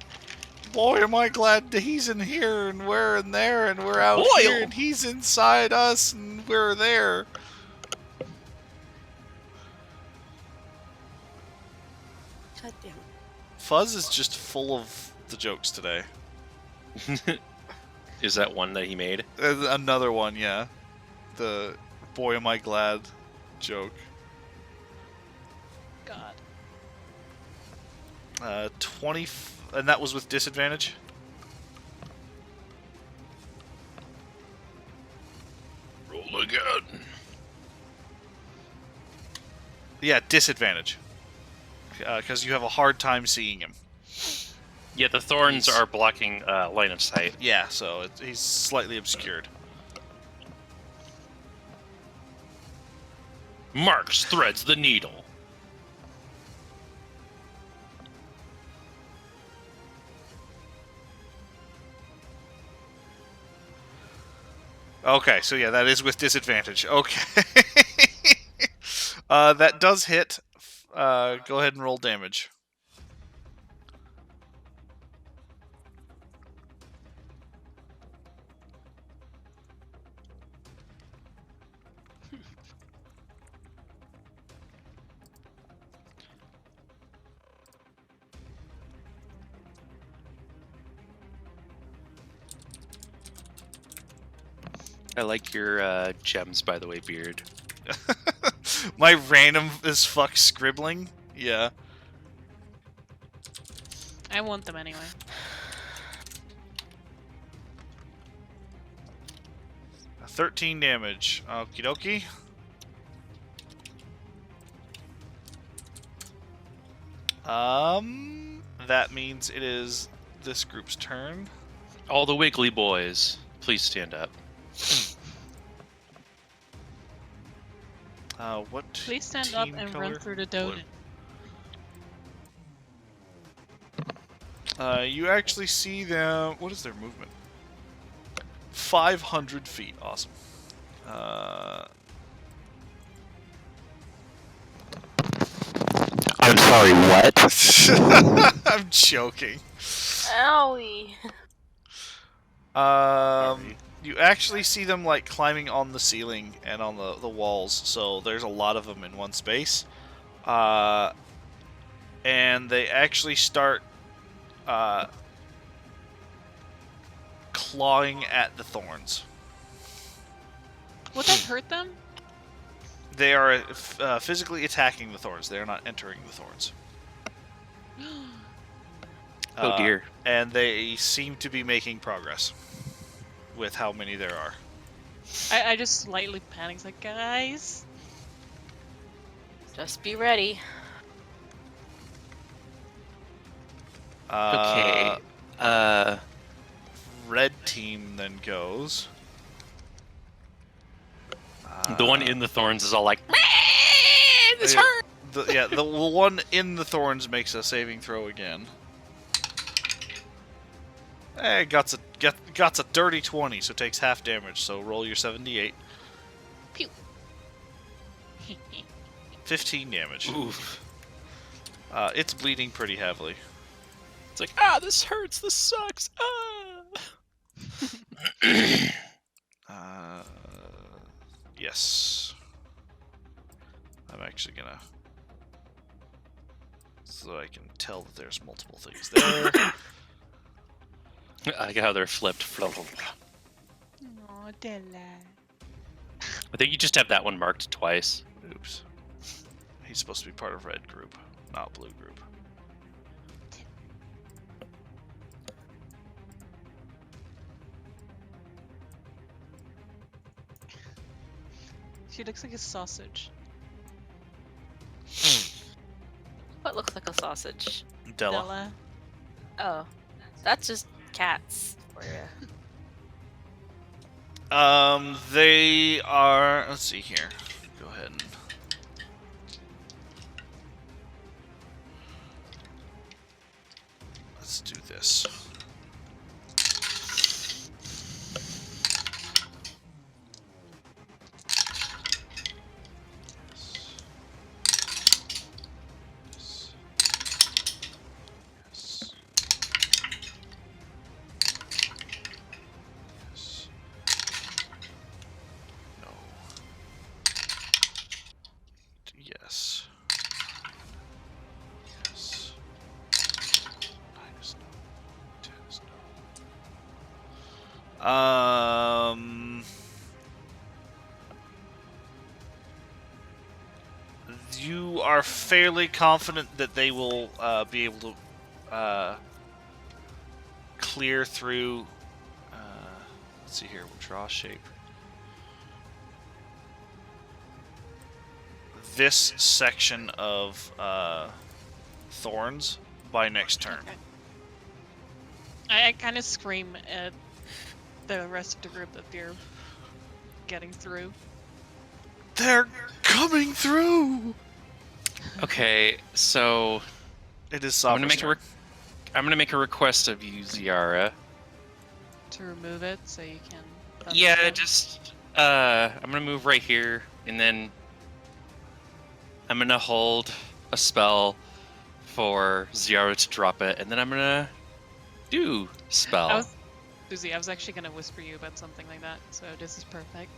Boy, am I glad that he's in here and we're in there and we're out Boyle! here and he's inside us and we're there. God damn it. Fuzz is just full of the jokes today. Is that one that he made? Another one, yeah. The boy am I glad joke. God. 20, and that was with disadvantage? Roll again. Yeah, disadvantage. Because you have a hard time seeing him. Yeah, the thorns are blocking line of sight. Yeah, so he's slightly obscured. Marks threads the needle. Okay, so yeah, that is with disadvantage. Okay. That does hit. Go ahead and roll damage. I like your gems, by the way, Beard. My random as fuck scribbling? Yeah. I want them anyway. A 13 damage. Okie dokie. That means it is this group's turn. All the Wiggly boys, please stand up. What? Please stand up team and color? run through the Blue. donut. You actually see them. What is their movement? 500 feet. Awesome. I'm sorry, what? I'm joking. Owie. You actually see them like climbing on the ceiling and on the walls. So there's a lot of them in one space. And they actually start clawing at the thorns. Would that hurt them? They are physically attacking the thorns. They are not entering the thorns. Oh dear. And they seem to be making progress with how many there are. I just slightly panic, like, guys. Just be ready. Okay. Red team then goes. The one in the thorns is all like, this Yeah, hurt. the one in the thorns makes a saving throw again. Hey, got a dirty 20, so takes half damage. So roll your 78. Pew. 15 damage. Oof. It's bleeding pretty heavily. It's like, this hurts. This sucks. Yes. I'm actually gonna, so I can tell that there's multiple things there. I like how they're flipped. Oh, Della. I think you just have that one marked twice. Oops. He's supposed to be part of red group, not blue group. She looks like a sausage. What looks like a sausage? Della. Oh, that's just cats for you. They are. Let's see here. Go ahead and. Let's do this. Yes. Yes. Minus no. 10 is no. You are fairly confident that they will be able to clear through. Let's see here. We'll draw shape. This section of thorns by next turn. I kind of scream at the rest of the group that they're getting through. They're coming through. Okay, so It is I'm gonna Savra's make turn. I'm gonna make a request of you, Ziara. To remove it so you can. Yeah, them. just I'm gonna move right here, and then I'm gonna hold a spell for Ziara to drop it, and then I'm gonna do spell. Susie, I was actually gonna whisper you about something like that, so this is perfect.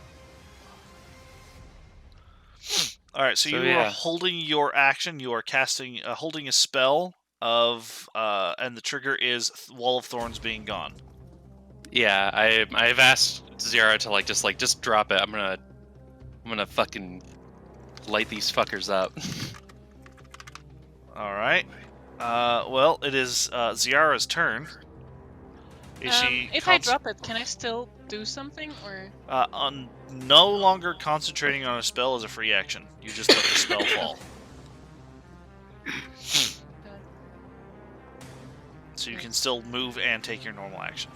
All right, so you are yeah. holding your action. You are casting, holding a spell of, and the trigger is Wall of Thorns being gone. Yeah, I've asked Ziara to just drop it. I'm gonna fucking light these fuckers up. All right. Well, it is Ziara's turn. Is she? If I drop it, can I still do something, or? On no longer concentrating on a spell is a free action. You just let the spell fall. So you can still move and take your normal action.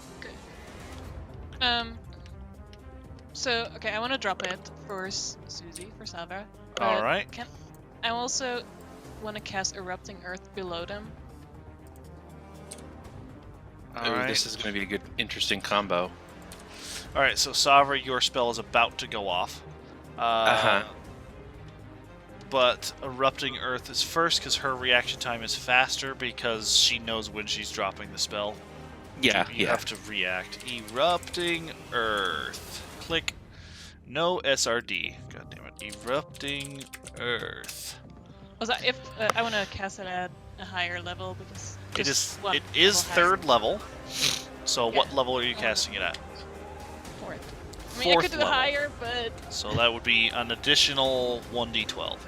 So okay, I want to drop it for Susie, for Savra. All right. I also want to cast Erupting Earth below them. All Ooh, right. this is gonna be a good, interesting combo. All right. So Savra, your spell is about to go off. But Erupting Earth is first because her reaction time is faster because she knows when she's dropping the spell. Yeah, You have to react. Erupting Earth. Click. No SRD. God damn it. Erupting Earth. Was that if I want to cast it at a higher level because It just is. one It is level higher. third level. So Yeah. what level are you casting it at? Fourth. I mean, I Fourth could do level. higher, but So that would be an additional 1d12.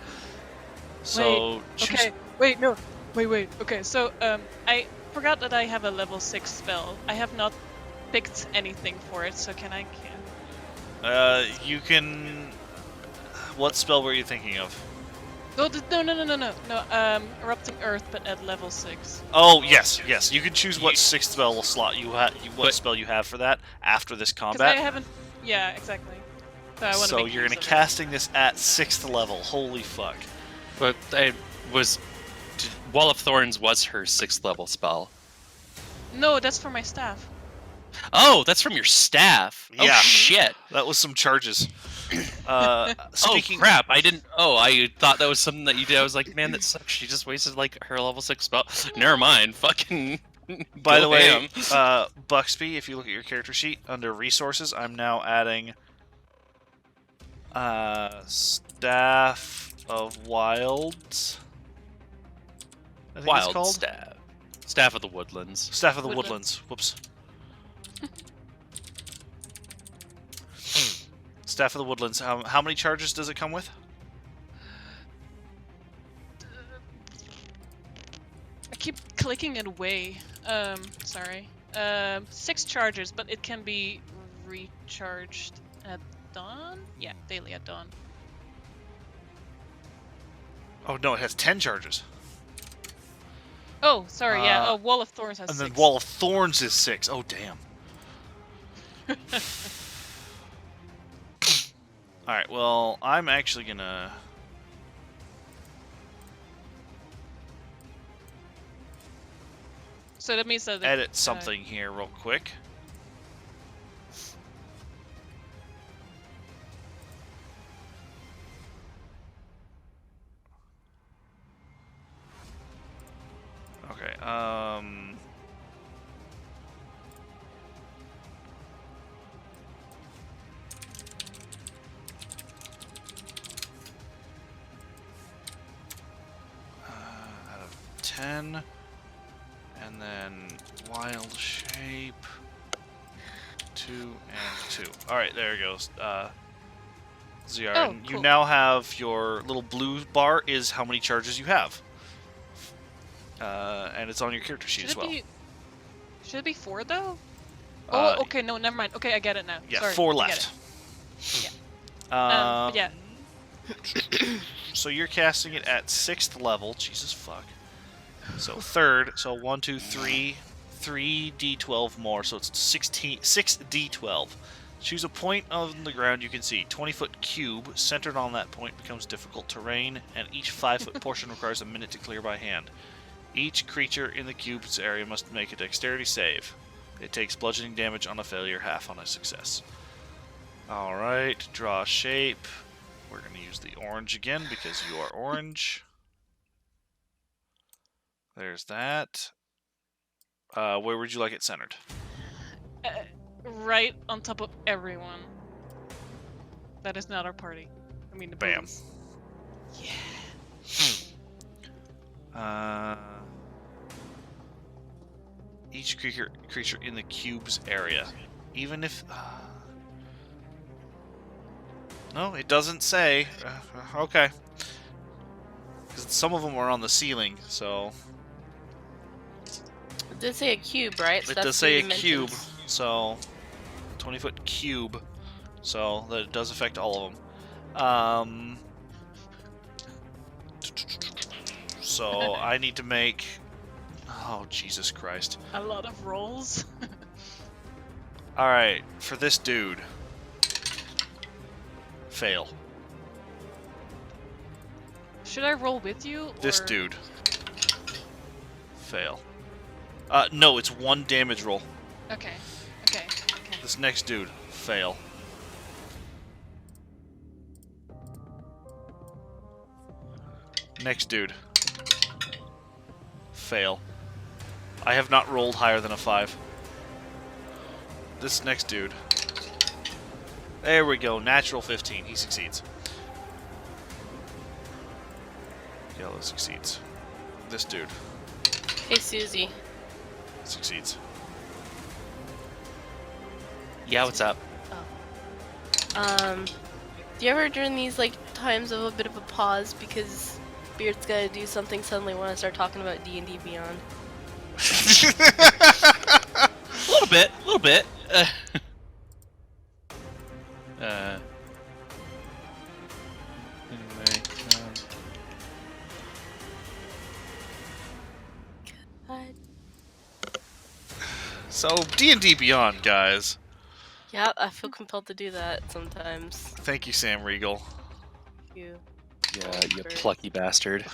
So choose. okay. Wait, no. Wait. Okay, so I forgot that I have a level 6 spell. I have not picked anything for it, so can I? You can. What spell were you thinking of? No, erupting earth, but at level 6. Oh yes, yes. You can choose what 6th spell slot what spell you have for that after this Because combat. I haven't. Yeah, exactly. So I want to So make you're use gonna of it. casting this at 6th level. Holy fuck! But Wall of Thorns was her 6th level spell. No, that's for my staff. Oh, that's from your staff. Oh Yeah. shit. That was some charges. Speaking. Oh crap! I didn't. Oh, I thought that was something that you did. I was like, man, that sucks. She just wasted like her level 6 spell. Never mind. Fucking. By go the way, ham. Buxby, if you look at your character sheet under resources, I'm now adding Staff of Wilds. I think it's Wild called Staff of the Woodlands. Staff of the Woodlands. Woodlands. Whoops. Staff of the Woodlands. How many charges does it come with? I keep clicking it away. Sorry. 6 charges, but it can be recharged at dawn? Yeah, daily at dawn. Oh no, it has 10 charges. Oh, sorry, yeah. Oh, Wall of Thorns has And 6. then Wall of Thorns is 6. Oh damn. Alright, well, I'm actually gonna... So that means that... edit something here real quick. Okay, out of 10, and then wild shape, 2 and 2. All right, there it goes. ZR, Oh, and you cool. now have your little blue bar is how many charges you have, and it's on your character sheet as well. Should it be 4 though? Uh, Oh, okay, no, never mind. Okay, I get it now. Yeah, Sorry, 4 I get left. it. But yeah. So you're casting it at 6th level. Jesus fuck. So 3rd. So 1, 2, 3. 3 d12 more. So it's 6 d12. Choose a point on the ground you can see. 20-foot cube centered on that point becomes difficult terrain, and each 5-foot portion requires a minute to clear by hand. Each creature in the cube's area must make a dexterity save. It takes bludgeoning damage on a failure, half on a success. Alright, draw a shape. We're going to use the orange again because you are orange. There's that. Where would you like it centered? Right on top of everyone. That is not our party. I mean, the Bam. police. Each creature in the cube's area. Even if... no, it doesn't say. Okay. Because some of them are on the ceiling, so... It does say a cube, right? So it that's does say a 3 cube, dimensions. so... 20-foot cube. So, that it does affect all of them. So, I need to make... Oh, Jesus Christ. A lot of rolls. Alright, for this dude. Fail. Should I roll with you? This or... dude. Fail. No, it's 1 damage roll. Okay. Okay. Okay. This next dude. Fail. Next dude. Fail. I have not rolled higher than a 5. This next dude. There we go. Natural 15. He succeeds. Yellow succeeds. This dude Hey, Susie. succeeds. Yeah, what's up? Do you ever during these like times of a bit of a pause because Beard's gotta do something suddenly want to start talking about D&D Beyond? A little bit, a little bit. Anyway, So, D&D Beyond, guys. Yeah, I feel compelled to do that sometimes. Thank you, Sam Regal. You. Yeah, you plucky bastard.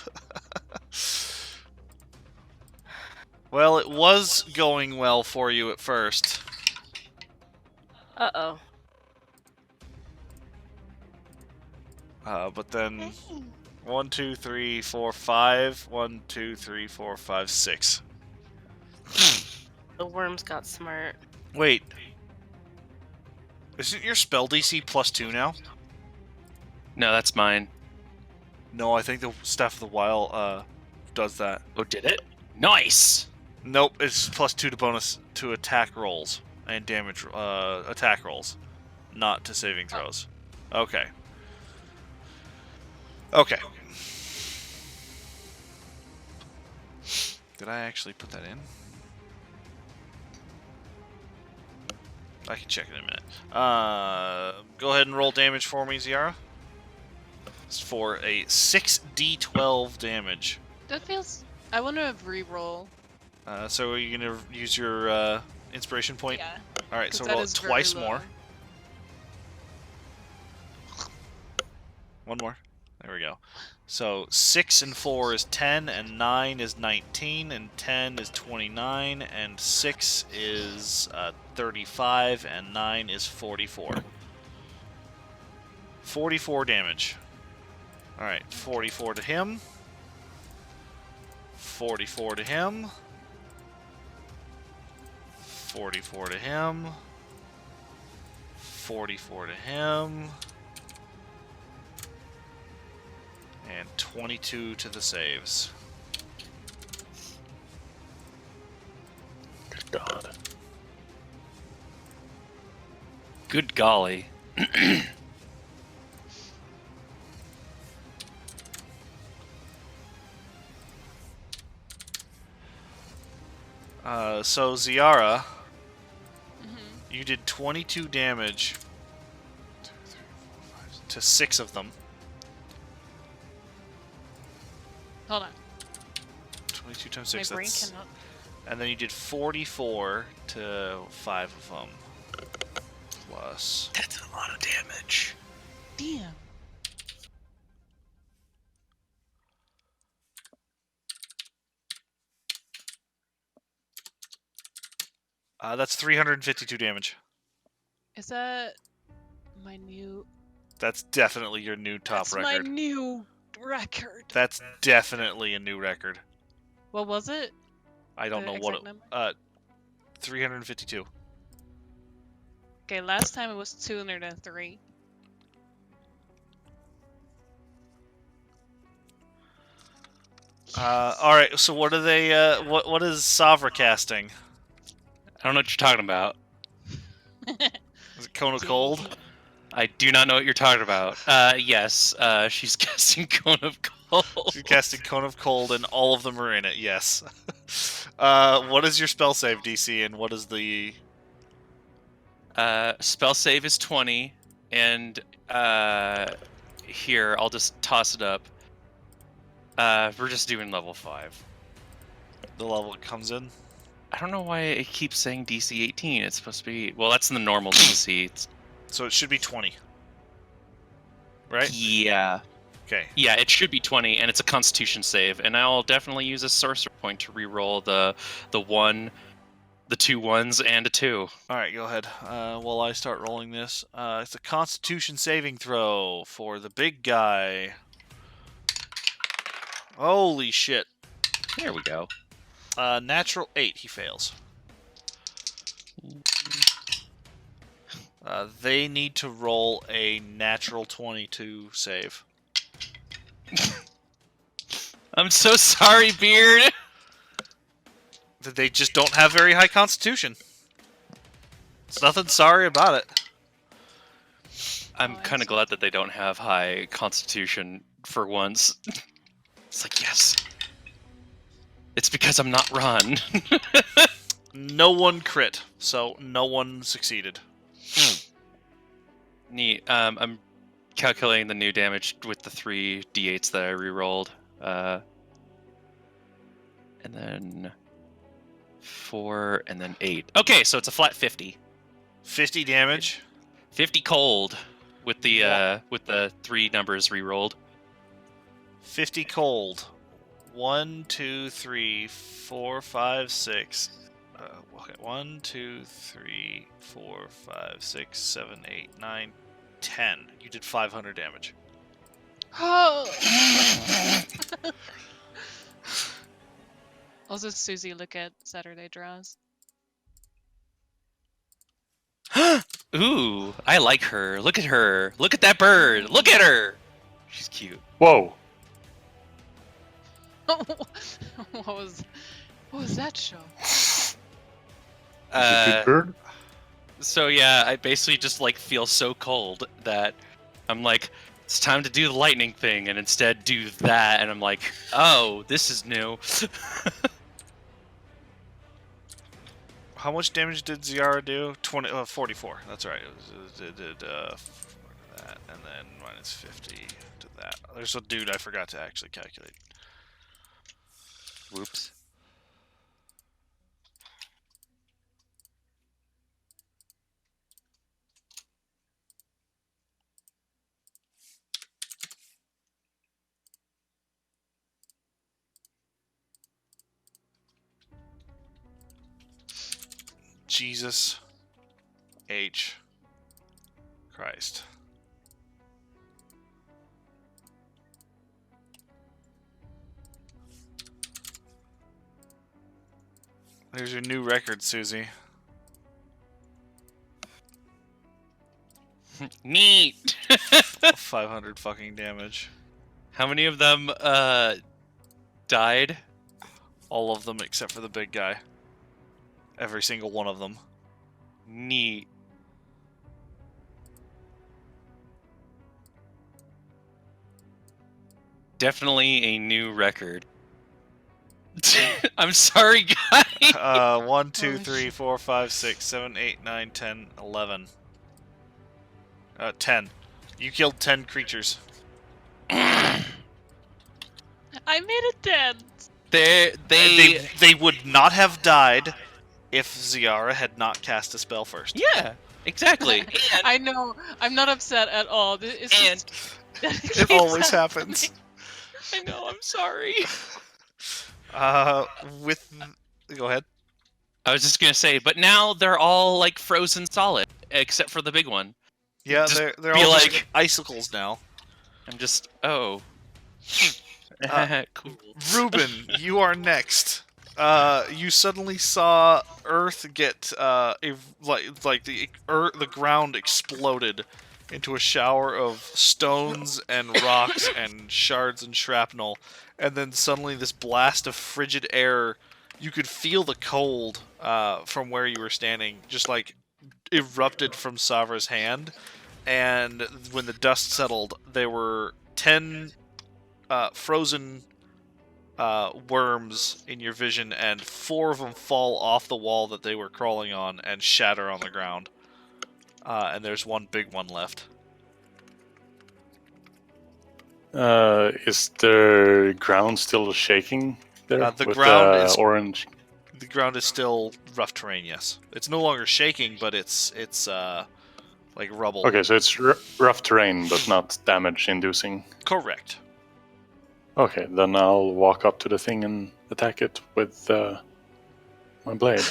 Well, it was going well for you at first. Uh-oh. But then 1, 2, 3, 4, 5. 1, 2, 3, 4, 5, 6. The worms got smart. Wait. Isn't your spell DC +2 now? No, that's mine. No, I think the Staff of the Wild does that. Oh, did it? Nice! Nope, it's +2 to bonus to attack rolls and damage attack rolls, not to saving throws. Okay. Okay. Did I actually put that in? I can check in a minute. Go ahead and roll damage for me, Ziara. It's for a 6d12 damage. That feels. I want to re-roll. So are you gonna use your inspiration point? Yeah. All right, 'cause so that roll is it very twice low. more. One more. There we go. So 6 and 4 is 10, and 9 is 19, and 10 is 29, and 6 is 35, and 9 is 44. 44 damage. Alright, 44 to him. 44 to him. 44 to him. 44 to him. And 22 to the saves. Good God. Good golly. So Ziara, Mhm. you did 22 damage to 6 of them. Hold on. 22 times My 6, brain that's... cannot. And then you did 44 to 5 of them. Plus... That's a lot of damage. Damn. That's 352 damage. Is that my new? That's definitely your new top That's record. my new record. That's definitely a new record. What was it? I don't The know what exact it... number? 352. Okay, last time it was 203. Alright, so what are they, what is Savra casting? I don't know what you're talking about. Is it Cone of Cold? I do not know what you're talking about. Yes, she's casting Cone of Cold. She's casting Cone of Cold, and all of them are in it, yes. What is your spell save DC, and what is the... Spell save is 20, and here, I'll just toss it up. We're just doing level 5. the level it comes in? I don't know why it keeps saying DC 18. It's supposed to be... Well, that's in the normal DC. It's... So it should be 20. Right? Yeah. Okay. Yeah, it should be 20, and it's a Constitution save. And I'll definitely use a Sorcerer Point to re-roll the 1, the 2 1s, and a 2. Alright, go ahead. While I start rolling this. It's a Constitution saving throw for the big guy. Holy shit. There we go. Natural 8, he fails. They need to roll a natural 22 save. I'm so sorry, Beard! They just don't have very high constitution. It's nothing sorry about it. I'm kind of glad that they don't have high Constitution for once. It's like, yes. It's because I'm not Ron. No one crit, so no one succeeded. Neat. I'm calculating the new damage with the 3 d8s that I rerolled. And then 4, and then 8. Okay, so it's a flat 50. 50 damage. 50 cold with the 3 numbers re-rolled. 50 cold. 1, 2, 3, 4, 5, 6. Okay. 1, 2, 3, 4, 5, 6, 7, 8, 9, 10. You did 500 damage. Oh. Also, Susie, look at Saturday Draws. Ooh, I like her. Look at her. Look at that bird. Look at her. She's cute. Whoa! what was that show? Is it Good Bird? So yeah, I basically just like feel so cold that I'm like, it's time to do the lightning thing, and instead do that, and I'm like, oh, this is new. How much damage did Ziara do? 44. That's right. It did that, and then minus 50 to that. There's a dude I forgot to actually calculate. Whoops. Jesus H. Christ. There's your new record, Susie. Neat. 500 fucking damage. How many of them died? All of them except for the big guy. Every single one of them. Neat. Definitely a new record. I'm sorry, guys. 1, 2, 3, 4, 5, 6, 7, 8, 9, 10, 11. 10. You killed 10 creatures. I made it 10. They would not have died if Ziara had not cast a spell first. Yeah, exactly. And I know. I'm not upset at all. It's And- just, It always happens. I know, I'm sorry. Go ahead. I was just gonna say, but now they're all like frozen solid, except for the big one. Yeah, Just they're be all like- just icicles now. I'm just, oh. Cool. Ruben, you are next. You suddenly saw Earth get the ground exploded into a shower of stones and rocks and shards and shrapnel, and then suddenly this blast of frigid air. You could feel the cold from where you were standing, just like erupted from Savra's hand. And when the dust settled, there were 10 frozen worms in your vision, and 4 of them fall off the wall that they were crawling on and shatter on the ground. And there's one big one left. Is the ground still shaking there? The with ground the is- orange. The ground is still rough terrain, yes. It's no longer shaking, but it's like rubble. Okay, so it's rough terrain, but not damage-inducing. Correct. Okay, then I'll walk up to the thing and attack it with my blade.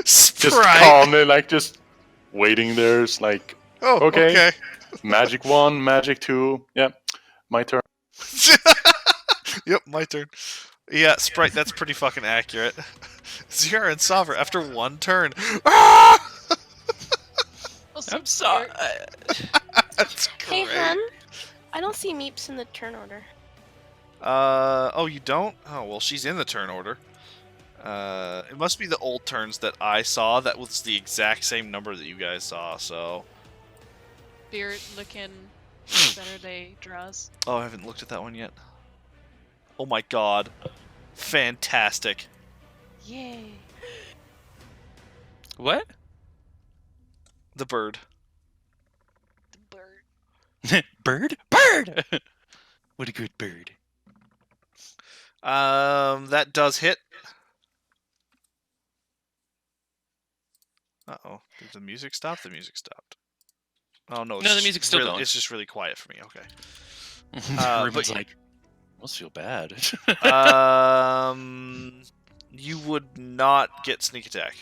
Just Sprite. calmly, like just waiting there. It's like, Oh, okay. magic 1, magic 2. Yeah, my turn. Yep, my turn. Yeah, Sprite, that's pretty fucking accurate. Zira and Savra, after one turn. Ah! Also, I'm sorry. That's Hey, great. hun. I don't see Meeps in the turn order. Oh, you don't? Oh, well, she's in the turn order. It must be the old turns that I saw. That was the exact same number that you guys saw, so... Spirit looking Saturday Draws. Oh, I haven't looked at that one yet. Oh my god. Fantastic. Yay. What? The bird. The bird. Bird? Bird! What a good bird. That does hit. Uh-oh. Did the music stop? The music stopped. Oh, no. It's No, the just music's still really, going. It's just really quiet for me. Okay. Ruben's like, must feel bad. You would not get sneak attack.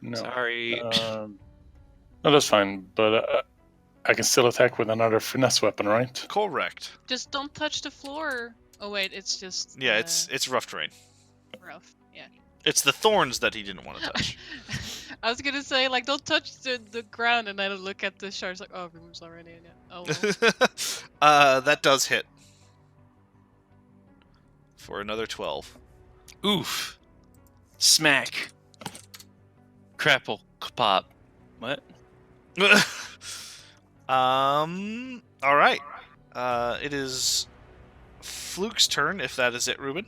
No. Sorry. No, that's fine. But I can still attack with another finesse weapon, right? Correct. Just don't touch the floor. Oh wait, it's just. Yeah, it's rough terrain. rough. Yeah. It's the thorns that he didn't want to touch. I was gonna say like don't touch the ground, and then I look at the shards like oh Ruben's already in it. Oh. Well. That does hit. For another 12. Oof. Smack. Crapple. Pop. What? Alright. It is Fluke's turn, if that is it, Ruben.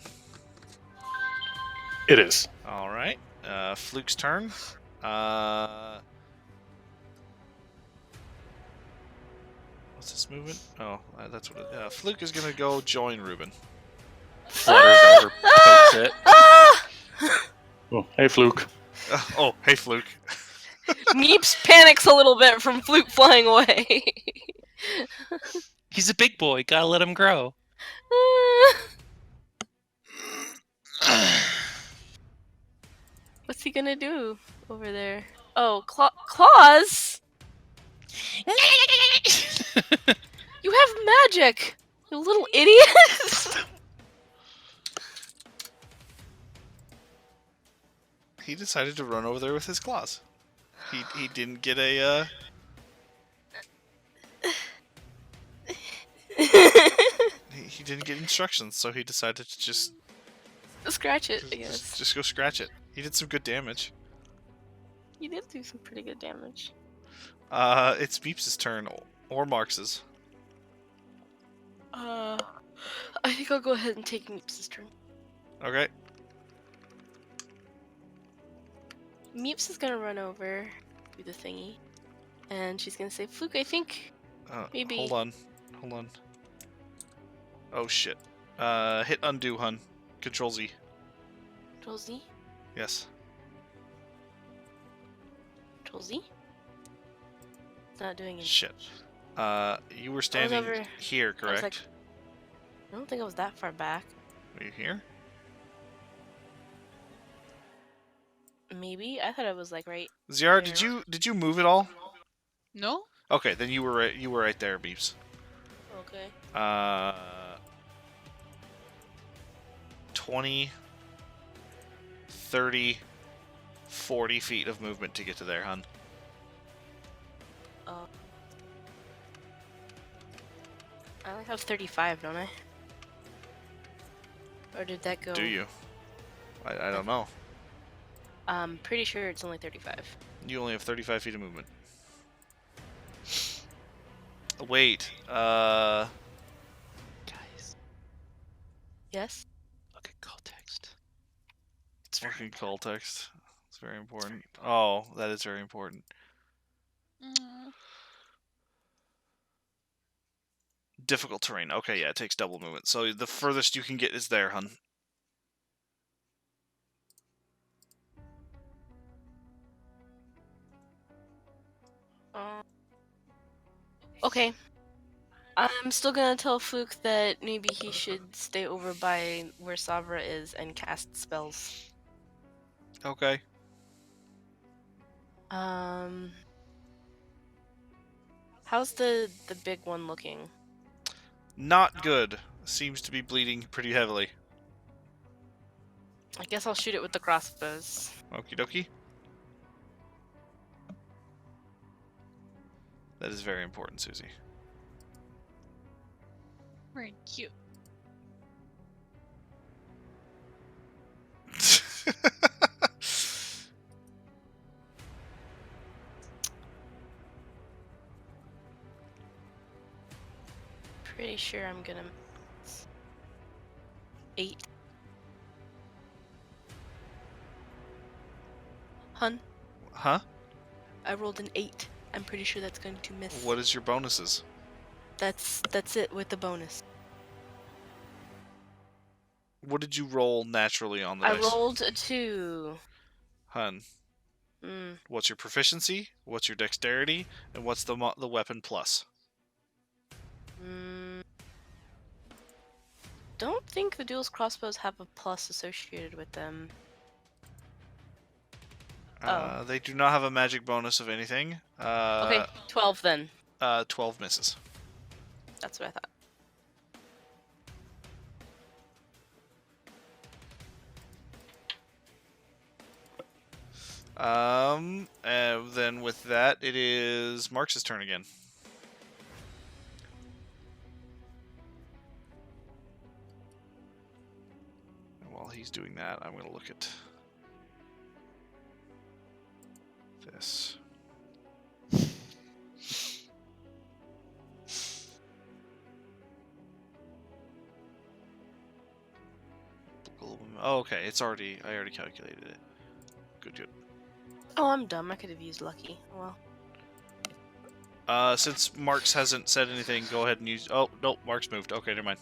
It is. Alright. Fluke's turn. What's this movement? Oh, that's what it... Fluke is gonna go join Ruben. Flutters over, pokes it. Oh, hey, Fluke. Oh, hey, Fluke. Meeps panics a little bit from Fluke flying away. He's a big boy. Gotta let him grow. What's he gonna do over there? Oh, claws! You have magic! You little idiot! He decided to run over there with his claws. He didn't get a, He didn't get instructions, so he decided to just Scratch it, I guess. just go scratch it. He did some good damage. You did do some pretty good damage. It's Beeps' turn, or Marx's. I think I'll go ahead and take Meeps' turn. Okay. Meeps is gonna run over to the thingy, and she's gonna say, Fluke, I think maybe... Hold on. Oh shit. Hit undo, hun. Control Z. Control Z? Yes. Control Z? It's not doing it. Shit. You were standing over- here, I was correct? like- I don't think I was that far back. Were you here? Maybe? I thought I was like right... Ziara, There. did you move at all? No. Okay, then you were right there, Beeps. Okay. 20, 30, 40 feet of movement to get to there, hun. I only have 35, don't I? Or did that go... Do you? I don't know. I'm pretty sure it's only 35. You only have 35 feet of movement. Wait, Guys, Yes? look at call text. fucking call text. It's very important. Oh, that is very important. Mm. Difficult terrain. Okay, yeah, it takes double movement. So the furthest you can get is there, hun. Okay. I'm still gonna tell Fluke that maybe he should stay over by where Savra is and cast spells. Okay. How's the big one looking? Not good. Seems to be bleeding pretty heavily. I guess I'll shoot it with the crossbows. Okie dokie. That is very important, Susie. Very cute. Pretty sure I'm gonna... 8. Hun, Huh? I rolled an 8. I'm pretty sure that's going to miss. What is your bonuses? That's it with the bonus. What did you roll naturally on the I dice? rolled a 2. Hun, Mm. What's your proficiency? What's your dexterity? And what's the weapon plus? Don't think the duel's crossbows have a plus associated with them. Oh. They do not have a magic bonus of anything. Okay, 12 then. 12 misses. That's what I thought. Then with that, it is Marx's turn again. And while he's doing that, I'm going to look at this. Oh, okay, I already calculated it. Good. Oh, I'm dumb. I could have used lucky. Oh, well. Since Marx hasn't said anything, go ahead and use... Oh, no, Marx moved. Okay, never mind.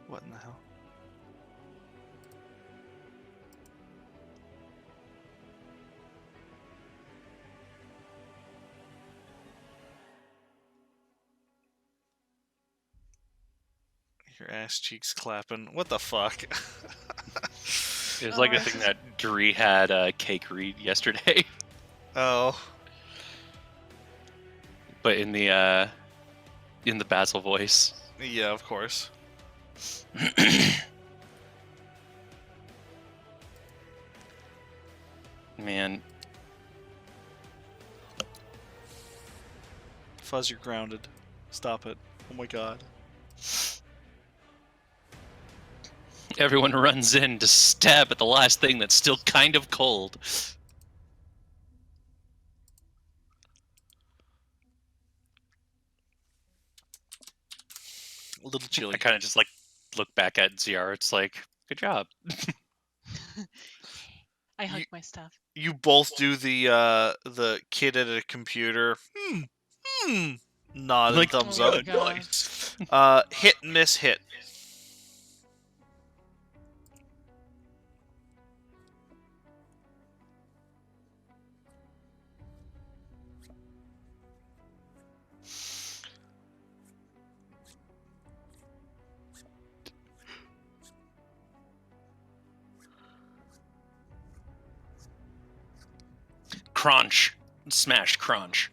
What in the hell? Your ass cheeks clapping. What the fuck? It was like a thing that Dree had Cake read yesterday, Oh. but in the Basil voice. Yeah, of course. Man, Fuzz, you're grounded. Stop it. Oh my god. everyone runs in to stab at the last thing that's still kind of cold. A little chilly. I kind of just like look back at ZR. It's like, good job. I hug my stuff. You both do the kid at a computer. Nod Like, and thumbs oh up. my God. Nice. Hit and miss hit. Crunch. Smash crunch.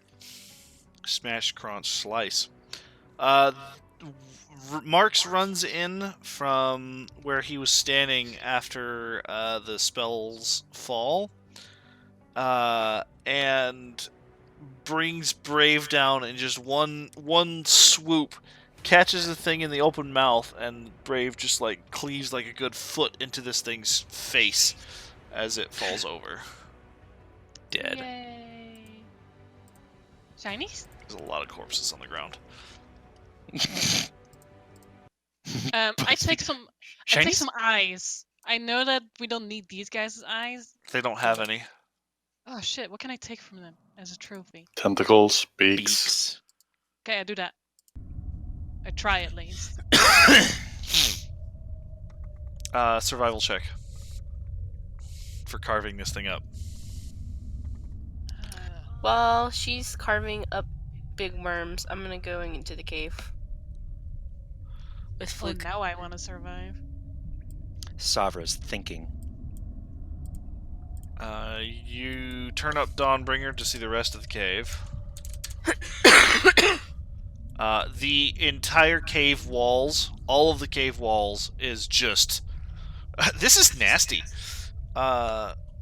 Smash, crunch, slice. Marx runs in from where he was standing after the spell's fall, and brings Brave down in just one swoop, catches the thing in the open mouth, and Brave just like cleaves like a good foot into this thing's face as it falls over. Dead. Yay. Shinies? There's a lot of corpses on the ground. I take some Shinies? eyes. I know that we don't need these guys' eyes. They don't have any. Oh shit, what can I take from them as a trophy? Tentacles, beaks. Beaks. Okay, I do that. I try at least. Survival check for carving this thing up. While she's carving up big worms, I'm gonna go into the cave. With Oh, Fluke. now I want to survive. Savra's thinking. You turn up Dawnbringer to see the rest of the cave. The entire cave walls, all of the cave walls, is just... this is nasty.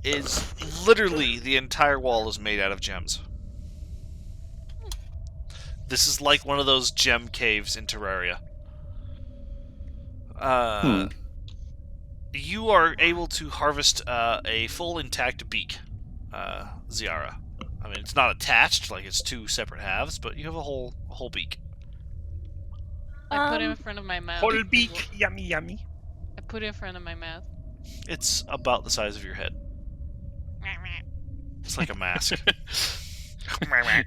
Is literally the entire wall is made out of gems. This is like one of those gem caves in Terraria. You are able to harvest a full intact beak, Ziara. I mean, it's not attached, like it's two separate halves, but you have a whole beak. I put it in front of my mouth. Whole beak. Yummy, yummy. I put it in front of my mouth. It's about the size of your head. It's like a mask.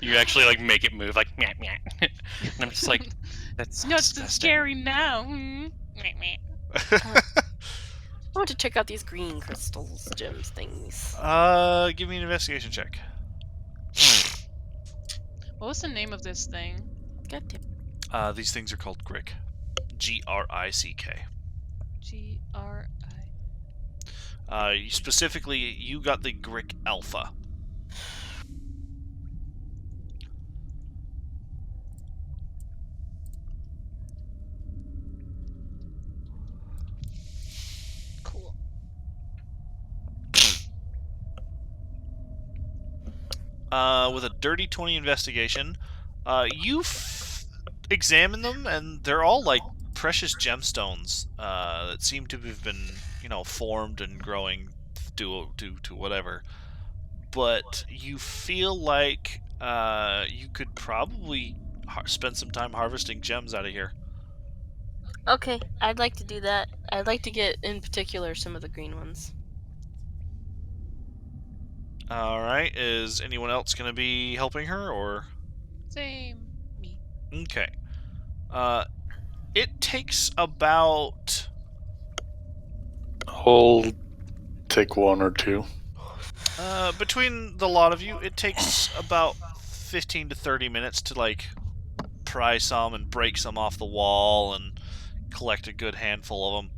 You actually like make it move like meh, meh. And I'm just like, that's Not so disgusting. scary now. want to check out these green crystals, gems, things. Give me an investigation check. What was the name of this thing? Goddamn. These things are called Grick. G-R-I-C-K. G-R-I. Specifically, you got the Grick Alpha. Cool. With a dirty 20 investigation, you examine them, and they're all like precious gemstones that seem to have been, formed and growing due to whatever. But you feel like you could probably spend some time harvesting gems out of here. Okay, I'd like to do that. I'd like to get, in particular, some of the green ones. Alright, is anyone else going to be helping her, or...? Same. Me. Okay. It takes about... I'll take one or two. Between the lot of you, it takes about 15 to 30 minutes to, like, pry some and break some off the wall and collect a good handful of them.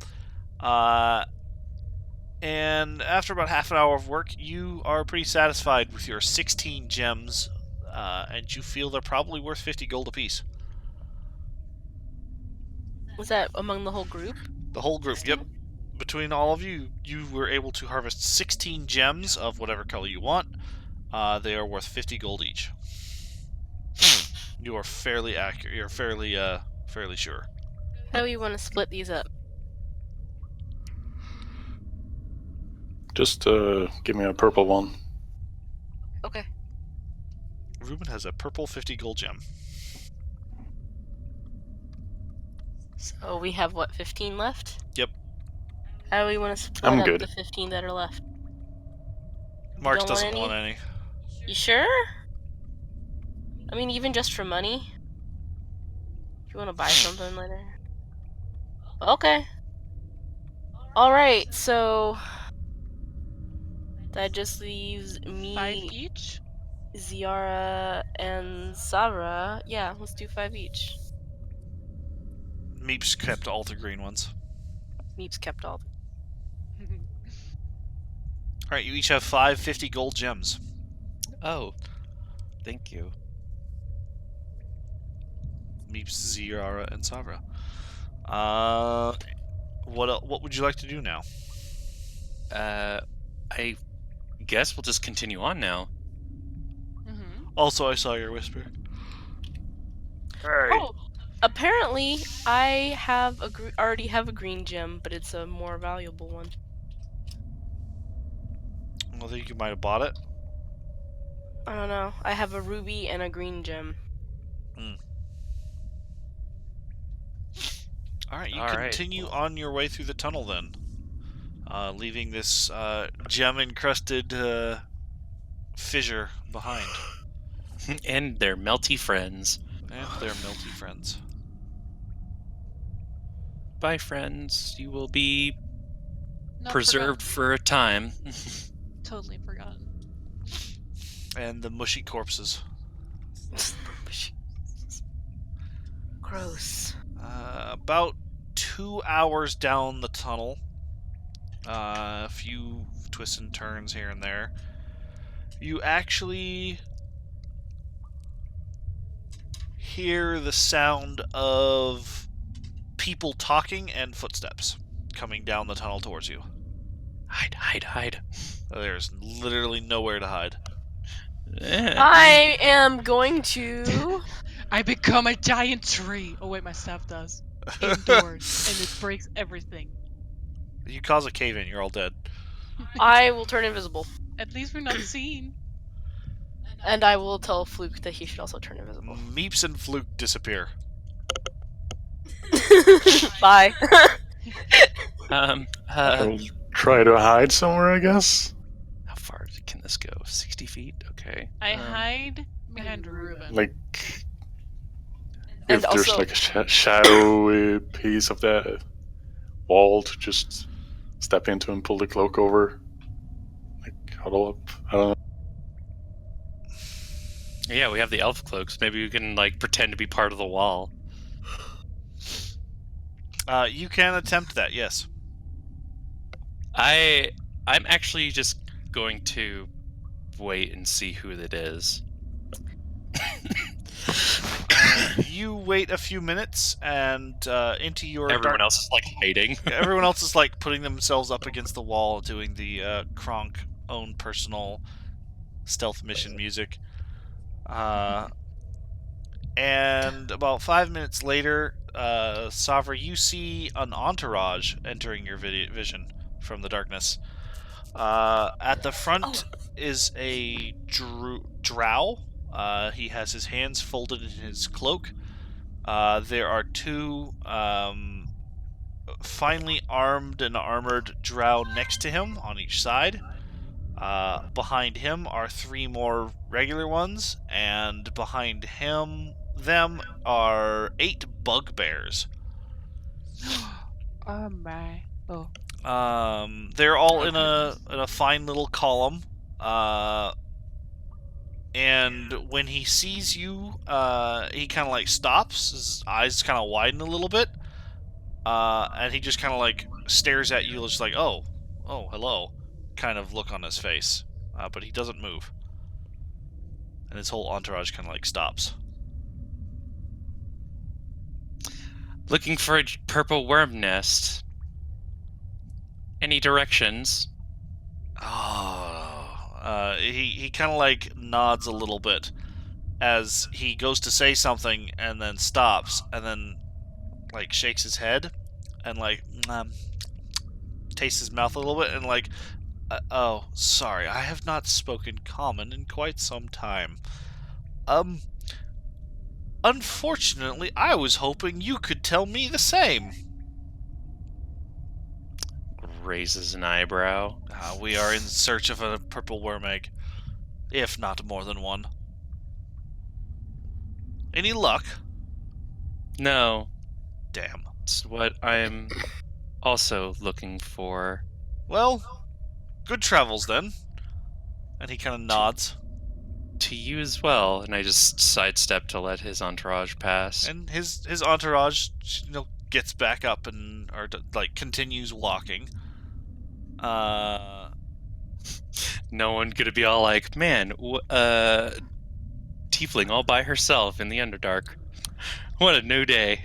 And after about half an hour of work, you are pretty satisfied with your 16 gems, and you feel they're probably worth 50 gold apiece. Was that among the whole group? The whole group, yep. Between all of you, you were able to harvest 16 gems of whatever color you want. They are worth 50 gold each. You are fairly accurate. You're fairly sure. How do you want to split these up? Just give me a purple one. Okay. Ruben has a purple 50 gold gem. So we have, what, 15 left? Yep. How do we want to split I'm up good. the 15 that are left? Marks Don't want doesn't any? want any. You sure? I mean, even just for money? If you want to buy something later? Okay. Alright, so... that just leaves 5 me, each? Ziara, and Savra. Yeah, let's do 5 each. Meeps kept all the green ones. Meeps kept all. Alright, you each have 5 50 gold gems. Oh, thank you. Meeps, Ziara, and Savra. What would you like to do now? I guess we'll just continue on now. Mm-hmm. Also, I saw your whisper. Oh, apparently I have already have a green gem, but it's a more valuable one. I think you might have bought it. I don't know. I have a ruby and a green gem. Alright, you All right, continue well. on your way through the tunnel then. Leaving this gem-encrusted fissure behind. And their melty friends. And their melty friends. Bye, friends. You will be Not preserved for a time. forgotten. Totally forgotten. And the mushy corpses. Gross. About 2 hours down the tunnel, a few twists and turns here and there, you actually hear the sound of people talking and footsteps coming down the tunnel towards you. Hide, hide, hide. There's literally nowhere to hide. I am going to... I become a giant tree. Oh wait, my staff does. Indoors, and it breaks everything. You cause a cave-in, you're all dead. I will turn invisible. At least we're not seen. And I will tell Fluke that he should also turn invisible. Meeps and Fluke disappear. Bye. I'll try to hide somewhere, I guess. How far can this go? 60 feet? Okay. I hide behind Ruben. Like, And if there's also- like a shadowy piece of the wall to just step into and pull the cloak over, like huddle up. I don't know. Yeah, we have the elf cloaks. Maybe we can like pretend to be part of the wall. You can attempt that, yes. I'm actually just going to wait and see who it is. You wait a few minutes, and into your Everyone else is like hiding. everyone else is like putting themselves up against the wall, doing the Kronk own personal stealth mission music. And about 5 minutes later, Savra, you see an entourage entering your vision from the darkness. At the front is a drow. He has his hands folded in his cloak. There are two finely armed and armored drow next to him on each side. Behind him are three more regular ones, and behind them are 8 bugbears. Oh my. Oh. They're all in a fine little column. And when he sees you, he kind of like stops. His eyes kind of widen a little bit, and he just kind of like stares at you, just like, oh, hello, kind of look on his face. But he doesn't move, and his whole entourage kind of like stops. Looking for a purple worm nest. Any directions? Oh, he kind of like nods a little bit as he goes to say something and then stops and then like shakes his head and like tastes his mouth a little bit and like, oh, sorry, I have not spoken common in quite some time. Unfortunately, I was hoping you could tell me the same. Raises an eyebrow. We are in search of a purple worm egg, if not more than one. Any luck? No. Damn. It's what I'm also looking for. Well, good travels then. And he kind of nods. To you as well, and I just sidestep to let his entourage pass. And his entourage, gets back up and continues walking. No one gonna be all like, man, tiefling all by herself in the Underdark. What a new day.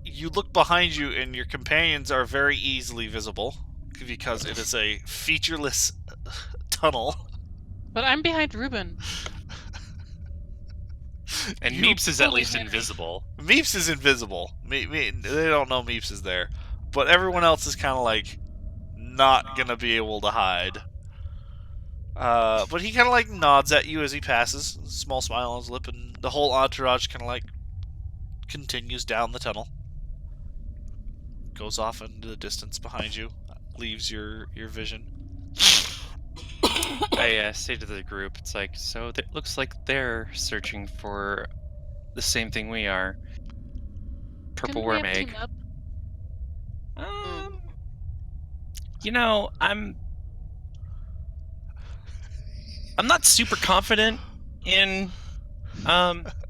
You look behind you, and your companions are very easily visible because it is a featureless tunnel. But I'm behind Ruben. And Meeps is at least invisible. Meeps is invisible. They don't know Meeps is there. But everyone else is kind of like not gonna be able to hide. But he kind of like nods at you as he passes, a small smile on his lip, and the whole entourage kind of like continues down the tunnel. Goes off into the distance behind you, leaves your vision. I say to the group, it's like, so it looks like they're searching for the same thing we are. Purple Couldn't we worm have egg. teamed up? I'm not super confident in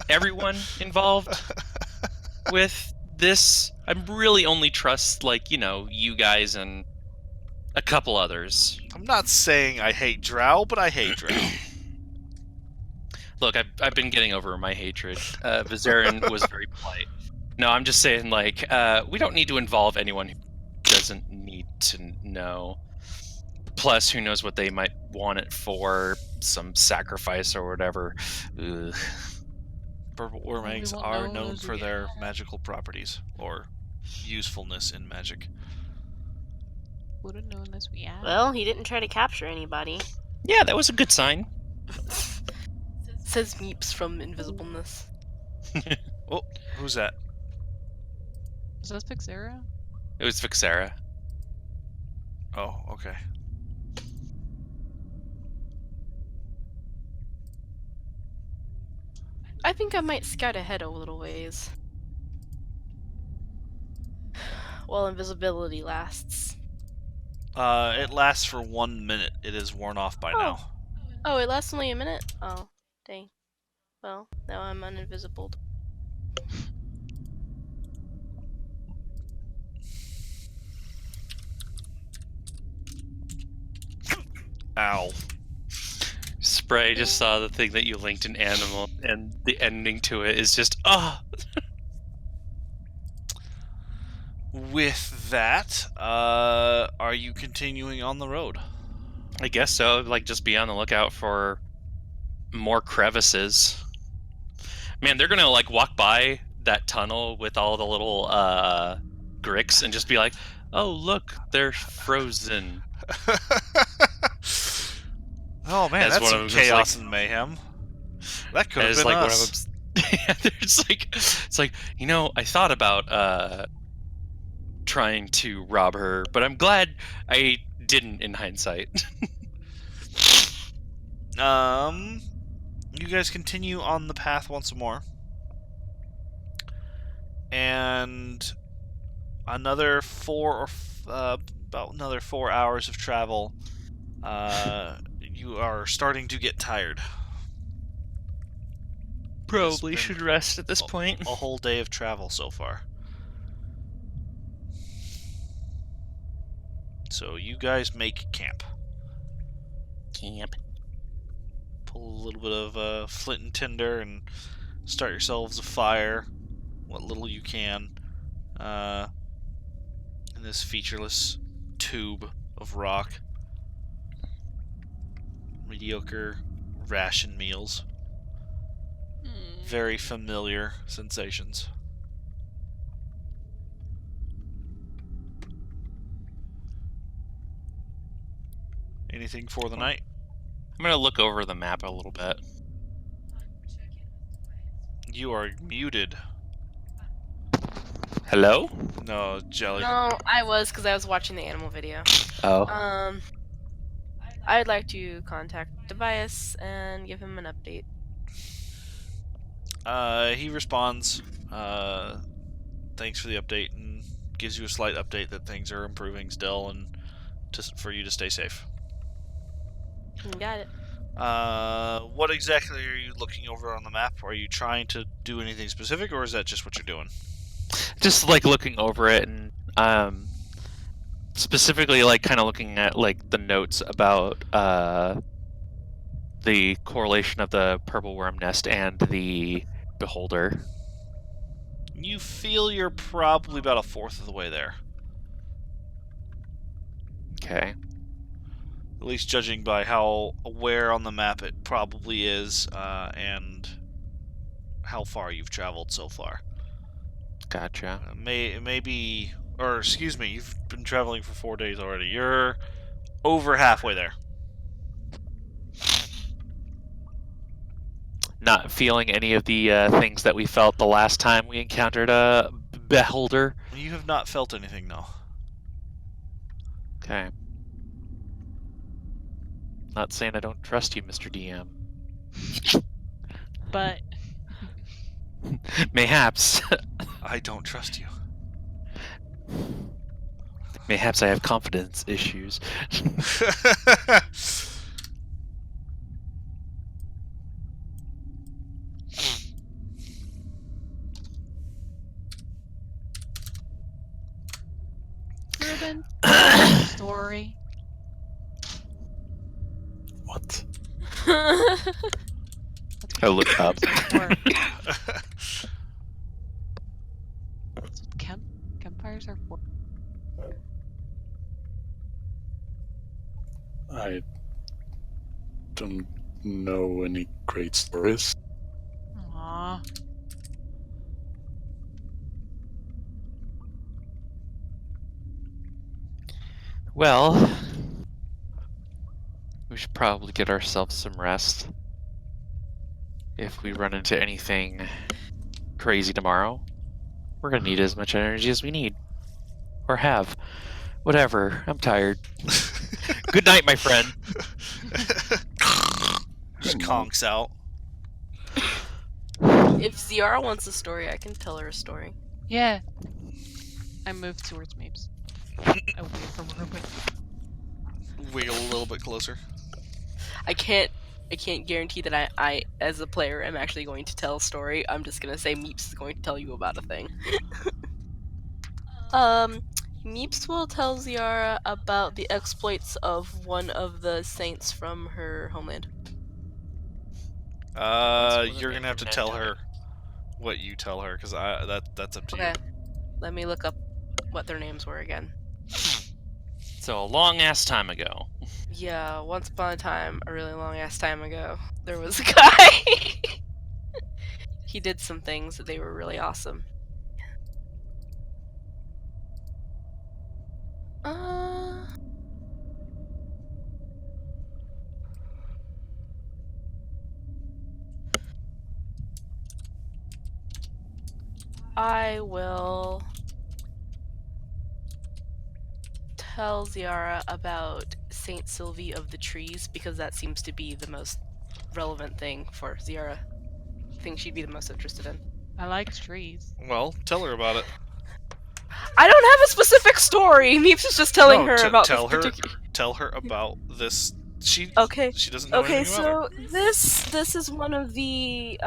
everyone involved with this. I really only trust you guys and a couple others. I'm not saying I hate Drow, but I hate Drow. Look, I've been getting over my hatred. Vizarin was very polite. No, I'm just saying, we don't need to involve anyone who doesn't need to know. Plus, who knows what they might want it for, some sacrifice or whatever. Ugh. Purple worm We eggs won't are know known as for we get their home. magical properties, or usefulness in magic. Would have known this we had. Well, he didn't try to capture anybody. Yeah, that was a good sign. Says Meeps from Invisibleness. Oh, who's that? Is that Fixera? It was Vixera. Oh, okay. I think I might scout ahead a little ways. while invisibility lasts? It lasts for 1 minute. It is worn off by now. Oh, it lasts only a minute? Oh, dang. Well, now I'm uninvisible. Ow. Spray just saw the thing that you linked in Animal, and the ending to it is just, With that, are you continuing on the road? I guess so. Like, just be on the lookout for more crevices. Man, they're gonna, like, walk by that tunnel with all the little, gricks and just be like, oh, look, they're frozen. Oh man, As that's one some of them just, chaos and mayhem. That could have As, been like, us. one of them... it's like, you know, I thought about, trying to rob her, but I'm glad I didn't in hindsight. You guys continue on the path once more. And another about another 4 hours of travel. You are starting to get tired. Probably been should rest at this point. A whole day of travel so far. So you guys make camp. Pull a little bit of flint and tinder and start yourselves a fire, what little you can, in this featureless tube of rock. Mediocre ration meals. Very familiar sensations. Anything for the night? I'm gonna look over the map a little bit. You are muted. Hello? No, Jelly. No, I was, because I was watching the animal video. Oh. I'd like to contact Tobias and give him an update. He responds, thanks for the update, and gives you a slight update that things are improving still, and for you to stay safe. Got it. What exactly are you looking over on the map? Are you trying to do anything specific, or is that just what you're doing? Just like looking over it and specifically like kind of looking at like the notes about the correlation of the purple worm nest and the beholder. You feel you're probably about a fourth of the way there. Okay. At least judging by how aware on the map it probably is, and how far you've traveled so far. Gotcha. Maybe, or excuse me, you've been traveling for 4 days already. You're over halfway there. Not feeling any of the things that we felt the last time we encountered a beholder. You have not felt anything, no. Okay. Not saying I don't trust you, Mr. DM. But Mayhaps. I don't trust you. Mayhaps I have confidence issues. Ruben, story. What? I look up. Or- That's what campfires are for. I don't know any great stories. Aww. Well, we should probably get ourselves some rest. If we run into anything crazy tomorrow, we're gonna need as much energy as we need. Or have. Whatever. I'm tired. Good night, my friend. Just conks out. If Ziara wants a story, I can tell her a story. Yeah. I move towards Mapes. Away from Ruben. Wiggle a little bit closer. I can't guarantee that I as a player am actually going to tell a story. I'm just gonna say Meeps is going to tell you about a thing. Meeps will tell Ziara about the exploits of one of the saints from her homeland. You're gonna have to tell her what you tell her, because that's up to Okay. you. Let me look up what their names were again. So a long ass time ago. Yeah, once upon a time, a really long ass time ago, there was a guy. He did some things that they were really awesome. I will tell Ziara about Saint Sylvie of the Trees because that seems to be the most relevant thing for Ziara. Thing she'd be the most interested in. I like trees. Well, tell her about it. I don't have a specific story. Meeps is just telling No, her about this particular. Tell her about this. She doesn't know Okay, anything about so this is one of the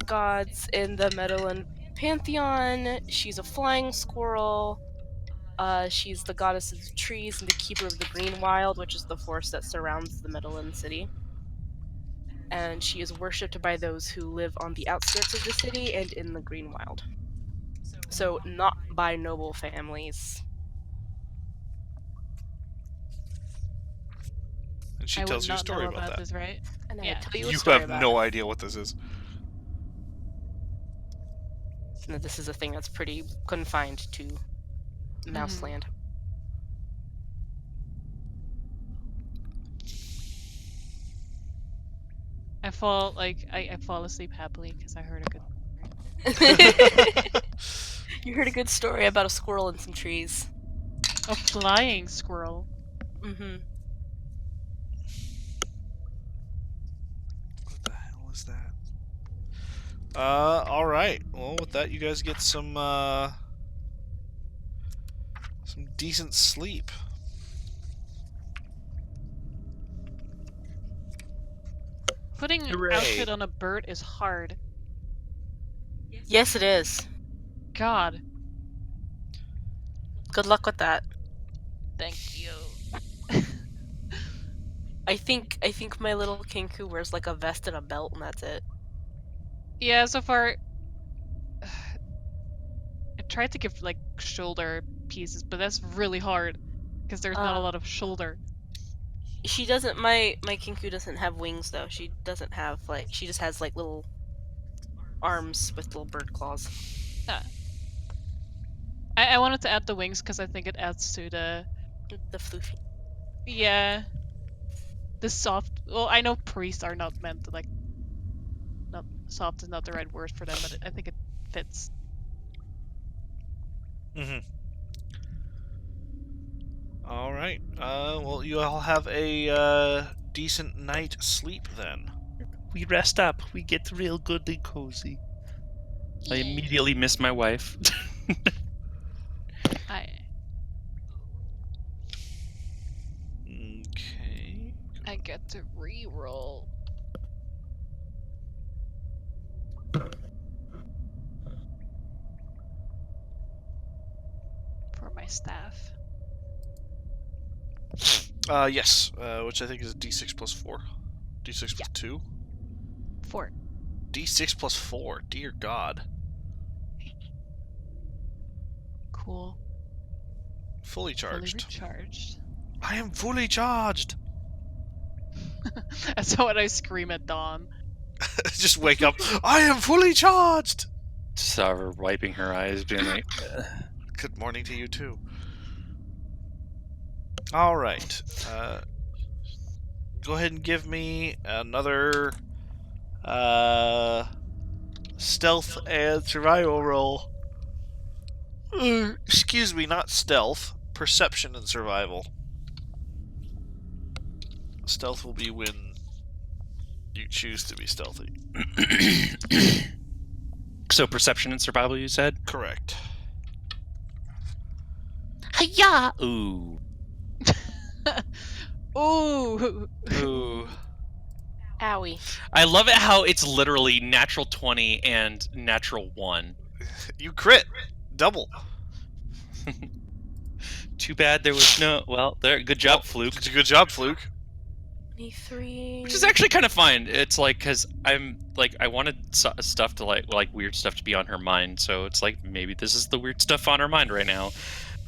gods in the Meadowland pantheon. She's a flying squirrel. She's the goddess of the trees and the keeper of the green wild, which is the forest that surrounds the Meadowland city. And she is worshipped by those who live on the outskirts of the city and in the green wild. So not by noble families. And she I tells would you a not story know about that. this, right? And I Yeah. will tell you a You story have about no idea what this is. it. No, this is a thing that's pretty confined to Mouseland. I fall asleep happily because I heard a good. You heard a good story about a squirrel and some trees. A flying squirrel. Mm-hmm. What the hell is that? Alright. Well, with that, you guys get some decent sleep. Putting an Hooray. outfit on a bird is hard. Yes, it is. God, Good luck with that. thank you. I think my little Kinku wears like a vest and a belt, and that's it. Yeah, so far, I tried to give like shoulder pieces, but that's really hard because there's not a lot of shoulder. She doesn't. My Kinku doesn't have wings though. She doesn't have like. She just has like little arms with little bird claws. I wanted to add the wings because I think it adds to the floofy. Yeah. The soft. Well, I know priests are not meant to like. Not soft is not the right word for them, but I think it fits. Mm-hmm. All right. Well, you all have a decent night sleep then. We rest up. We get real good and cozy. I immediately miss my wife. Okay. I get to re-roll. For my staff. Yes. Which I think is D6 plus 4. D6 plus 2. 4. D6 plus 4. Dear God. Cool. Fully charged. Fully recharged. I am fully charged. That's what I scream at dawn. Just wake up. I am fully charged. Saw her wiping her eyes, being like, Good morning to you too. All right. Go ahead and give me another stealth and survival roll. Excuse me, not stealth. Perception and survival. Stealth will be when you choose to be stealthy. So perception and survival, you said? Correct. Hiya! Ooh. Ooh. Ooh. Owie. I love it how it's literally natural 20 and natural 1. You crit. Double. Too bad there was no. Well, there. Good job, Well, Fluke. Good job, Fluke. 23. Which is actually kind of fine. It's like because I'm like I wanted stuff to like weird stuff to be on her mind, so it's like maybe this is the weird stuff on her mind right now,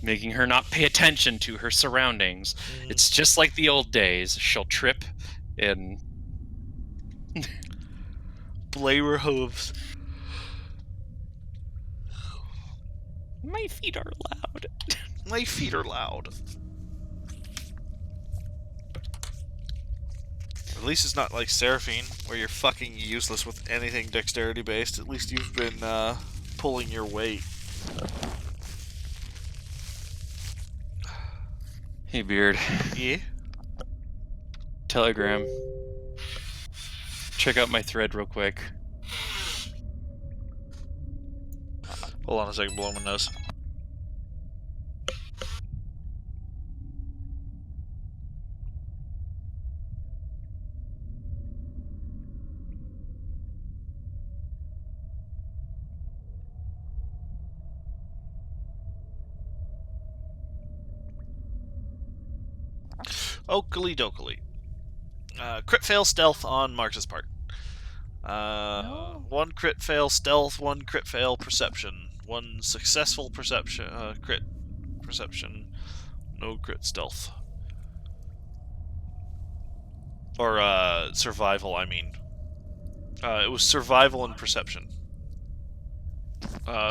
making her not pay attention to her surroundings. It's just like the old days. She'll trip and Blame her hooves. my feet are loud. My feet are loud. At least it's not like Seraphine, where you're fucking useless with anything dexterity based. At least you've been pulling your weight. Hey, Beard. Yeah? Telegram. Check out my thread real quick. Hold on a second, blow my nose. Oakley dokley. Crit fail stealth on Marx's part. No. 1 crit fail stealth, 1 crit fail perception, 1 successful perception, crit perception, no crit stealth. Or survival, I mean. It was survival and perception.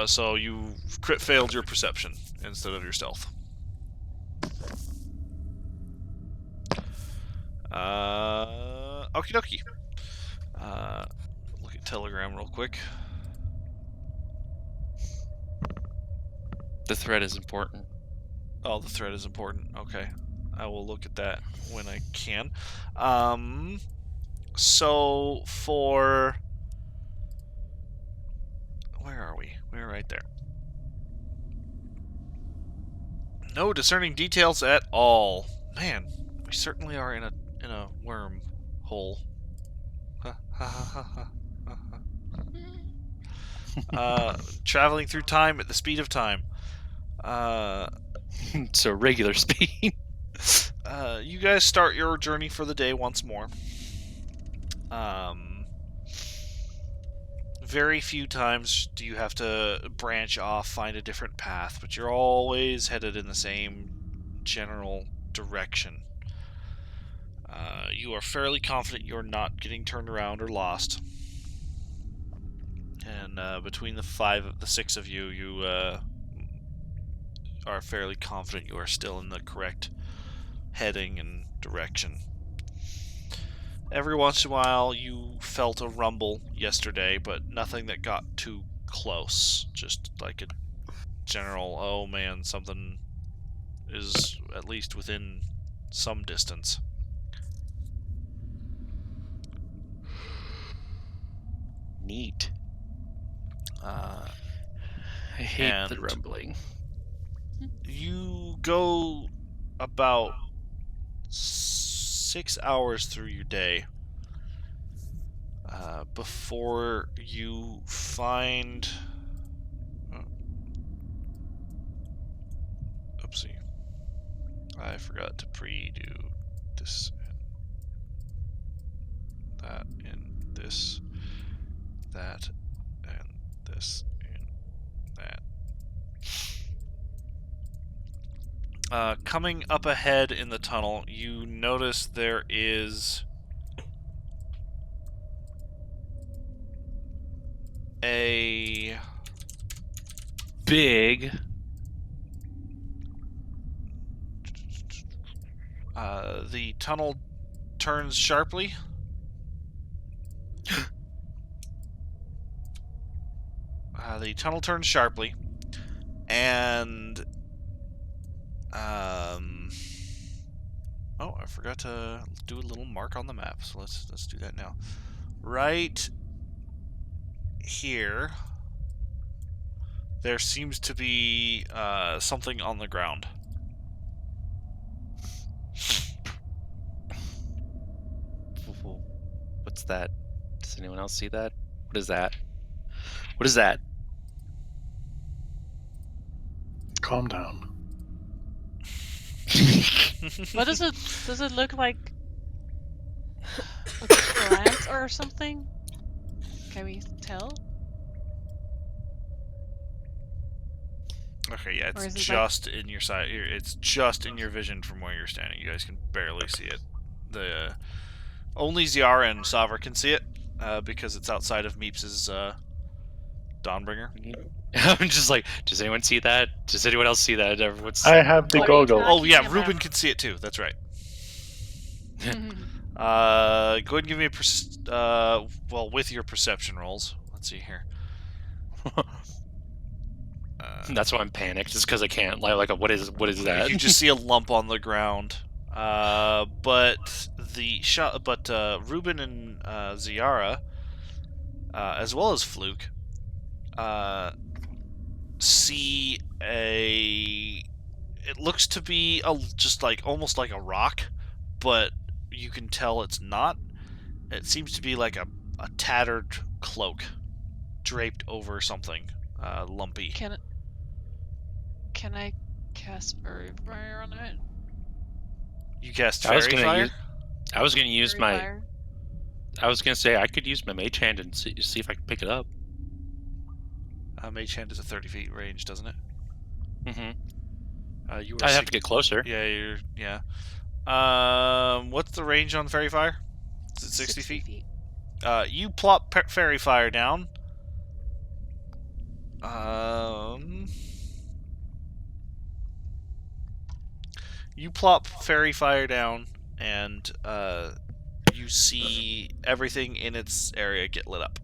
So you crit failed your perception instead of your stealth. Okie dokie. Look at Telegram real quick. The thread is important. Oh, the thread is important. Okay. I will look at that when I can. So for... Where are we? We're right there. No discerning details at all. Man, we certainly are in a worm hole. Traveling through time at the speed of time. So regular speed. You guys start your journey for the day once more. Very few times do you have to branch off, find a different path, but you're always headed in the same general direction. You are fairly confident you're not getting turned around or lost. And between the 6 of you, you are fairly confident you are still in the correct heading and direction. Every once in a while, you felt a rumble yesterday, but nothing that got too close. Just like a general, oh man, something is at least within some distance. Neat. I hate the and- rumbling. You go about 6 hours through your day before you find... Oopsie. I forgot to pre-do this and that and this, that and this and that. Coming up ahead in the tunnel, you notice there is a Big. the tunnel turns sharply. The tunnel turns sharply, and oh, I forgot to do a little mark on the map, so let's do that now. Right here, there seems to be something on the ground. What's that? Does anyone else see that? What is that? What is that? Calm down. What does it? Does it look like a plant or something? Can we tell? Okay, yeah, Or it's is it just in your side. It's just in your vision from where you're standing. You guys can barely see it. The only Ziara and Savra can see it because it's outside of Meeps's Dawnbringer. I'm just like, does anyone see that? Does anyone else see that? Everyone's. I have the What are you goggles. Oh yeah, talking Ruben about? can see it too. That's right. Go ahead and give me a well, with your perception rolls. Let's see here. That's why I'm panicked. It's because I can't. Like, what is that? You just see a lump on the ground. But Ruben and Ziara, as well as Fluke, see a. It looks to be just like almost like a rock, but you can tell it's not. It seems to be like a tattered cloak draped over something lumpy. Can I cast Fairy Fire on it? You cast I was Fairy gonna Fire? use. I was gonna use Fairy my. Fire? I was gonna say I could use my mage hand and see if I can pick it up. Mage Hand is a 30 feet range, doesn't it? Mm-hmm. You were I'd have to get closer. Yeah. What's the range on Fairy Fire? Is it 60 feet? You plop Fairy Fire down. You plop Fairy Fire down, and you see everything in its area get lit up.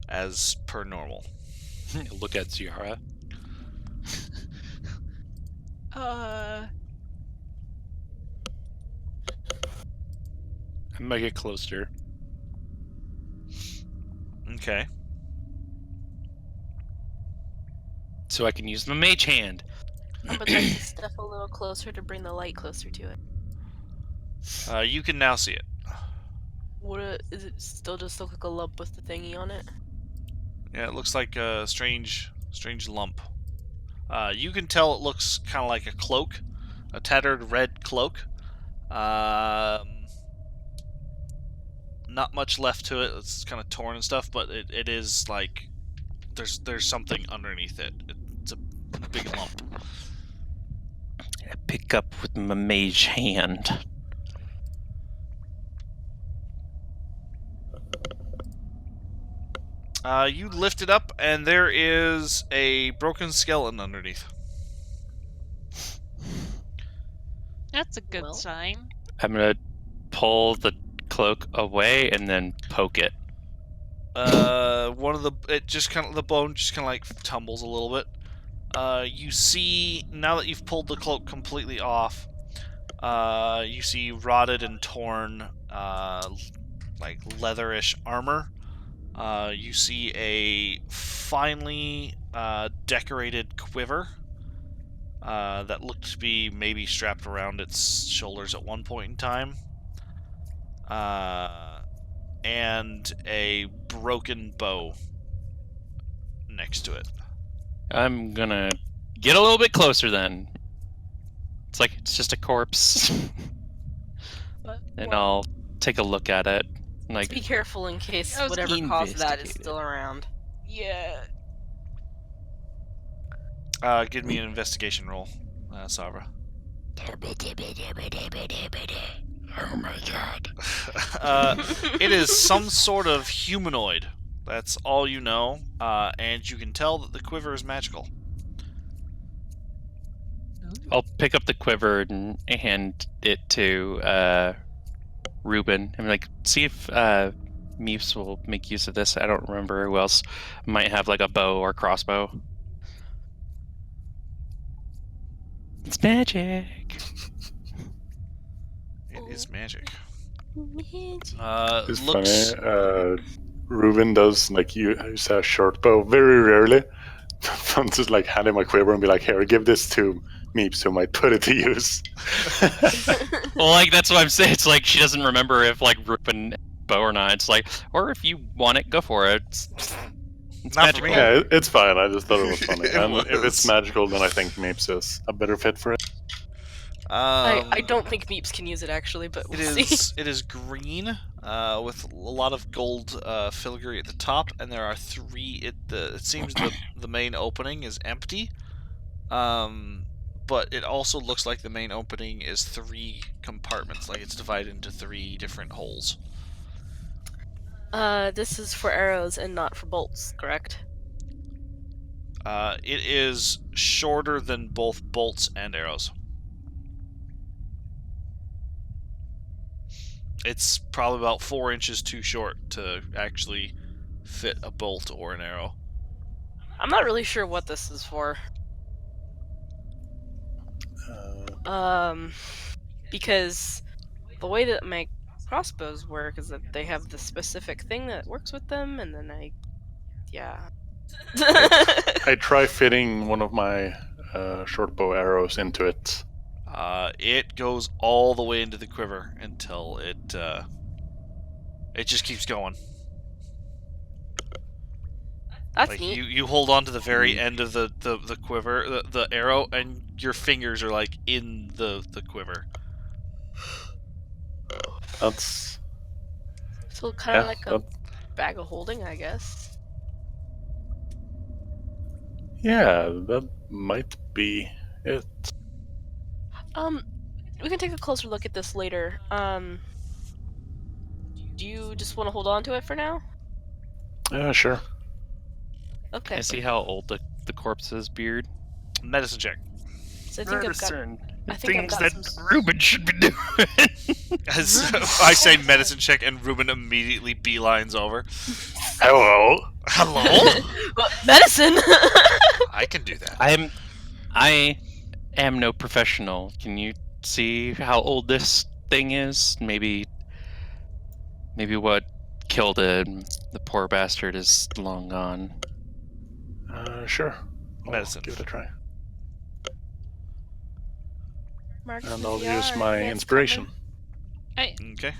As per normal. Look at Ziara. I'm gonna get closer. Okay. So I can use my mage hand. I would like to step a little closer to bring the light closer to it. You can now see it. Is it still just look like a lump with the thingy on it? Yeah, it looks like a strange lump. You can tell it looks kind of like a cloak, a tattered red cloak. Not much left to it. It's kind of torn and stuff, but it is like there's something underneath it. It's a big lump. I pick up with my mage hand. You lift it up, and there is a broken skeleton underneath. That's a good Well. sign. I'm gonna pull the cloak away and then poke it. The bone just kind of like tumbles a little bit. You see, now that you've pulled the cloak completely off, you see rotted and torn, like leatherish armor. You see a finely decorated quiver that looked to be maybe strapped around its shoulders at one point in time. And a broken bow next to it. I'm gonna get a little bit closer then. It's like it's just a corpse. But And well, I'll take a look at it. Like, Be careful in case I was whatever caused that is investigate it. still around. yeah. Give me an investigation roll, Savra. Oh my god. It is some sort of humanoid. That's all you know, and you can tell that the quiver is magical. I'll pick up the quiver and hand it to Ruben. I'm like, see if Meeps will make use of this. I don't remember who else might have like a bow or crossbow. It's magic. It is magic. It's Looks. funny. Ruben does like use a short bow very rarely, I'm just like handing my quiver and be like, here, give this to Meeps who might put it to use. Well, like that's what I'm saying. It's like she doesn't remember if like Reuben bow or not. It's like, or if you want it, go for it. It's Not for magical. me. Yeah, it's fine. I just thought it was funny. It And if it's was. magical, then I think Meeps is a better fit for it. I don't think Meeps can use it actually, but we'll see. It is green with a lot of gold filigree at the top, and there are three. It seems the main opening is empty, but it also looks like the main opening is 3 compartments, like it's divided into 3 different holes. This is for arrows and not for bolts, correct? It is shorter than both bolts and arrows. It's probably about 4 inches too short to actually fit a bolt or an arrow. I'm not really sure what this is for. Because the way that my crossbows work is that they have the specific thing that works with them, and then yeah. I try fitting one of my short bow arrows into it. It goes all the way into the quiver until it just keeps going. That's Like neat. you hold on to the very end of the quiver, the arrow, and your fingers are like in the quiver. That's So kind of yeah, like a bag of holding, I guess. yeah, that might be it. We can take a closer look at this later. Do you just want to hold on to it for now? Yeah, sure. Can Okay. I see how old the corpse's beard? Medicine check. So I think I've got. I think I've things got that some. Reuben should be doing. As I say medicine check, and Ruben immediately beelines over. Hello. Hello? What, medicine. I can do that. I am no professional. Can you see how old this thing is? Maybe what killed him, the poor bastard, is long gone. Sure. I'll Medicine. give it a try. Mark And I'll VR, use my advanced inspiration. Okay.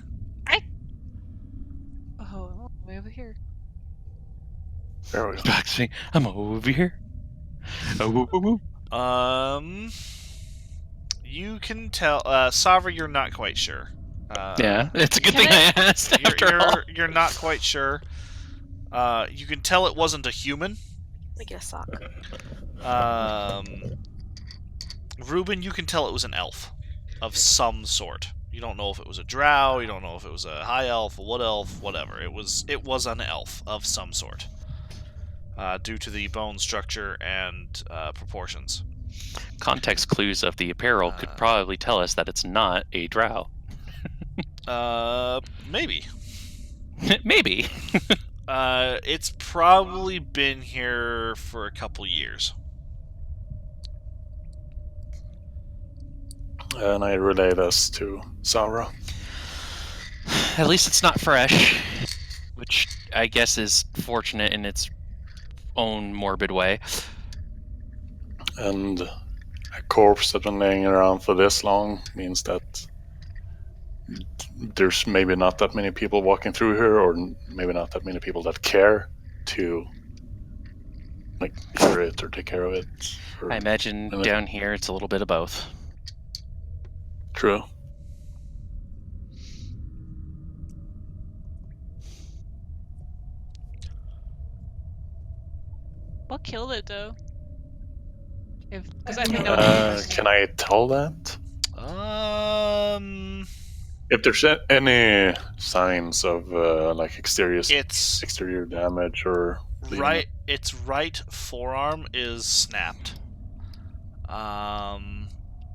Oh, way over here. There we go. Back saying, I'm over here. Oh, woo, woo, woo. You can tell, Savra, you're not quite sure. Yeah, it's a good Can thing I asked after all. You're not quite sure. You can tell it wasn't a human. Let me get a sock. Reuben, you can tell it was an elf of some sort. You don't know if it was a drow, you don't know if it was a high elf, a wood elf, whatever. It was an elf of some sort. Due to the bone structure and proportions. Context clues of the apparel could probably tell us that it's not a drow. Maybe. Maybe. It's probably been here for a couple years. And I relay this to Savra. At least it's not fresh, which I guess is fortunate in its own morbid way. And a corpse that's been laying around for this long means that there's maybe not that many people walking through here, or maybe not that many people that care to like cure it or take care of it. Or, I imagine down here it's a little bit of both. True. What killed it though? Because I think that would be Can I tell that? If there's any signs of like exterior damage or bleeding. Right, its right forearm is snapped.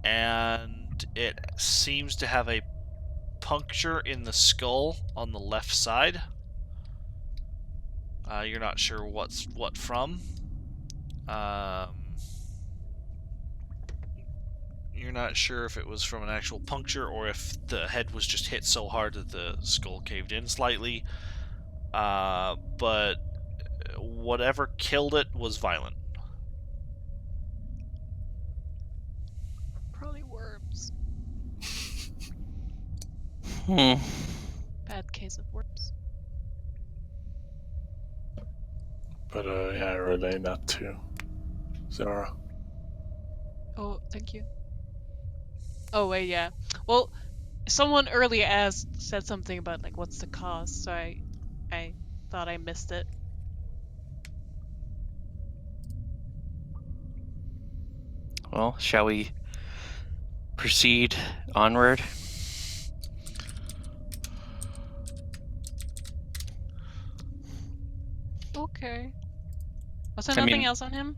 And it seems to have a puncture in the skull on the left side. You're not sure what from. You're not sure if it was from an actual puncture or if the head was just hit so hard that the skull caved in slightly. But whatever killed it was violent. probably worms. Hmm. Bad case of worms. But yeah, I relay that to Zara. Oh, thank you. Oh wait, yeah. Well, someone earlier said something about like what's the cost, so I thought I missed it. Well, shall we proceed onward? Okay. Was there I nothing mean- else on him?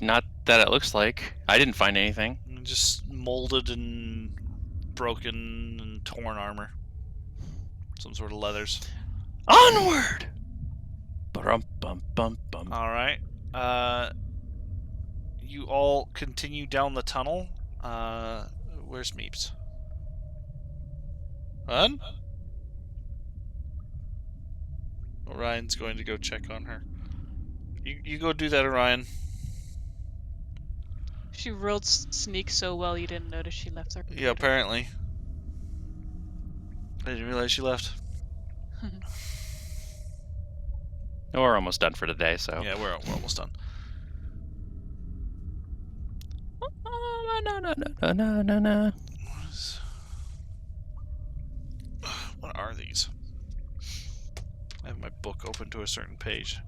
Not that it looks like. I didn't find anything. Just molded and broken and torn armor. Some sort of leathers. Onward! Bum bum bum bum. Alright. You all continue down the tunnel. Where's Meeps? Hun? Orion's going to go check on her. You go do that, Orion. She rolled sneak so well you didn't notice she left her. Yeah, apparently. I didn't realize she left. We're almost done for today, so. Yeah, we're almost done. No. What are these? I have my book open to a certain page.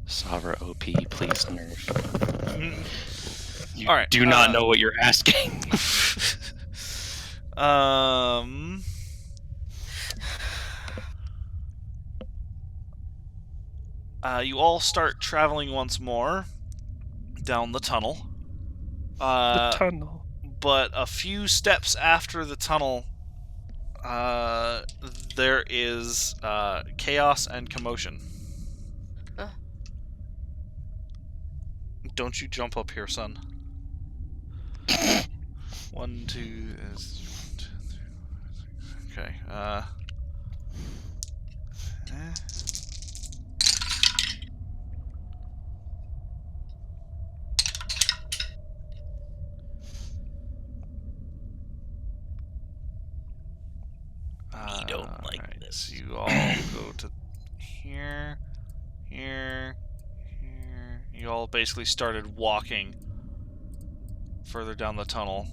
Savra OP, please nerf. You All right, do not know what you're asking. You all start traveling once more down the tunnel. The tunnel. But a few steps after the tunnel, there is chaos and commotion. Don't you jump up here, son. 1, 2, okay. We don't like alright, this. So you all go to here, here. You all basically started walking further down the tunnel.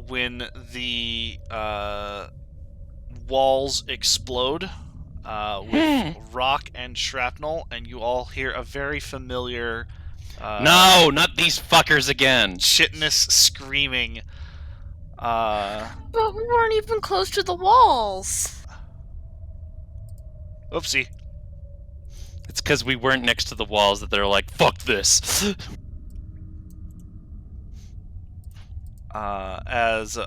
When the walls explode with rock and shrapnel, and you all hear a very familiar No, not these fuckers again. Chitness screaming. But we weren't even close to the walls. Oopsie. It's because we weren't next to the walls that they're like, fuck this.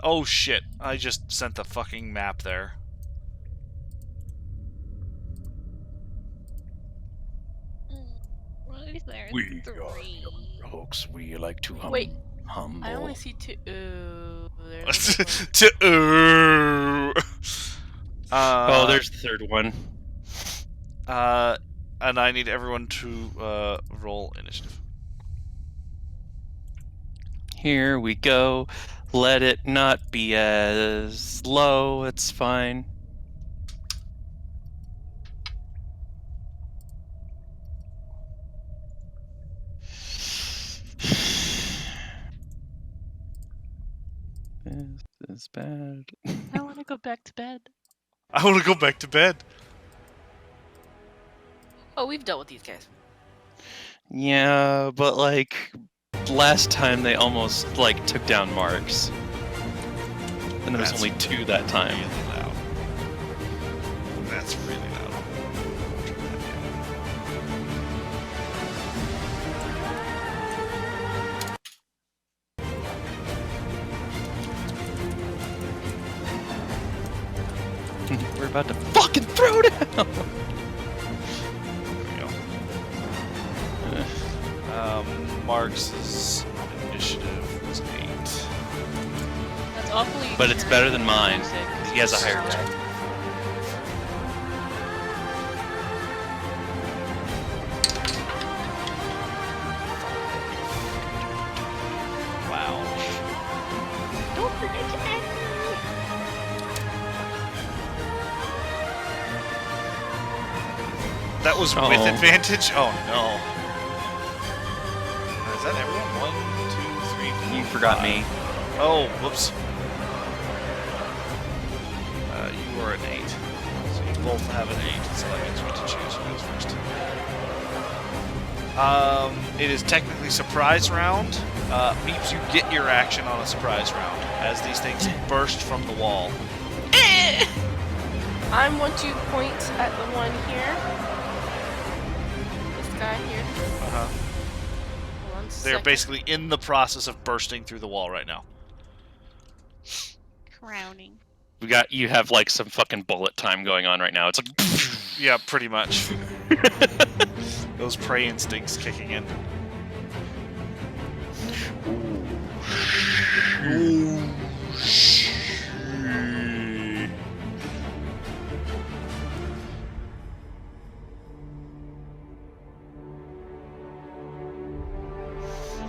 Oh shit, I just sent the fucking map there. What is there? We Three. Folks, we like to Wait, humble. I only see two. Ooh, there's Oh, there's the third one. And I need everyone to roll initiative. Here we go. Let it not be as low. It's fine. This is bad. I want to go back to bed. I want to go back to bed. Oh, we've dealt with these guys. Yeah, but like last time they almost like took down Marks. And there was That's only 2 that time. Really loud. That's really loud. We're about to fucking throw down! There we go. Marx's initiative was 8. That's awfully. But it's better than mine. music. He has a higher attack. Wow. Don't forget to add That was with Oh. advantage? Oh no. Is that everyone? 1, 2, 3, 4, You forgot me. Oh, whoops. You are an 8. So you both have an 8, so that means we get to choose who goes first. It is technically surprise round. Meeps, you get your action on a surprise round as these things burst from the wall. I'm going to point at the one here. This guy here. Uh-huh. Hold on a They're second. basically in the process of bursting through the wall right now. Crowning. You have like some fucking bullet time going on right now. It's like Yeah, pretty much. Those prey instincts kicking in.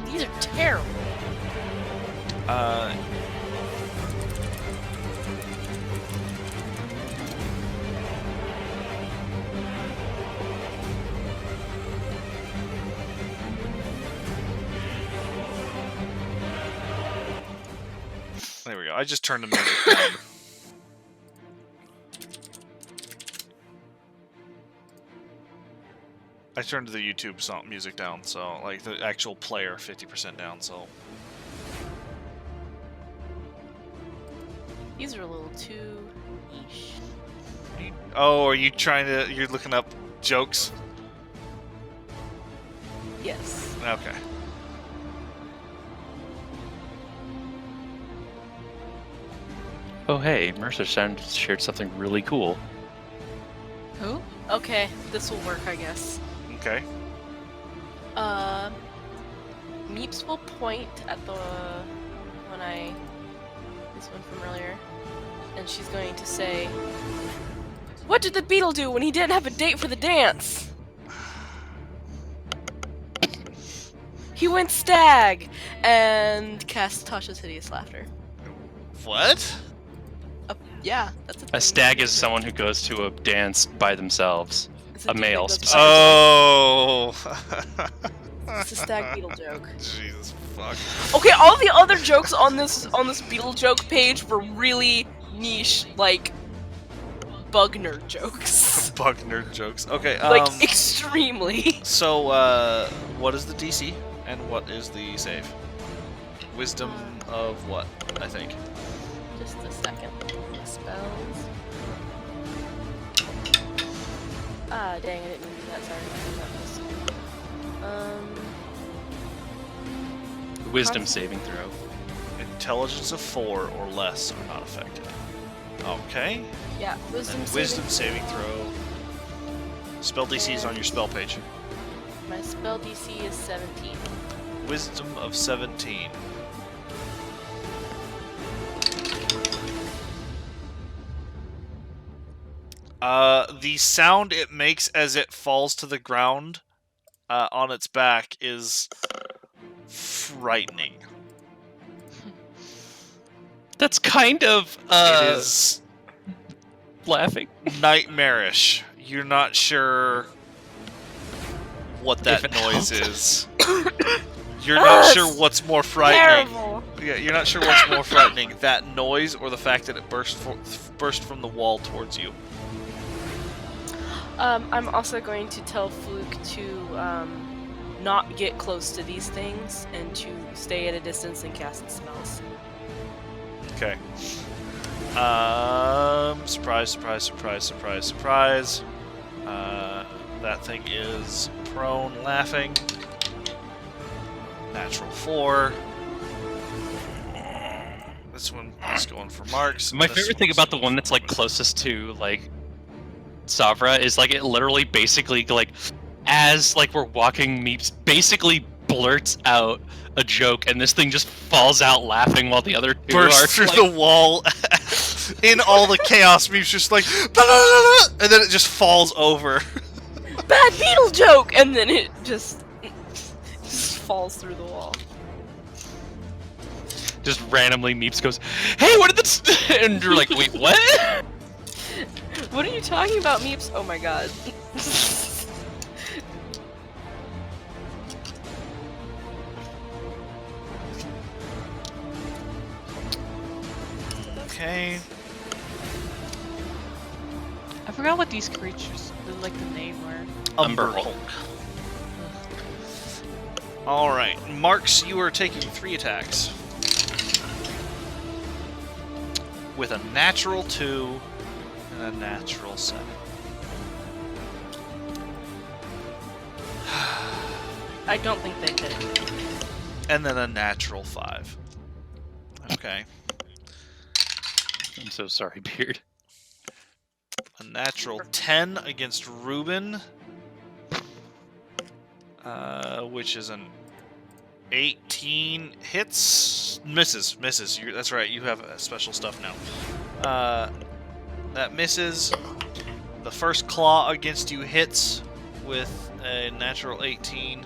These are terrible. Uh, there we go. I just turned the music down. I turned the YouTube song music down, so like the actual player 50% down. So These are a little too niche. oh, are you trying to? You're looking up jokes? Yes. Okay. oh hey, Mercer shared something really cool. Who? Okay, this will work, I guess. Okay. Meeps will point at the this one from earlier, and she's going to say, "What did the beetle do when he didn't have a date for the dance? He went stag!" And cast Tasha's hideous laughter. What? Yeah, that's a thing. A stag is someone who goes to a dance by themselves. It's a dude male that goes specifically. Oh. It's a stag beetle joke. Jesus fuck. Okay, all the other jokes on this beetle joke page were really niche, like bug nerd jokes. Bug nerd jokes. Okay. Like extremely. So, what is the DC and what is the save? Wisdom of what? I think. Just a second. Spells. Ah, dang! I didn't mean to do that. Sorry. Wisdom saving throw. Intelligence of 4 or less are not affected. Okay. Yeah, wisdom. And wisdom saving throw. Spell DC is on your spell page. My spell DC is 17. Wisdom of 17. The sound it makes as it falls to the ground on its back is frightening. That's kind of It is laughing. nightmarish. You're not sure what that If it noise helps. is. You're not Ah, sure it's what's more frightening. Terrible. Yeah, you're not sure what's more frightening, that noise or the fact that it burst from the wall towards you. I'm also going to tell Fluke to not get close to these things and to stay at a distance and cast spells. Okay. Surprise, surprise, surprise, surprise, surprise. That thing is prone, laughing. Natural 4. This one is going for marks. My This favorite thing one's about the going one for that's like closest to like Savra is like it literally basically like as like we're walking Meeps basically blurts out a joke, and this thing just falls out laughing while the other two Bursts are through like, the wall. In all the chaos, Meep's just like, "Blah, blah, blah, blah," and then it just falls over. Bad beetle joke! And then it just falls through the wall. just randomly Meeps goes, "Hey, what did this?" And you're like, "Wait, what?" What are you talking about, Meeps? Oh my god. Okay. I forgot what these creatures, like the name were. Umber Hulk. Alright, Marks, you are taking 3 attacks. With a natural 2 and a natural 7. I don't think they did. And then a natural 5. Okay. I'm so sorry, Beard. A natural 10 against Ruben. Which is an 18 hits. Misses. That's right, you have special stuff now. That misses. The first claw against you hits with a natural 18.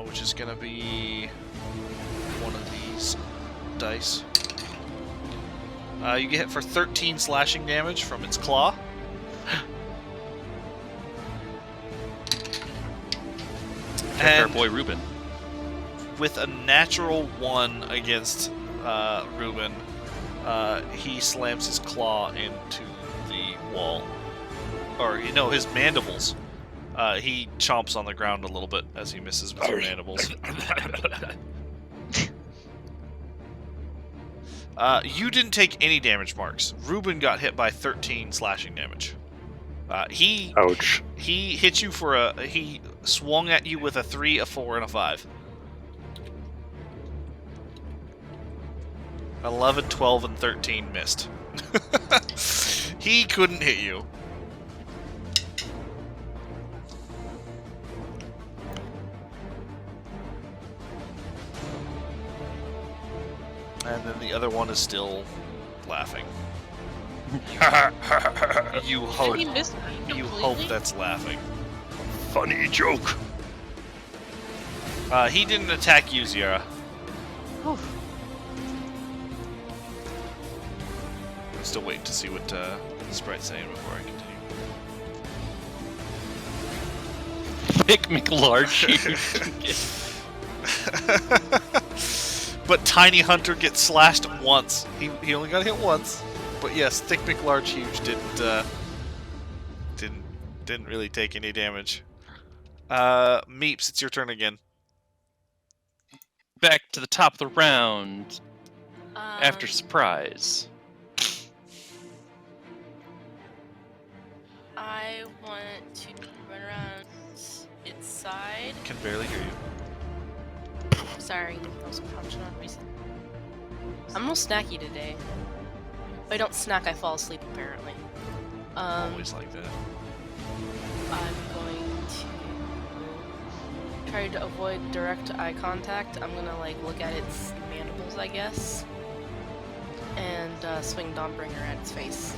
Which is going to be one of these dice. You get hit for 13 slashing damage from its claw. Our boy Ruben. With a natural 1 against Ruben, he slams his claw into the wall. Or, his mandibles. He chomps on the ground a little bit as he misses with his mandibles. You didn't take any damage, Marks. Ruben got hit by 13 slashing damage. Ouch. He hit you for he swung at you with a 3, a 4, and a 5. 11, 12, and 13 missed. He couldn't hit you. And then the other one is still laughing. You hope. He missed me You hope completely? that's laughing. Funny joke. He didn't attack you, Zira. Oof. I'm still waiting to see what the sprite's saying before I continue. Thick McLarge. But Tiny Hunter gets slashed once. He only got hit once. But yes, Thick McLarge Huge didn't really take any damage. Meeps, it's your turn again. Back to the top of the round after Um, surprise. I want to run around its side. Can barely hear you. Sorry, I was crouching on me. I'm no snacky today. If I don't snack, I fall asleep apparently. Always like that. I'm going to try to avoid direct eye contact. I'm gonna look at its mandibles, I guess, and swing Dawnbringer at its face.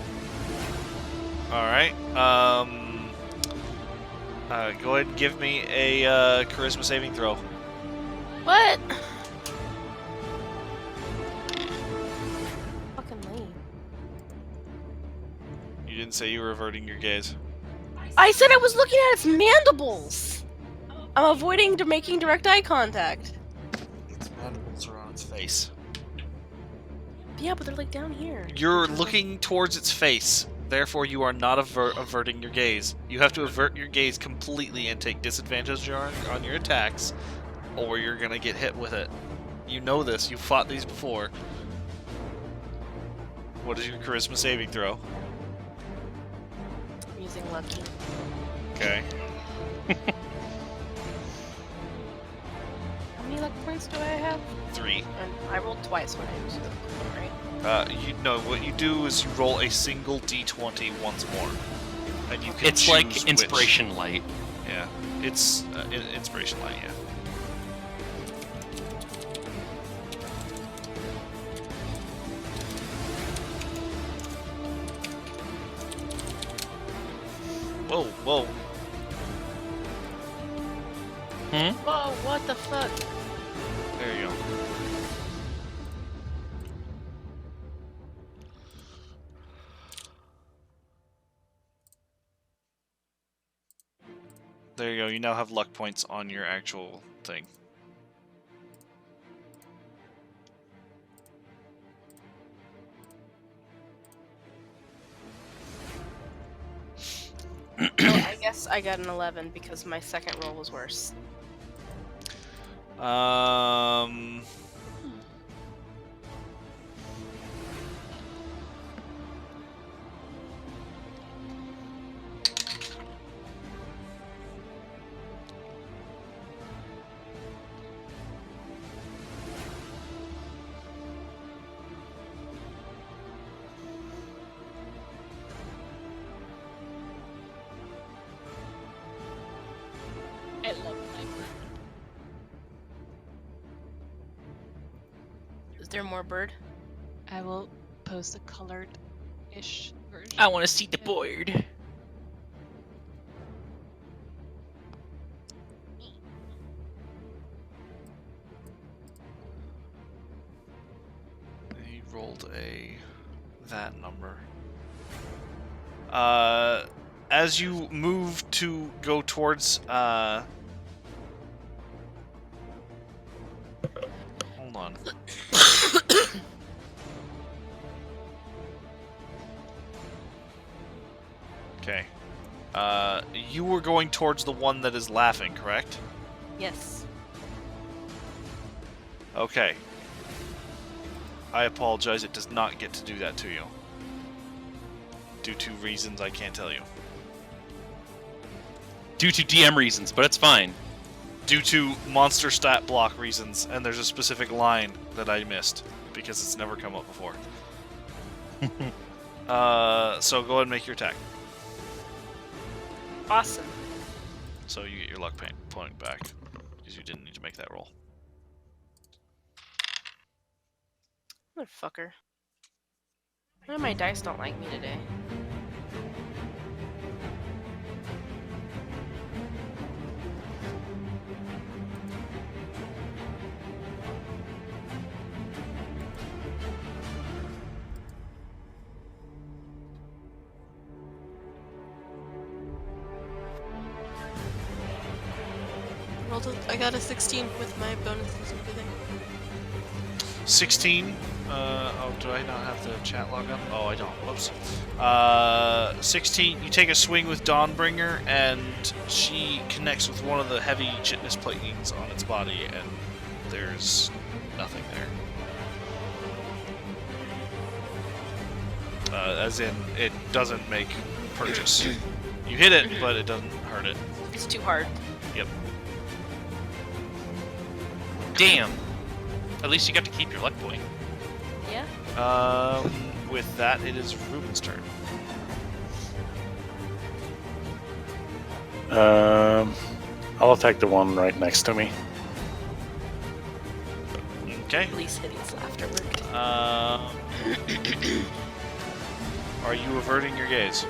Alright. Go ahead and give me a charisma saving throw. What? Fucking lame. You didn't say you were averting your gaze. I said I was looking at its mandibles. I'm avoiding making direct eye contact. Its mandibles are on its face. Yeah, but they're down here. You're looking towards its face. Therefore, you are not averting your gaze. You have to avert your gaze completely and take disadvantage on your attacks, or you're gonna get hit with it. You know this. You've fought these before. What is your charisma saving throw? I'm using lucky. Okay. How many luck points do I have? 3. And I rolled twice when I used it, right? What you do is you roll a single d20 once more, and you can It's choose like which. inspiration light. Yeah. It's inspiration line, yeah. Whoa, whoa. Whoa, what the fuck? There you go. There you go. You now have luck points on your actual thing. Well, I guess I got an 11 because my second roll was worse. I love Nightbird. Is there more bird? I will post a colored-ish version. I want to see the board. He rolled that number. As you move to go towards hold on. Okay. You were going towards the one that is laughing, correct? Yes. Okay. I apologize, it does not get to do that to you. Due to reasons I can't tell you. Due to DM reasons, but it's fine. Due to monster stat block reasons, and there's a specific line that I missed, because it's never come up before. So go ahead and make your attack. Awesome. So you get your luck point back, because you didn't need to make that roll. Motherfucker. Why my dice don't like me today? I got a 16 with my bonuses and everything. 16. Oh, do I not have the chat log up? Oh, I don't. Whoops. 16. You take a swing with Dawnbringer, and she connects with one of the heavy chitness platings on its body, and there's nothing there. As in, it doesn't make purchase. You hit it, but it doesn't hurt it. It's too hard. Yep. Damn. At least you got to keep your luck point. Yeah. With that, it is Ruben's turn. I'll attack the one right next to me. Okay. Police hideous laughter worked. Are you averting your gaze?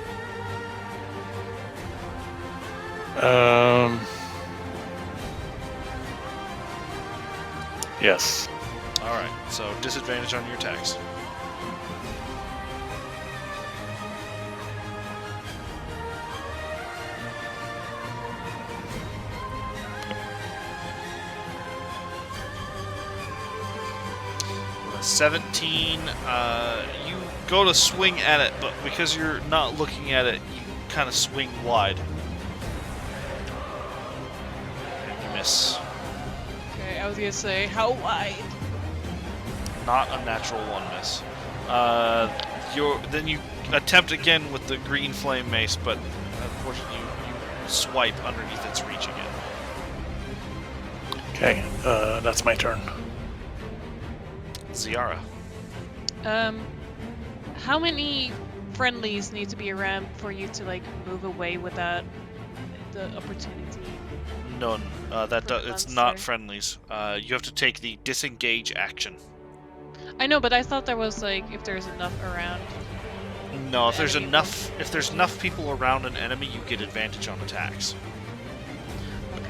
Yes. Alright, so disadvantage on your attacks. With a 17, you go to swing at it, but because you're not looking at it, you kind of swing wide. And you miss. Okay, I was gonna say, how wide? Not a natural one miss. Then you attempt again with the green flame mace, but unfortunately you swipe underneath its reach again. Okay, that's my turn. Ziara. How many friendlies need to be around for you to like move away without the opportunity No, For it's monster. not friendlies. You have to take the disengage action. I know, but I thought there was like if there's enough around. No, if The there's enemy enough people around an enemy, you get advantage on attacks. Okay.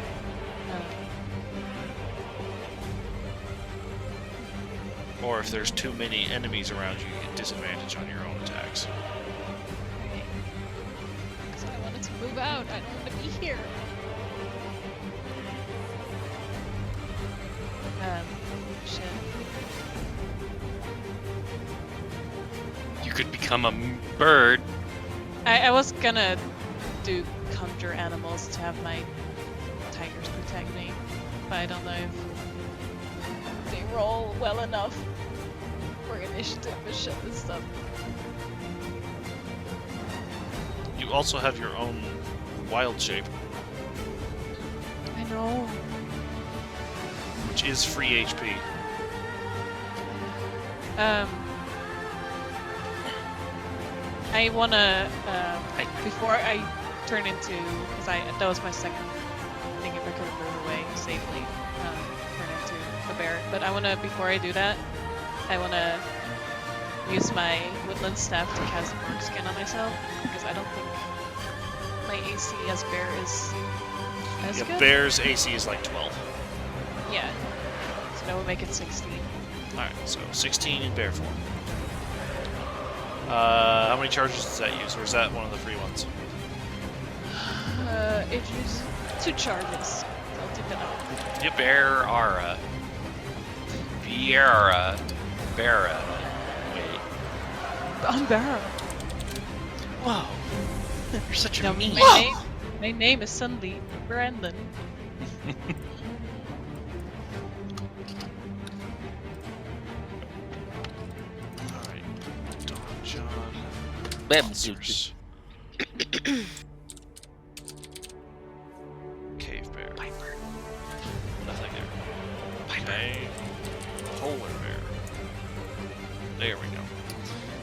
Or if there's too many enemies around you, you get disadvantage on your own attacks. Because I wanted to move out. I don't want to be here. Shit. You could become a bird. I was gonna do conjure animals to have my tigers protect me, but I don't know if they roll well enough for initiative and shit and stuff. You also have your own wild shape, I know. which is free HP. I wanna before I turn into, because that was my second thing if I could move away safely, turn into a bear. But I wanna, before I do that, I wanna use my woodland staff to cast Bark Skin on myself, because I don't think my AC as bear is as Yeah, good. bear's AC is like 12. Yeah. So that would make it 16. Alright, so 16 in bear form. How many charges does that use, or is that one of the free ones? It uses 2 charges. I'll take that out. Yep. Bear-ara. Viera. Vera. Wait. I'm bear. Whoa. You're such a No, mean. my name is suddenly Brandon. Alright. Don John. Bam. Monsters. Cave bear. Piper. Nothing there. Piper. Okay. Polar bear. There we go.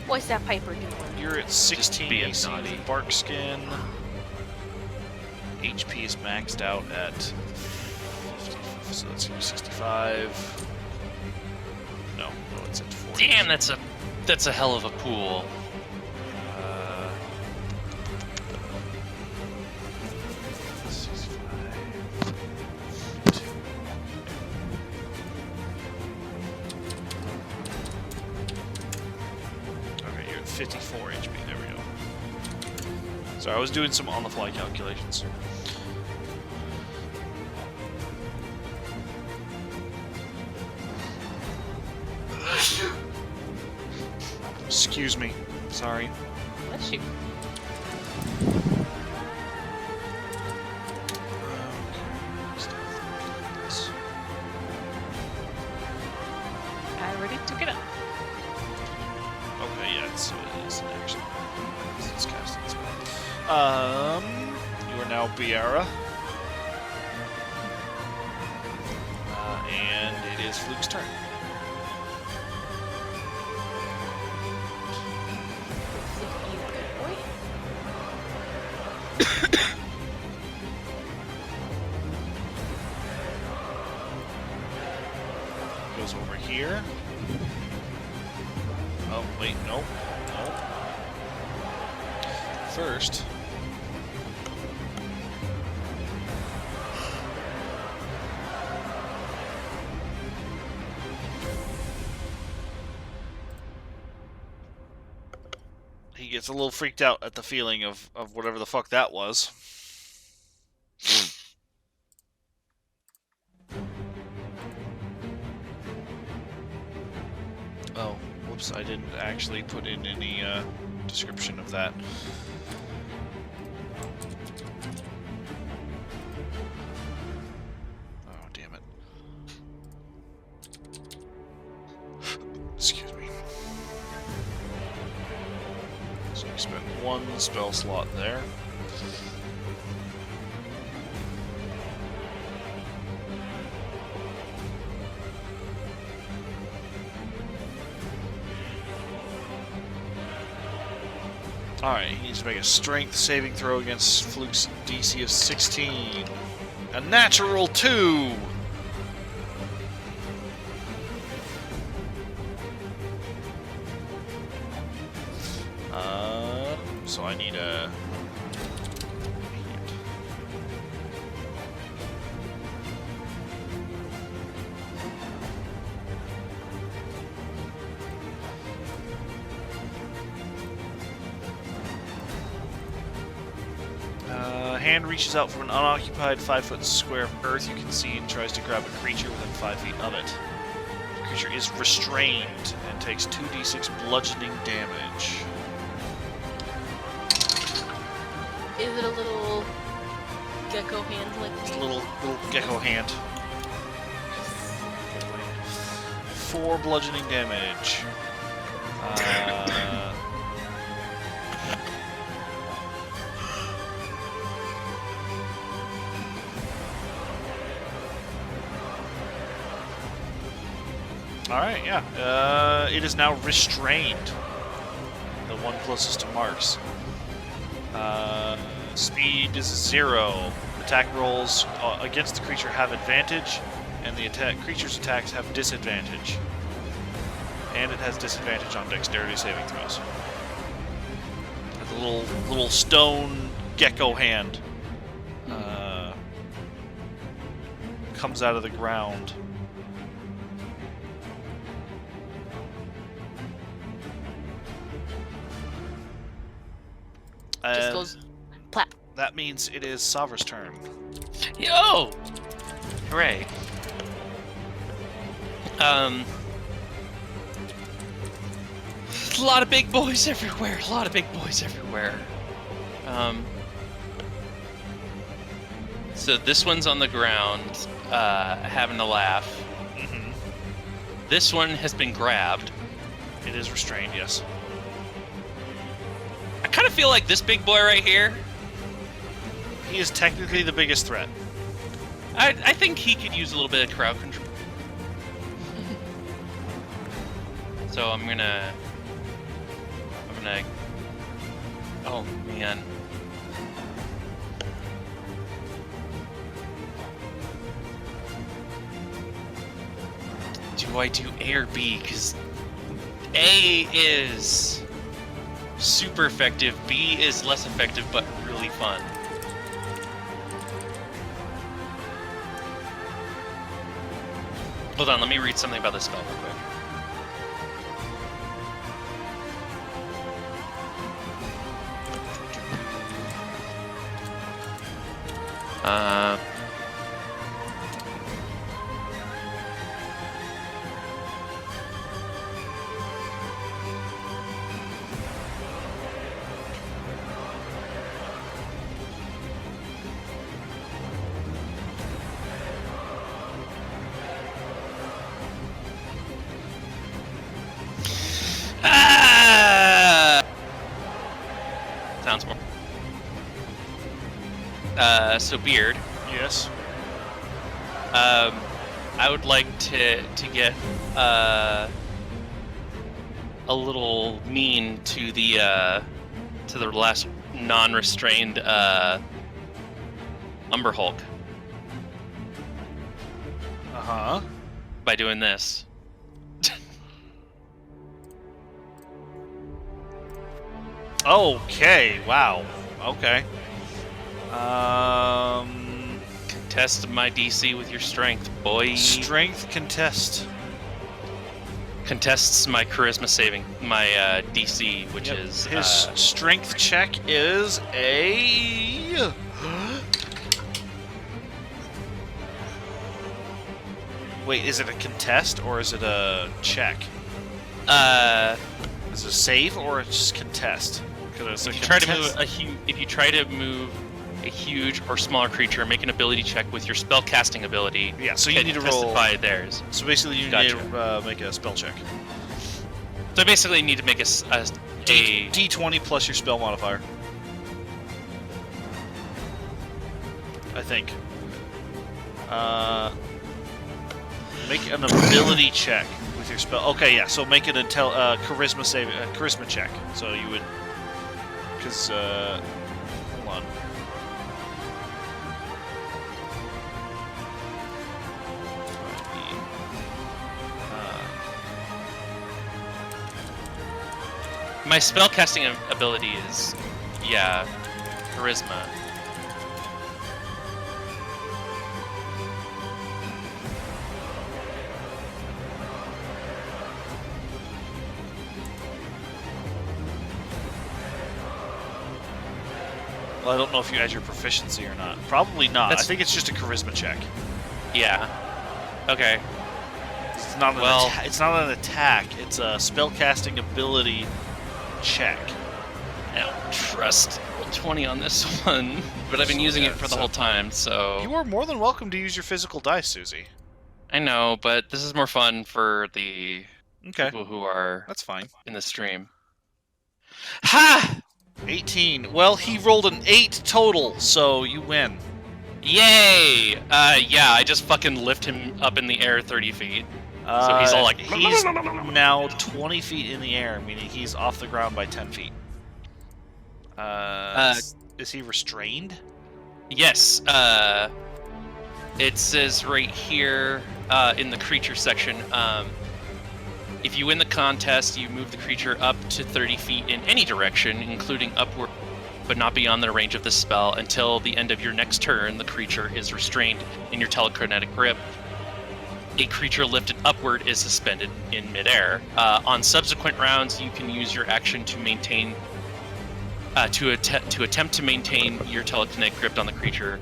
What's that Piper doing? You're at 16 being AC naughty. with bark skin. HP is maxed out at 50, so that's gonna be 65. No, it's at 40. Damn, that's a hell of a pool. Uh, 65. 2. Okay, you're at 54 HP. There we go. So I was doing some on-the-fly calculations. Excuse me. Sorry. Bless you. I already took it up. Okay, yeah, so it is an action. It's casting a spell. You are now Biara. And it is Fluke's turn. Goes over here. Oh, wait, no. No. First. He gets a little freaked out at the feeling of whatever the fuck that was. Oh, whoops, I didn't actually put in any description of that. Oh, damn it. Excuse me. So we spent 1 spell slot there. Alright, he needs to make a strength saving throw against Fluke's DC of 16. A natural 2! So I need a... hand reaches out from an unoccupied 5-foot square of earth you can see and tries to grab a creature within 5 feet of it. The creature is restrained and takes 2d6 bludgeoning damage. Is it a little gecko hand like It's me? a little gecko hand. 4 bludgeoning damage. Alright, yeah. It is now restrained. The one closest to Mark's. Speed is 0. Attack rolls against the creature have advantage, and the creature's attacks have disadvantage. And it has disadvantage on dexterity saving throws. Has a little stone gecko hand comes out of the ground. Just goes plap. That means it is Savra's turn. Yo! Hooray. A lot of big boys everywhere. A lot of big boys everywhere. So this one's on the ground, having a laugh. Mm-hmm. This one has been grabbed. It is restrained, yes. I kind of feel like this big boy right here, He is technically the biggest threat. I think he could use a little bit of crowd control. So I'm gonna... Oh, man. Do I do A or B? Because A is super effective, B is less effective, but really fun. Hold on, let me read something about this spell real quick. Sounds more. So Beard. Yes. I would like to get a little mean to the last non-restrained Umber Hulk Uh-huh. by doing this. Okay, wow. Okay. Contest my DC with your strength, boy. Strength contest. Contests my charisma saving, my DC, which Yep. is His strength check is a... Wait, is it a contest or is it a check? Is it a save or it's just contest? Because if you try to move if you try to move a huge or smaller creature, make an ability check with your spell casting ability. Yeah, so you need to roll. Testify theirs. So basically, you Gotcha. need to make a spell check. So I basically need to make a D20 plus your spell modifier. I think. Make an ability check with your spell. Okay, yeah. So make an charisma save, charisma check. So you would, because hold on. my spellcasting ability is, yeah, charisma. Well, I don't know if you add your proficiency or not. Probably not. That's- I think it's just a charisma check. Yeah. Okay. It's not Well- it's not an attack. It's a spellcasting ability check. I don't trust 20 on this one, but I've been using Yeah, it for the so- whole time, so... You are more than welcome to use your physical dice, Susie. I know, but this is more fun for the Okay, people who are that's fine. in the stream. Ha! 18. Well, he rolled an 8 total, so you win. Yay! Yeah, I just fucking lift him up in the air 30 feet. So he's all like... He's now 20 feet in the air, meaning he's off the ground by 10 feet. Is he restrained? Yes, it says right here in the creature section, if you win the contest, you move the creature up to 30 feet in any direction, including upward, but not beyond the range of the spell. Until the end of your next turn, the creature is restrained in your telekinetic grip. A creature lifted upward is suspended in midair. On subsequent rounds, you can use your action to maintain, to attempt to maintain your telekinetic grip on the creature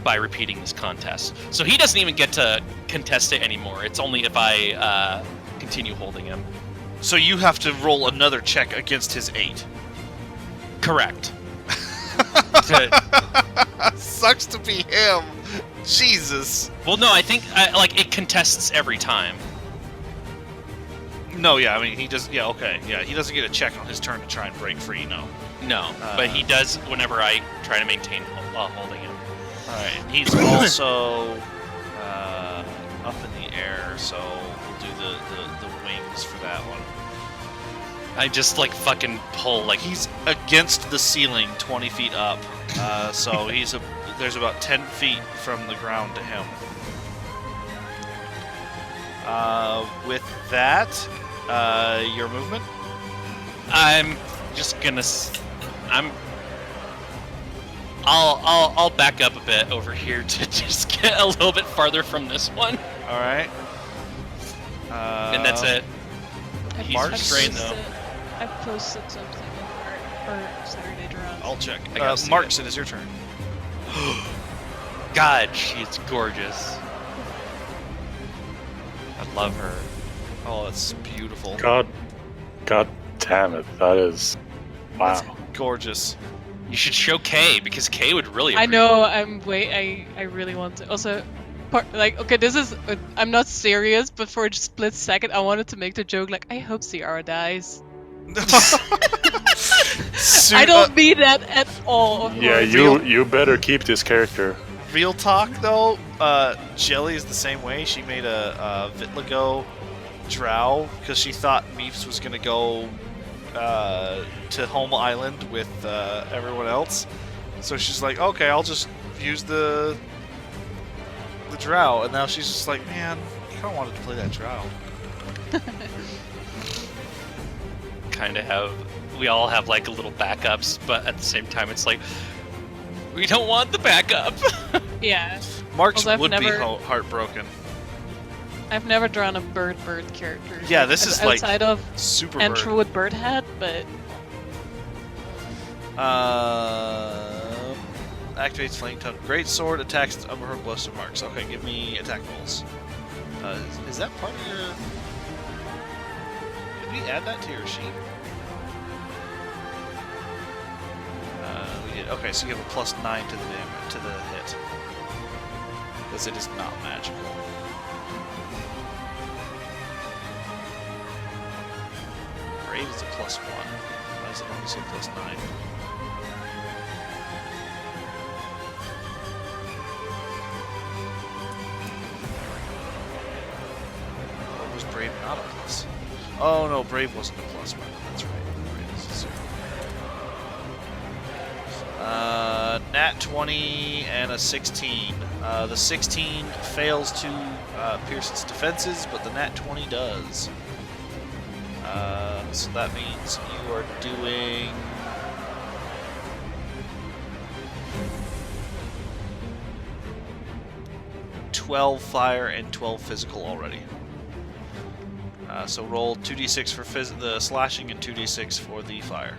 by repeating this contest. So he doesn't even get to contest it anymore. It's only if I continue holding him. So you have to roll another check against his 8. Correct. Sucks to be him. Jesus. Well, no, I think like it contests every time. No, yeah, I mean, he does. Yeah, okay. Yeah, he doesn't get a check on his turn to try and break free, no. No, but he does whenever I try to maintain holding him. Alright, he's also up in the air, so we'll do the wings for that one. I just like fucking pull like He's against the ceiling, 20 feet up, so there's about 10 feet from the ground to him. With that, your movement? I'm just gonna. I'll back up a bit over here to just get a little bit farther from this one, Alright. and that's it. He's March? restrained though. I posted something for Saturday Drums. I'll check. I gotta see Marks, it is your turn. God, she's gorgeous. I love her. Oh, that's beautiful. God damn it. That is. Wow. That's gorgeous. You should show Kay because Kay would really. I know. I really want to. Also, okay, this is. I'm not serious, but for a split second, I wanted to make the joke like, I hope Ciara dies. I don't mean that at all. Of Yeah, course. you better keep this character. Real talk, though, Jelly is the same way. She made a Vitiligo drow because she thought Meeps was going to go to Home Island with everyone else. So she's like, okay, I'll just use the drow. And now she's just like, man, I kind of wanted to play that drow. Kind of have. We all have like little backups, but at the same time, it's like we don't want the backup. Yeah. Marks Also, I've would be never- heartbroken. I've never drawn a bird character. Yeah, this is like outside of super Entro bird. with bird head, but Activates Flame Tongue. Great Sword attacks its unmarked blessed marks. Okay, give me attack rolls. Is that part of your... Did we add that to your sheet? We did. Okay, so you have a +9 to the damage, to the hit. Because it is not magical. Brave is a +1. Why does it only say +9? Or was Brave not a plus? Oh no, Brave wasn't a plus weapon. That's right. Brave is a 0. Nat 20 and a 16. The 16 fails to pierce its defenses, but the Nat 20 does. So that means you are doing 12 fire and 12 physical already. So roll 2d6 for the slashing and 2d6 for the fire.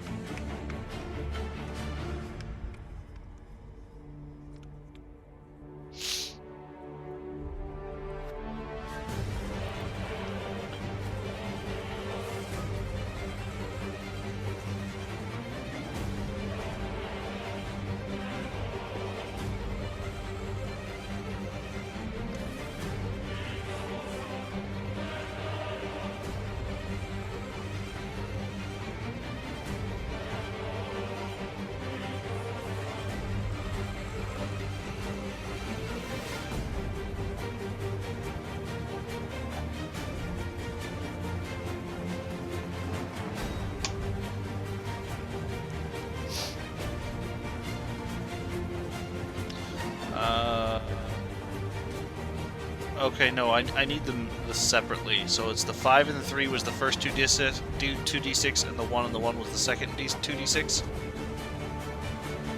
Okay, no, I need them separately. So it's the 5 and the 3 was the first 2d6, and the 1 was the second 2d6.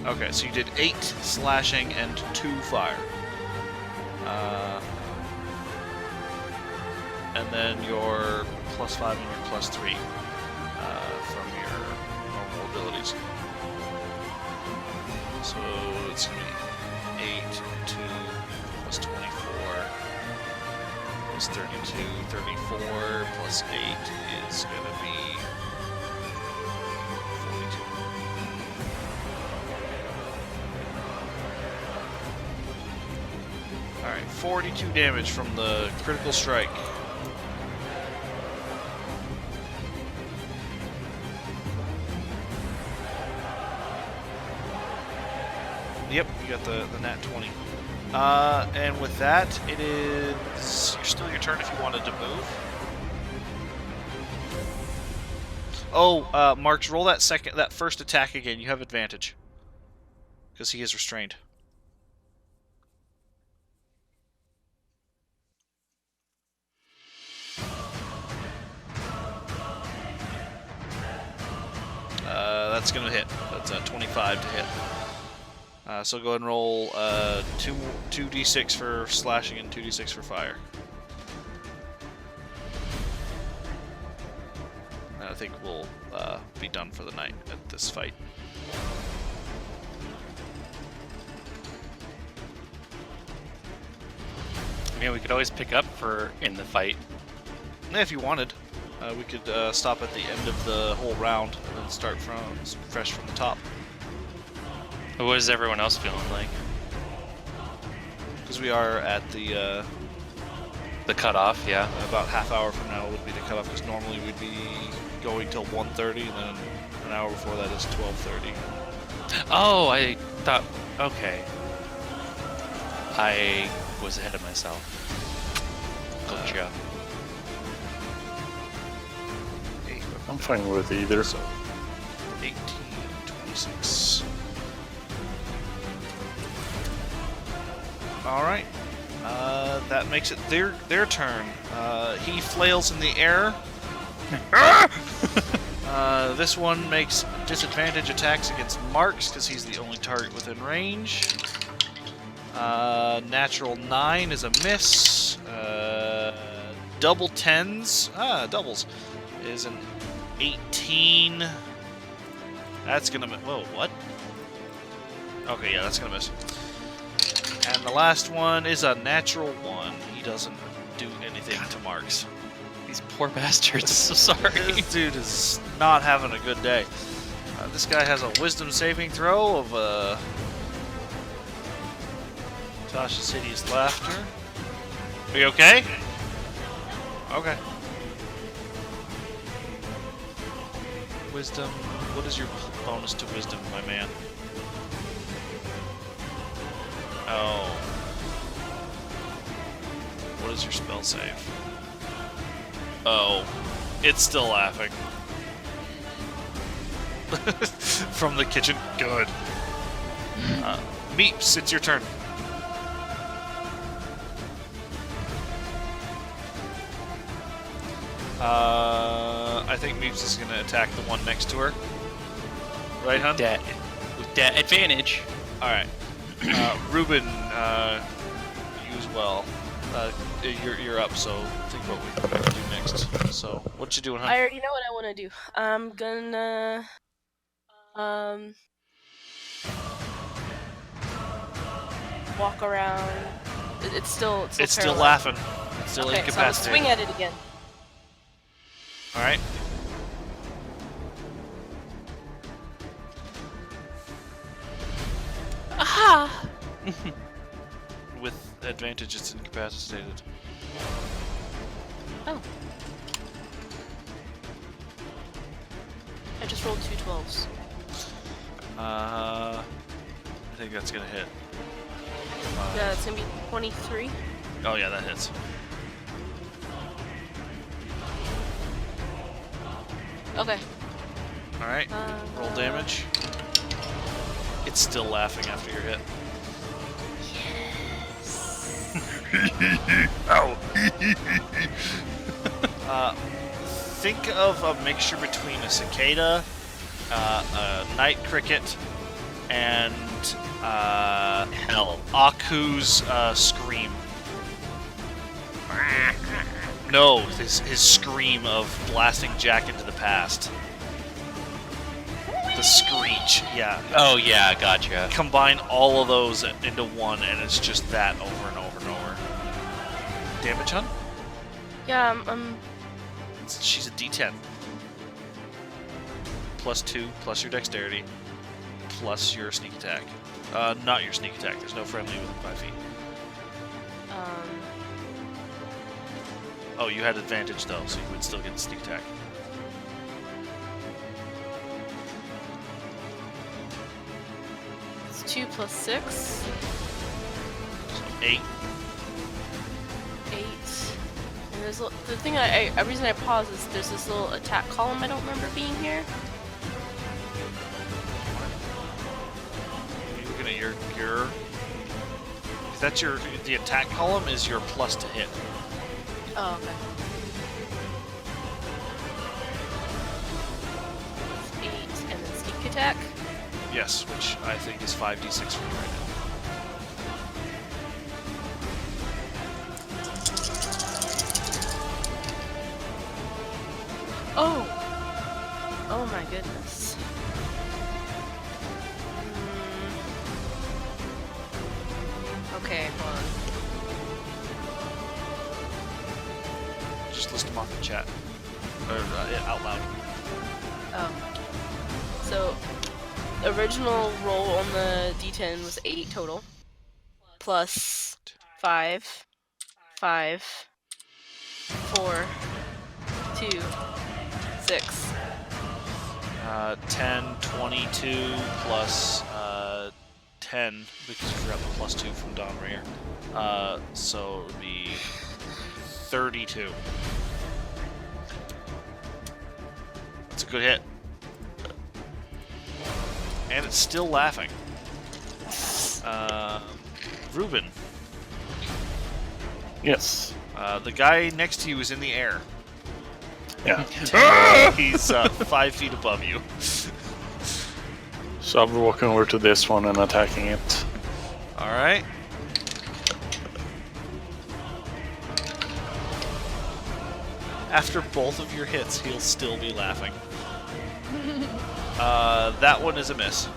Okay, so you did 8 slashing and 2 fire. And then your +5 and your +3 from your normal abilities. So it's going to be 8, 2, plus 24, plus 32, 34, plus 8 is going to be 42. Alright, 42 damage from the critical strike. Yep, you got the nat 20. And with that, it is still your turn if you wanted to move. Oh, Marks, roll that first attack again. You have advantage because he is restrained. That's gonna hit. That's a 25 to hit. So go ahead and roll 2d6 for slashing and 2d6 for fire. And I think we'll be done for the night at this fight. I mean, we could always pick up for in the fight. Yeah, if you wanted, we could stop at the end of the whole round and start from fresh from the top. What is everyone else feeling like? Because we are at the cutoff, yeah. about half hour from now would be the cutoff. Because normally we'd be going till 1:30, and then an hour before that is 12:30. Oh, I thought. Okay. I was ahead of myself. Gotcha. I'm fine with either. So 18, 26. All right. That makes it their turn. He flails in the air. This one makes disadvantage attacks against Marks because he's the only target within range. Natural 9 is a miss. Double 10s. Doubles is an 18. That's gonna miss. Whoa, what? Okay, yeah, that's gonna miss. And the last one is a natural 1. He doesn't do anything to Marks. These poor bastards. So sorry. This dude is not having a good day. This guy has a wisdom saving throw of Tasha's hideous laughter. Are you okay? Okay. Wisdom. What is your bonus to wisdom, my man? Oh. What is your spell save? Oh. It's still laughing. From the kitchen. Good. Meeps, it's your turn. I think Meeps is gonna attack the one next to her. Right, hun? With that advantage. Alright. Ruben, you as well. You're up, so think what we can do next. So, what you doing, hun? I already know what I want to do. I'm gonna walk around. It's still Still paralyzed. laughing. It's still Okay, so I'm gonna incapacitated. swing at it again. Alright. Aha! With advantage, it's incapacitated. Oh. I just rolled 2 12s. I think that's gonna hit. Yeah, it's gonna be 23. Oh yeah, that hits. Okay. Alright, roll damage. It's still laughing after your hit. Ow. Think of a mixture between a cicada, a night cricket, and Aku's scream. No, his scream of blasting Jack into the past. The screech, yeah. Oh yeah, gotcha. Combine all of those into one, and it's just that over and over and over. Damage, hun? Yeah, She's a D10. +2, plus your dexterity, plus your sneak attack. Not your sneak attack. There's no friendly within 5 feet. Oh, you had advantage though, so you would still get the sneak attack. it's 2 plus 6. So 8. 8. And there's the thing the reason I pause is there's this little attack column I don't remember being here. You're looking at your that's the attack column is your plus to hit. Oh, okay. 8 and then sneak attack. Yes, which I think is 5d6 for you right now. Oh! Oh my goodness. Okay, hold on. Just list them off in chat. Or out loud. Oh. So, original roll on the D10 was 8 total. Plus 5, 5, 4, 2, 6. 10, 22 plus 10 because you forgot the +2 from Don Rear. So it would be 32. That's a good hit. And it's still laughing. Ruben, Yes. the guy next to you is in the air. Yeah. He's 5 feet above you. So I'm walking over to this one and attacking it. Alright. After both of your hits, he'll still be laughing. That one is a miss.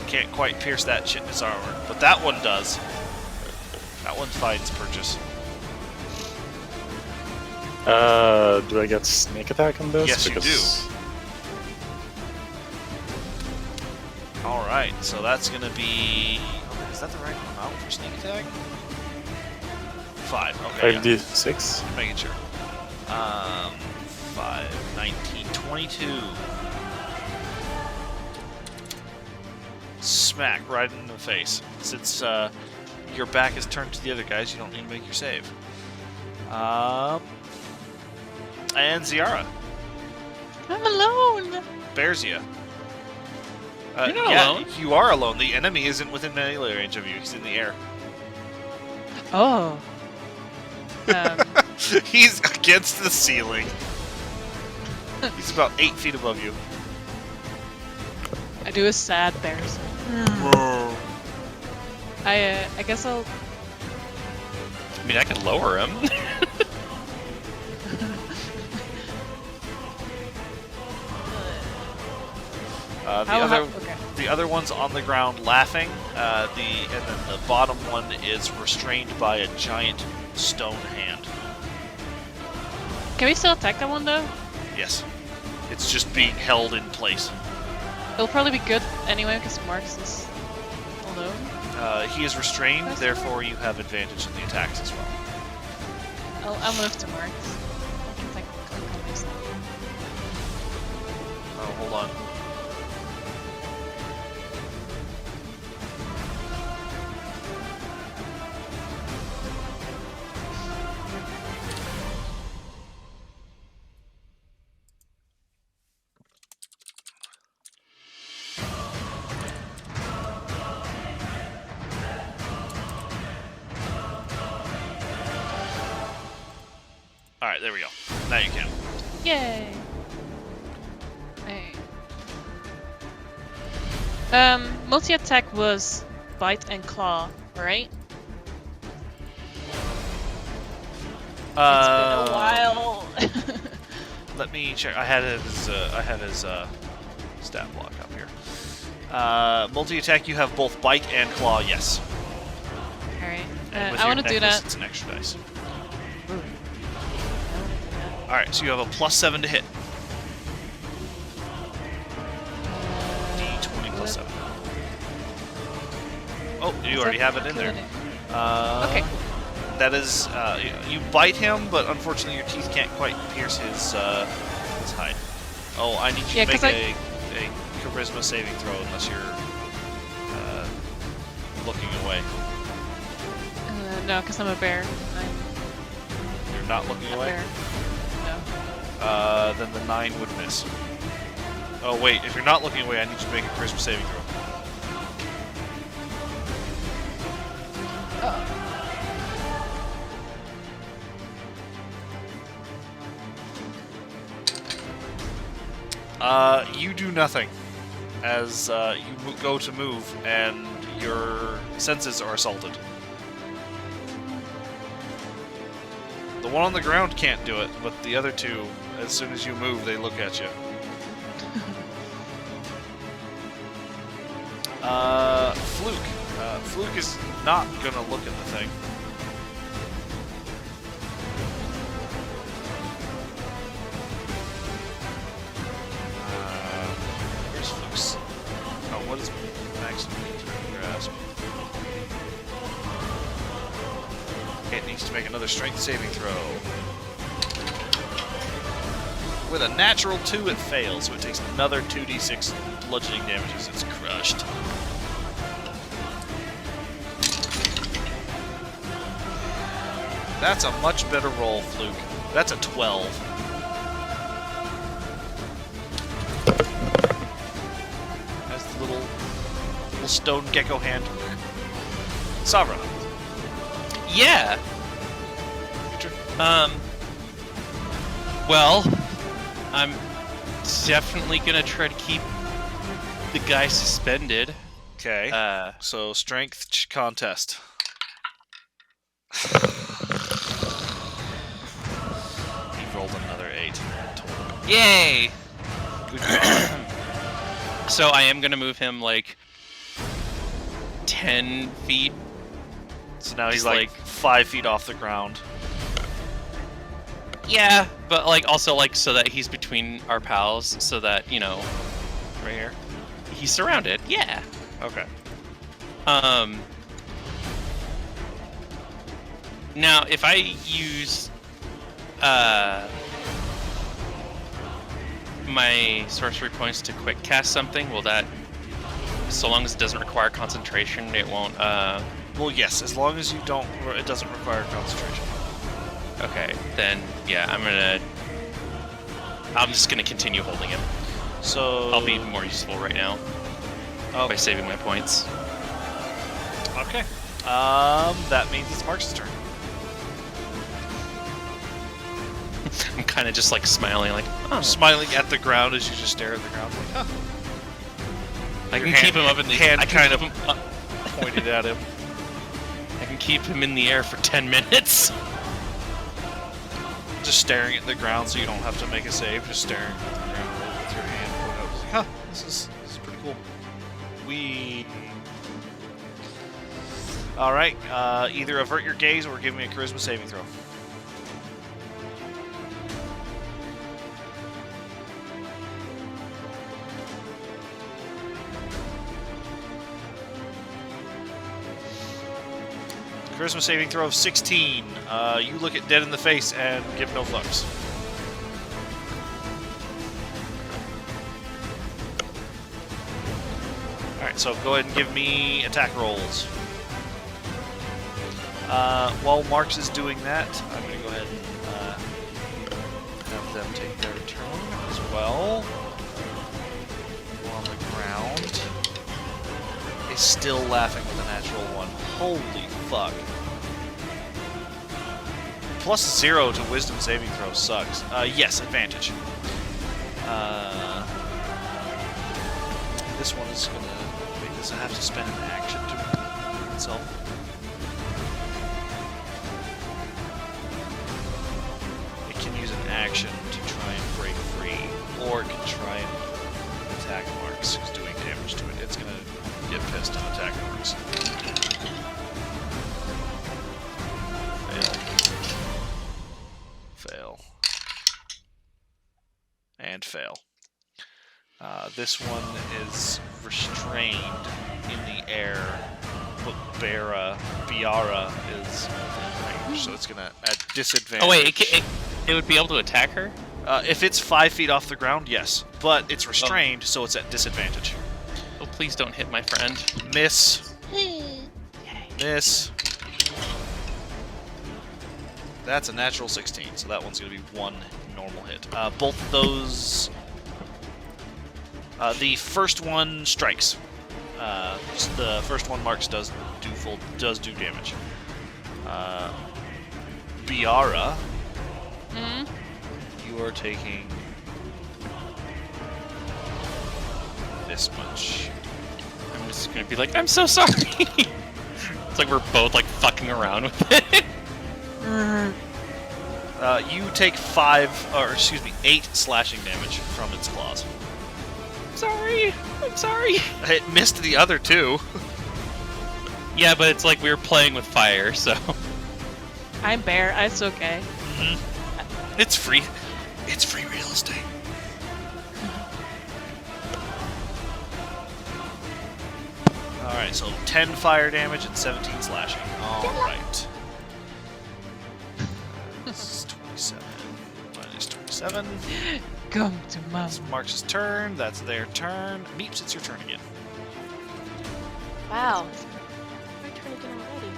Can't quite pierce that shitness armor, but that one does. That one finds purchase. Do I get sneak attack on this? Yes, you do. Alright, so that's gonna be... Is that the right amount for sneak attack? 5, okay. 5d6? Yeah. Making sure. 5, 19, 22. Smack right in the face. Since your back is turned to the other guys, you don't need to make your save. And Ziara. I'm alone. Berzia. You're not alone. You are alone. The enemy isn't within melee range of you. He's in the air. Oh. He's against the ceiling. He's about 8 feet above you. I do a sad bear sound. I guess I'll. I mean, I could lower him. The other one's on the ground laughing. And then the bottom one is restrained by a giant stone hand. Can we still attack that one though? Yes, it's just being held in place. It'll probably be good anyway because Marks is alone. He is restrained, therefore you have advantage in the attacks as well. I'll move to Marks. I can think of this. Oh, hold on. Alright, there we go. Now you can. Yay! Hey. Multi-attack was bite and claw, right? It's been a while. Let me check. I have his stat block up here. Multi-attack, you have both bite and claw, yes. Alright. And with I your want to do necklace, that. It's an extra dice. Alright, so you have a +7 to hit. D20 plus 7. Oh, you already have it in there. Okay. That is, you bite him, but unfortunately your teeth can't quite pierce his hide. Oh, I need you to make a charisma saving throw unless you're looking away. No, because I'm a bear. You're not looking I'm a away? bear. No. Then the 9 would miss. Oh wait, if you're not looking away, I need you to make a charisma saving throw. You do nothing as you go to move and your senses are assaulted. The one on the ground can't do it, but the other two, as soon as you move, they look at you. Fluke. Fluke is not gonna look at the thing. Where's Fluke's? Oh, what is maximum grasp? It needs to make another strength saving throw. With a natural 2, it fails, so it takes another 2d6 bludgeoning damage as it's crushed. That's a much better roll, Fluke. That's a 12. That's the little stone gecko hand. Savra. Yeah. Your turn. Well, I'm definitely gonna try to keep the guy suspended. Okay. So strength contest. He rolled another 8. Yay! Good job. So I am gonna move him like 10 feet. So now he's Just like 5 feet off the ground. Yeah, but like also like so that he's between our pals, so that right here. He's surrounded. Yeah. Okay. Now, if I use my sorcery points to quick cast something, will that, so long as it doesn't require concentration, it won't? Well, yes, as long as it doesn't require concentration. Okay, then yeah, I'm just gonna continue holding him. So I'll be more useful right now by saving my points. Okay. That means it's Mark's turn. I'm kind of just like smiling, like, oh. Smiling at the ground as you just stare at the ground. Like, huh. I Your can keep him up in the hand I can kind keep of him up. pointed at him. I can keep him in the air for 10 minutes. Just staring at the ground, so you don't have to make a save. Just staring at the ground with your hand pointed out. Like, huh, this is pretty cool. All right. Either avert your gaze or give me a charisma saving throw. Charisma saving throw of 16. You look it dead in the face and give no fucks. Alright, so go ahead and give me attack rolls. While Marks is doing that, I'm going to go ahead and have them take their turn as well. Go on the ground. Is still laughing with a natural one. Holy fuck. +0 to wisdom saving throw sucks. Yes, advantage. This one is gonna... Wait, does it have to spend an action to remove itself? It can use an action to try and break free, or it can try and attack Marks, who's doing damage to it. It's gonna get pissed and attack Marks. Fail. And fail. This one is restrained in the air, but Biara is within range, so it's gonna at disadvantage. Oh wait, it would be able to attack her? If it's 5 feet off the ground, yes, but it's restrained, so it's at disadvantage. Oh, please don't hit my friend. Miss. Miss. That's a natural 16, so that one's going to be one normal hit. Both of those... the first one strikes. The first one Marks does do damage. Biara, you are taking this much. I'm just gonna be like, I'm so sorry. It's like we're both like fucking around with it. You take 8 slashing damage from its claws. I'm sorry. It missed the other 2. Yeah, but it's like we were playing with fire, so. I'm Bear. It's okay. It's free. It's free real estate. Alright, so 10 fire damage and 17 slashing. Alright. This is 27. Minus 27. Come to mom. That's Marks' turn. That's their turn. Meeps, it's your turn again. Wow. My turn again already.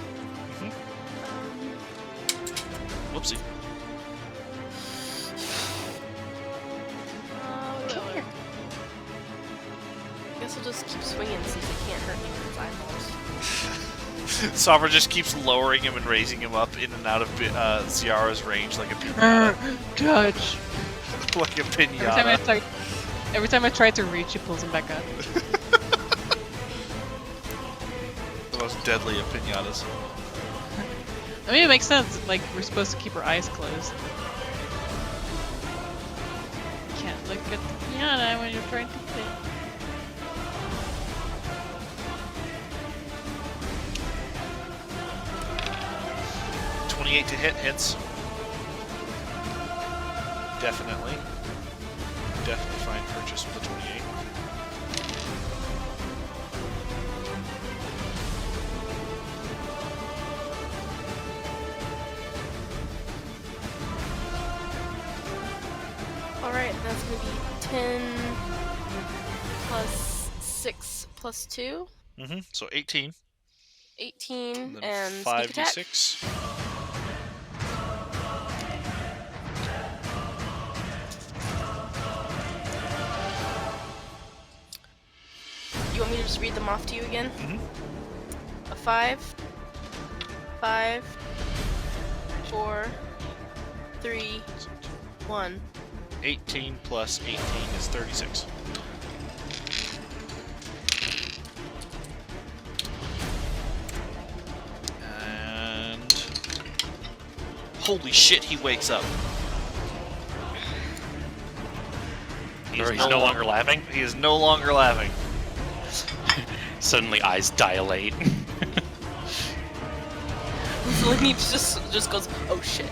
Whoopsie. Come here. I guess I'll just keep swinging since it can't hurt me with its eyeballs. Savra just keeps lowering him and raising him up in and out of Ziara's range like a pinata. Touch. Like a pinata. Every time I try to reach, he pulls him back up. The most deadly of pinatas. I mean, it makes sense. Like, we're supposed to keep our eyes closed. You can't look at the pinata when you're trying to play. 28 to hit hits. Definitely. Definitely find purchase with a 28. Alright, that's gonna be 10 plus 6 plus 2. So 18. 18 And and then sneak attack. 5d6. You want me to just read them off to you again? A 5, 5, 4, 3, 1. 18 plus 18 is 36. And holy shit, he wakes up. Or he's no longer laughing. He is no longer laughing. Suddenly, eyes dilate. So he just goes, oh shit.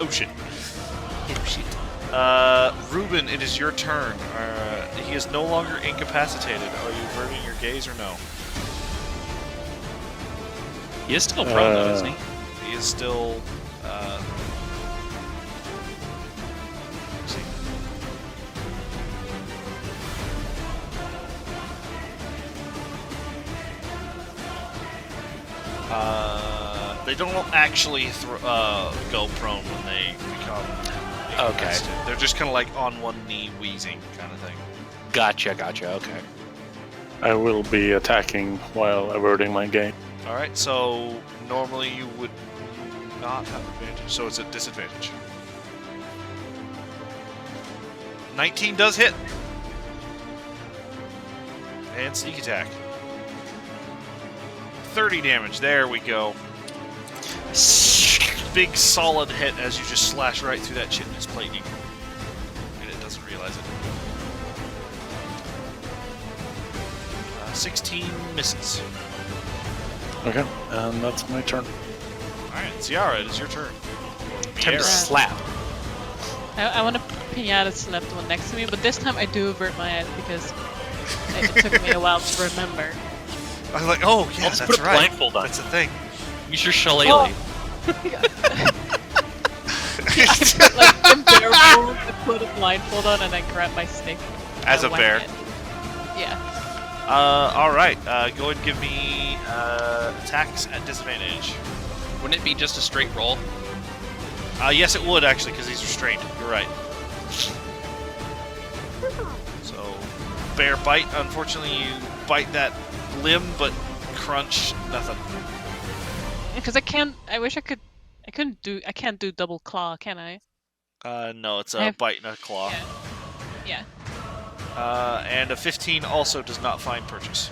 Oh shit. Oh shit. Ruben, it is your turn. He is no longer incapacitated. Are you averting your gaze or no? He is still prone, though, isn't he? He is still. Let's see. They don't actually go prone when they become incapacitated. They're just kind of like on one knee, wheezing kind of thing. Gotcha, okay. I will be attacking while averting my gaze. All right, so normally you would not have advantage, so it's a disadvantage. 19 does hit. And sneak attack. 30 damage. There we go. Big solid hit as you just slash right through that chitinous plating. And it doesn't realize it. 16 misses. Okay, and that's my turn. Alright, Ciara, it is your turn. Time to Viera. slap. I want to pinata slap the one next to me, but this time I do avert my eyes because it took me a while to remember. I was like, oh, yeah, Let's that's put a right. blindfold on. That's the thing. Use your shillelagh. I put like in bear rules, I put a blindfold on and I grab my stick. As a whack bear. it. Yeah. Alright, go ahead and give me attacks at disadvantage. Wouldn't it be just a straight roll? Yes, it would, actually, because he's restrained. You're right. So, bear bite. Unfortunately, you bite that limb, but crunch, nothing. Because I can't. I wish I could. I can't do double claw, can I? No, it's I a have- bite and a claw. Yeah. And a 15 also does not find purchase.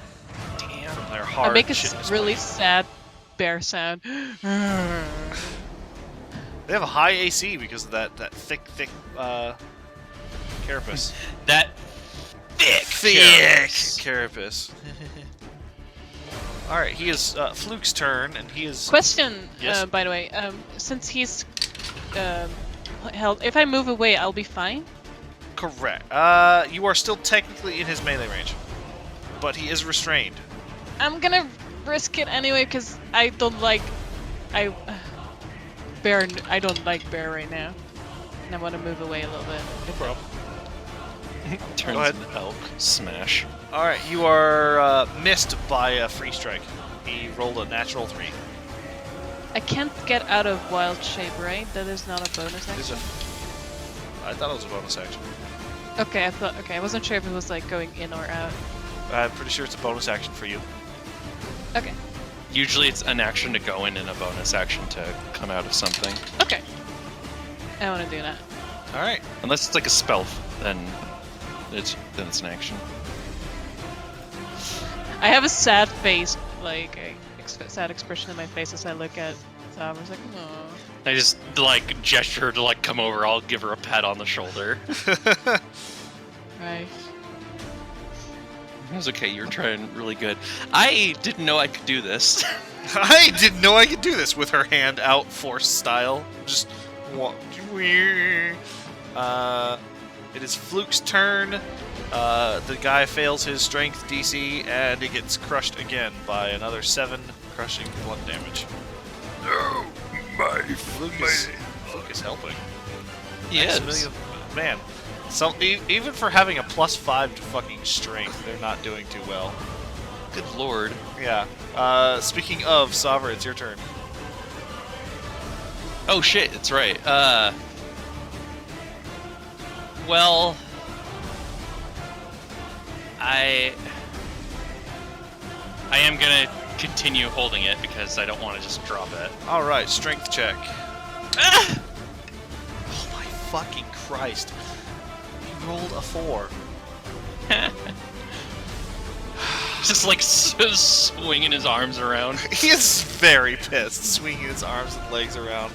Damn. From their I hard make a shitness really bite. sad bear sound. They have a high AC because of that thick, carapace. That thick Carapace. Alright, he is Fluke's turn, and he is... Question, Yes? by the way, since he's held, if I move away, I'll be fine. Correct. You are still technically in his melee range, but he is restrained. I'm gonna risk it anyway because I don't like bear. I don't like bear right now, and I want to move away a little bit. No problem. turns Go ahead. into elk. Smash. Alright, you are missed by a free strike. He rolled a natural 3. I can't get out of wild shape, right? That is not a bonus Is action. I thought it was a bonus action. Okay, I wasn't sure if it was like going in or out. I'm pretty sure it's a bonus action for you. Okay. Usually it's an action to go in and a bonus action to come out of something. Okay. I want to do that. Alright. Unless it's like a spell, then it's an action. I have a sad face, like a sad expression in my face as I look at. So I was like, oh. I just like gesture to like come over. I'll give her a pat on the shoulder. Right. It was okay. You're trying really good. I didn't know I could do this. I didn't know I could do this with her hand out, force style. Just walk. It is Fluke's turn. The guy fails his strength DC, and he gets crushed again by another 7 crushing blunt damage. No, my Fluke is helping. Yes. Man, so even for having a +5 to fucking strength, they're not doing too well. Good lord. Yeah. Speaking of, Savra, it's your turn. Oh shit, it's right. Well, I am gonna continue holding it because I don't want to just drop it. All right, strength check. fucking Christ. He rolled a 4. Just like swinging his arms around. He is very pissed, swinging his arms and legs around.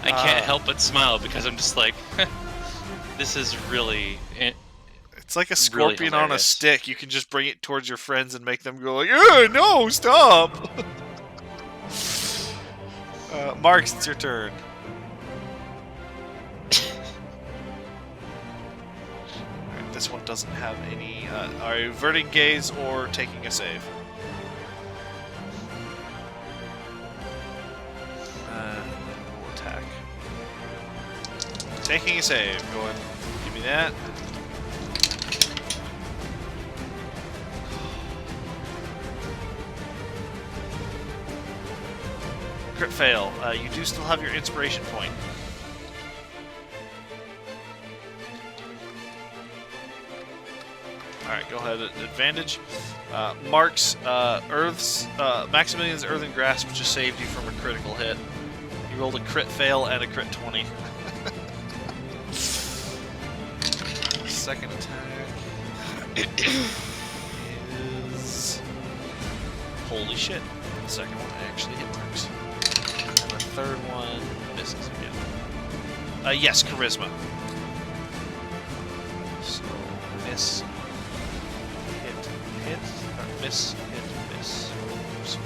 I can't help but smile because I'm just like, this is really. It's like a scorpion on a hilarious. stick. You can just bring it towards your friends and make them go like, no, stop! Marks, it's your turn. Alright, this one doesn't have any... are you averting gaze or taking a save? We'll attack. Taking a save. Go ahead. Give me that. Crit fail. You do still have your inspiration point. Alright, go ahead at advantage. Mark's Earth's Maximilian's Earthen Grasp just saved you from a critical hit. You rolled a crit fail and a crit 20. Second attack is... Holy shit. The second one actually hit Marks. And the third one misses again. Yes, charisma. So, miss, hit, or miss, hit, miss. So,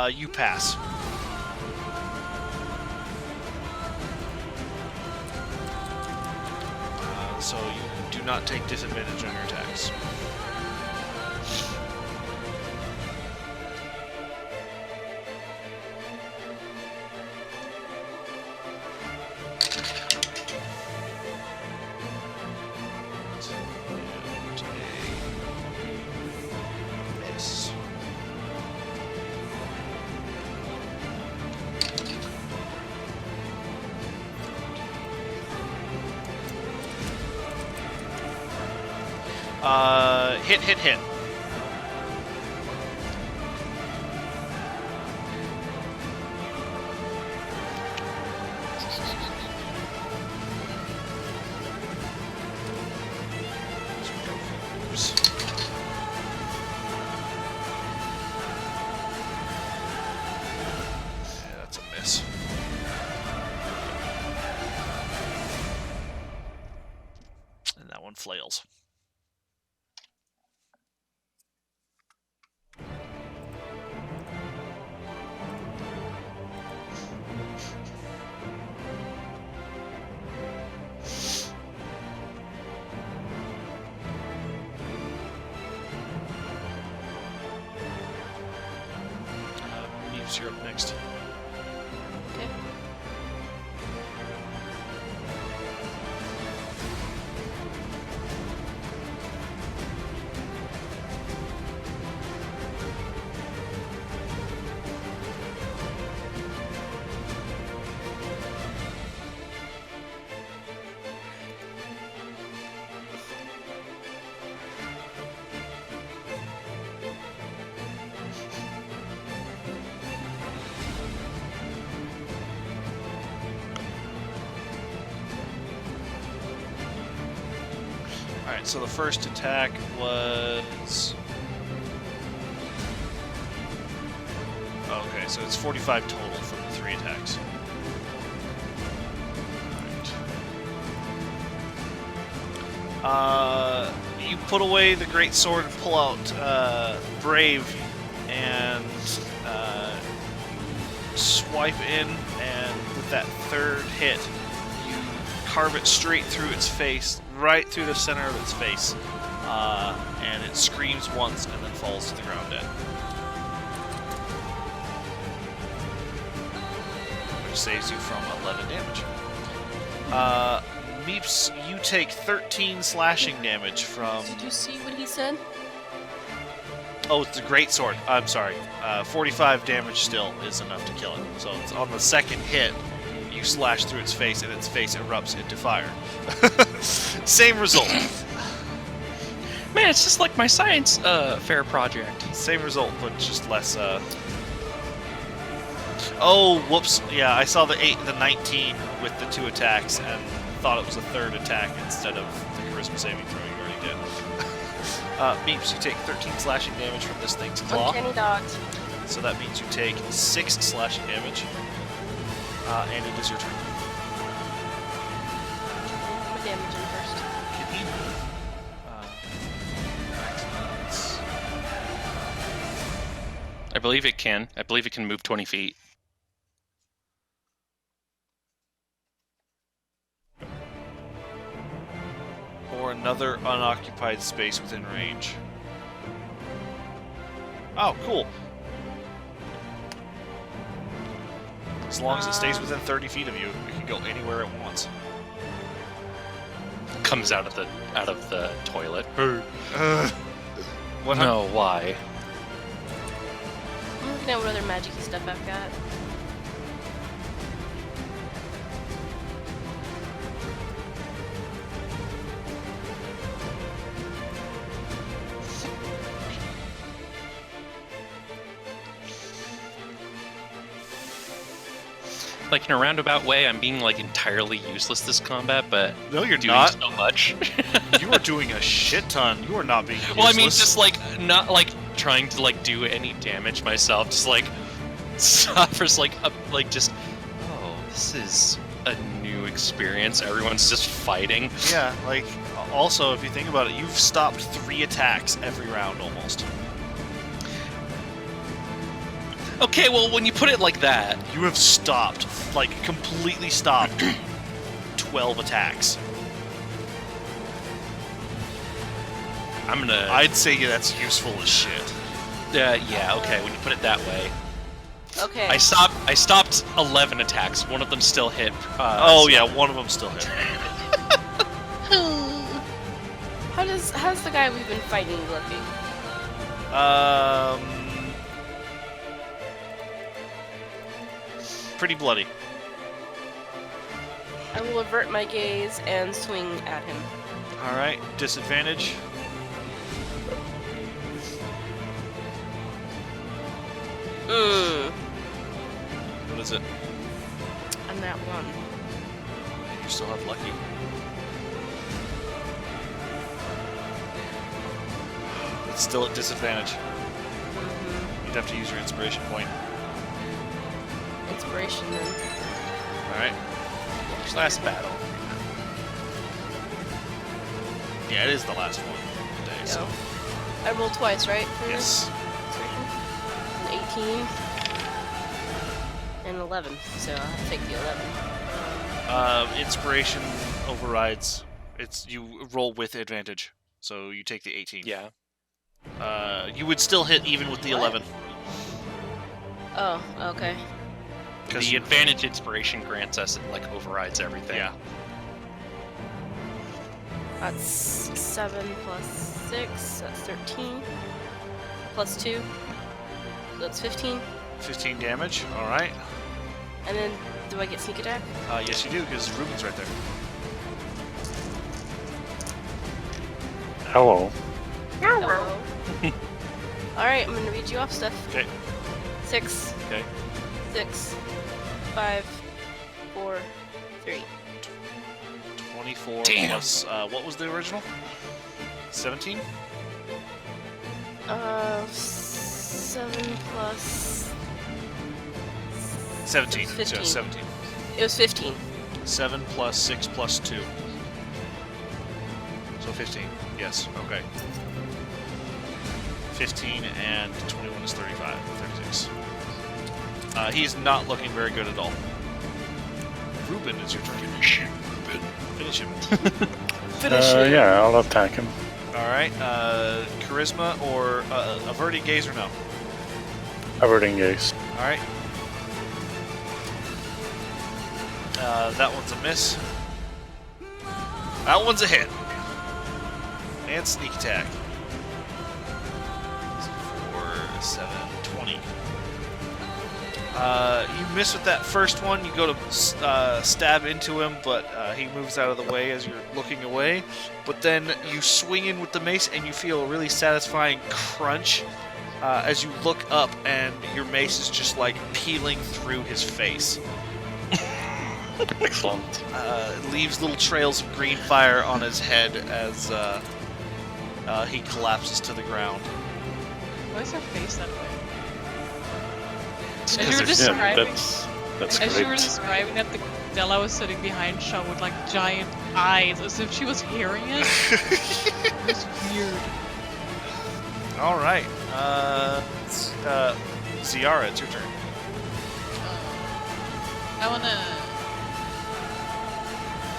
you pass. So you do not take disadvantage on your attacks. Miss. Hit. Oops. Yeah, that's a miss. And that one flails. Muse, you're up next. Okay. Alright, so the first attack was... Okay, so it's 45 total from the 3 attacks. Alright. You put away the great sword and pull out Brave and swipe in, and with that third hit, you carve it straight through its face, right through the center of its face, and it screams once and then falls to the ground dead. Which saves you from 11 damage. Meeps, you take 13 slashing damage from... Did you see what he said? Oh, it's the great sword. I'm sorry. 45 damage still is enough to kill it. So it's on the second hit, you slash through its face, and its face erupts into fire. Same result. Man, Yeah, it's just like my science fair project. Same result, but just less. Oh, whoops! Yeah, I saw the 19 with the 2 attacks and thought it was a 3rd attack instead of the charisma saving throw you already did. Meeps, you take 13 slashing damage from this thing's claw. Uncanny dogs. So that means you take 6 slashing damage, and it is your turn. Put damage in first. Can he move? I believe it can. I believe it can move 20 feet. Or another unoccupied space within range. Oh, cool. As long as it stays within 30 feet of you, it can go anywhere it wants. Comes out of the toilet. What? No, why? I'm looking at what other magic-y stuff I've got. Like in a roundabout way, I'm being like entirely useless this combat, but No, you're doing not. so much. You are doing a shit ton. You are not being useless. Well, I mean, just like not like trying to like do any damage myself. Just like suffers like just. Oh, this is a new experience. Everyone's just fighting. Yeah, like, also, if you think about it, you've stopped 3 attacks every round almost. Okay, well, when you put it like that, You have stopped, like, completely stopped 12 attacks. I'm gonna. I'd say that's useful as shit. Yeah. Okay, when you put it that way. Okay. I stopped 11 attacks. One of them still hit. Oh, yeah, one of them still hit. How's the guy we've been fighting looking? Pretty bloody. I will avert my gaze and swing at him. Alright, disadvantage. What is it? I'm at 1. You still have lucky. It's still at disadvantage. You'd have to use your inspiration point. Inspiration then. Alright. Last battle. Yeah, it is the last one of the day, so. Go. I rolled twice, right? For Yes. An 18 and 11, so I'll take the 11. Inspiration overrides. You roll with advantage, so you take the 18. Yeah. You would still hit even with the What? 11. Oh, okay. The advantage inspiration grants us, it like overrides everything. Yeah. That's 7 plus 6, that's 13. Plus 2, that's 15. 15 damage. All right. And then, do I get sneak attack? Yes, you do, because Ruben's right there. Hello. Hello. Alright, I'm gonna read you off stuff. Okay. 6. Okay. 6. 5. 4. 3. 24 Damn. plus, what was the original? 17? 7 plus... 17. It's 15. So 17. It was 15. 7 plus 6 plus 2. So 15. Yes. Okay. 15 and 21 is 35. 36. He's not looking very good at all. Ruben, it's your turn. Finish him, Ruben. Finish him. Finish it. Yeah, I'll attack him. Alright, charisma or averting gaze or no? Averting gaze. Alright. That one's a miss. That one's a hit. And sneak attack. 4, 7, 20. You miss with that first one. You go to stab into him, but he moves out of the way as you're looking away. But then you swing in with the mace, and you feel a really satisfying crunch as you look up, and your mace is just like peeling through his face. Excellent. It leaves little trails of green fire on his head as he collapses to the ground. Why is her face that way? It's As 'cause you were there's- describing, That's as you were great. describing that, the Della was sitting behind Shaw with like giant eyes, as if she was hearing it. It was weird. All right, Ziara, it's your turn. I wanna.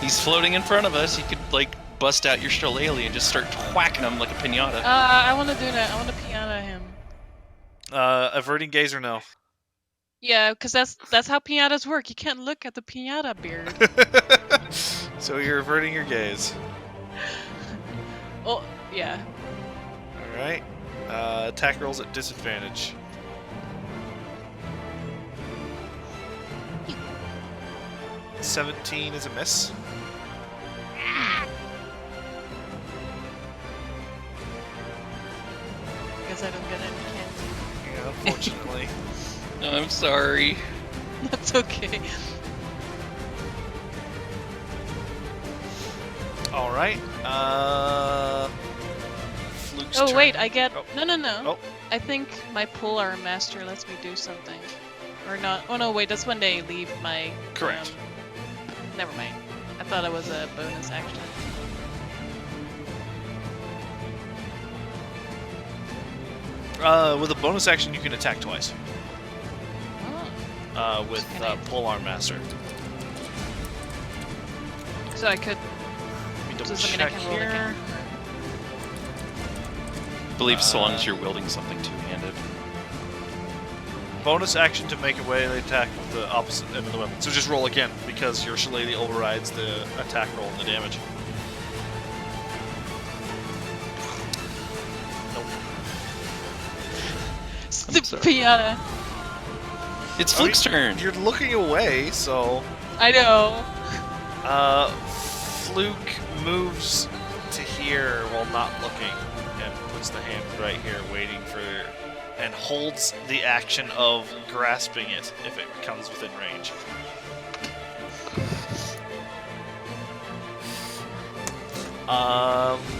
He's floating in front of us. You could like bust out your shillelagh and just start whacking him like a pinata. I wanna do that. I wanna piano him. Averting gaze or no? Yeah, because that's how piñatas work. You can't look at the piñata beard. So you're averting your gaze. Oh, yeah. All right. Attack rolls at disadvantage. $17 is a miss. Guess I don't get any candy. Yeah, unfortunately. I'm sorry. That's okay. All right. Fluke's Oh turn. wait, I get Oh. no. Oh. I think my polearm master lets me do something, or not. Oh no, wait, that's when they leave my. Correct. Never mind. I thought it was a bonus action. With a bonus action, you can attack twice. Oh. With Can I- Polearm Master. So I could. Let me double Does that mean I check can roll here. again? I believe so long as you're wielding something two-handed. Bonus action to make a melee attack with the opposite end of the weapon. So just roll again, because your shillelagh overrides the attack roll and the damage. Nope. Stupid sorry. piñata. It's I mean, Fluke's turn. You're looking away, so... I know. Fluke moves to here while not looking, and puts the hand right here, waiting for... and holds the action of grasping it if it comes within range.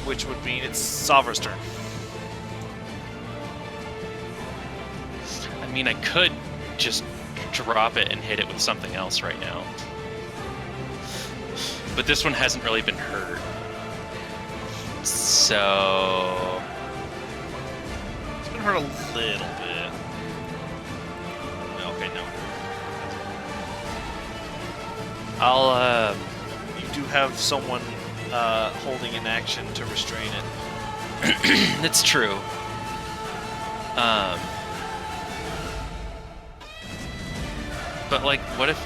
Which would mean it's Savra's turn. I mean, I could just drop it and hit it with something else right now. But this one hasn't really been hurt. So... It's been hurt a little bit. Okay, no. I'll, You do have someone holding an action to restrain it. It's true. But like, what if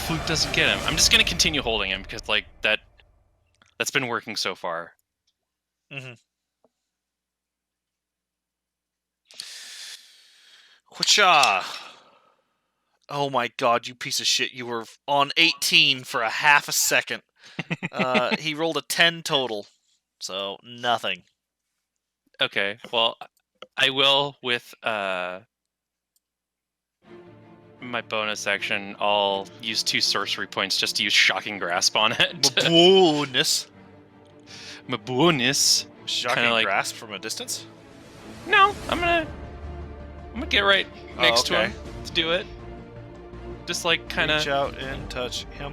Fluke doesn't get him? I'm just gonna continue holding him because like that's been working so far. Mm-hmm. Whatcha? Oh my god, you piece of shit. You were on 18 for a half a second. He rolled a 10 total. So, nothing. Okay, well, I will with my bonus action. I'll use 2 sorcery points just to use Shocking Grasp on it. Bonus. My bonus. Shocking like- grasp from a distance? No, I'm gonna get right next to okay. him to do it. Just like kind Reach of out and touch him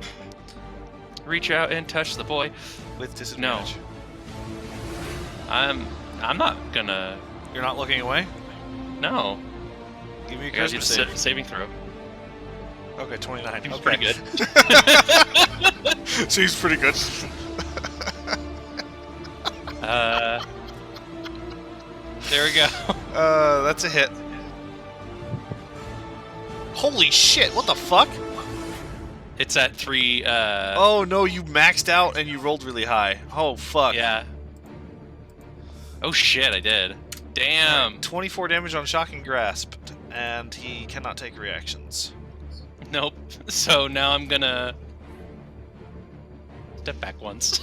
reach out and touch the boy. with disadvantage. I'm not gonna. You're not looking away? No. Give me a I gotta do charisma a save. saving throw. Okay, 29. Seems Okay. pretty good. Seems pretty good. There we go. That's a hit. Holy shit, what the fuck? It's at 3. Oh no, you maxed out and you rolled really high. Oh fuck. Yeah. Oh shit, I did. Damn. 24 damage on Shocking Grasp. and he cannot take reactions. Nope. So now I'm gonna step back once,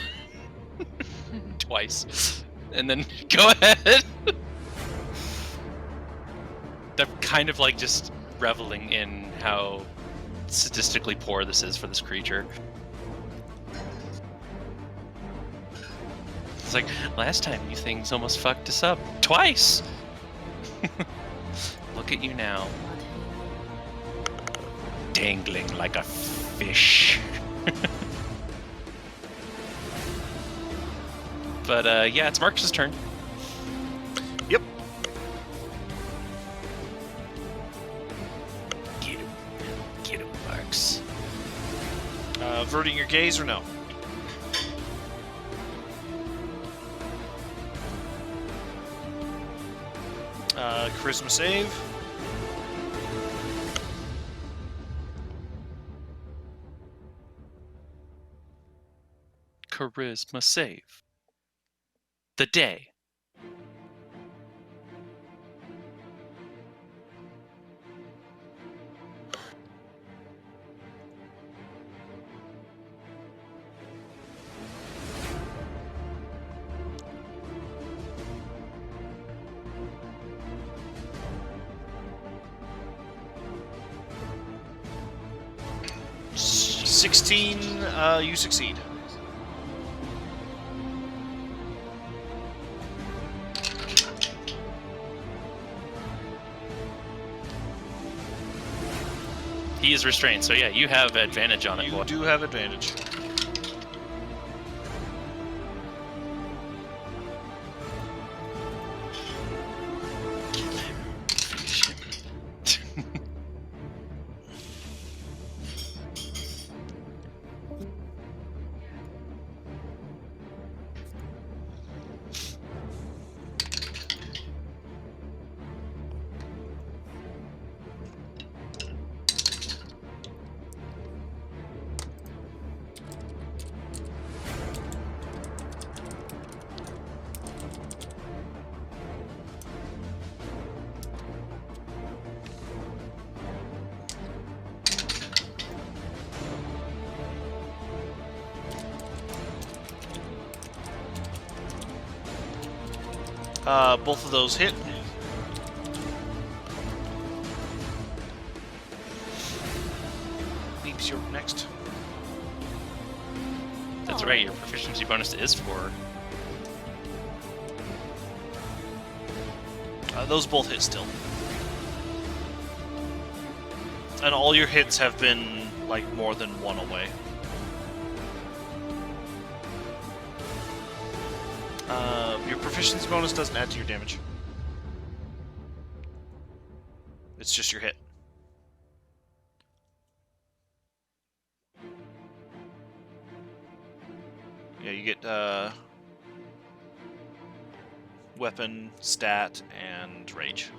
twice, and then go ahead. They're kind of like just reveling in how statistically poor this is for this creature. It's like, last time you things almost fucked us up. Twice! Look at you now. Dangling like a fish. But, yeah, it's Marcus's turn. Yep. Get him, Marcus. Averting your gaze or no? Charisma save. Charisma save. The day. $16, you succeed. He is restrained, so yeah, you have advantage on it, You boy. do have advantage. Both of those hit. Meeps, you're next. That's right, your proficiency bonus is 4. Those both hit still. And all your hits have been, like, more than one away. Your proficiency bonus doesn't add to your damage. It's just your hit. Yeah, you get weapon, stat, and rage.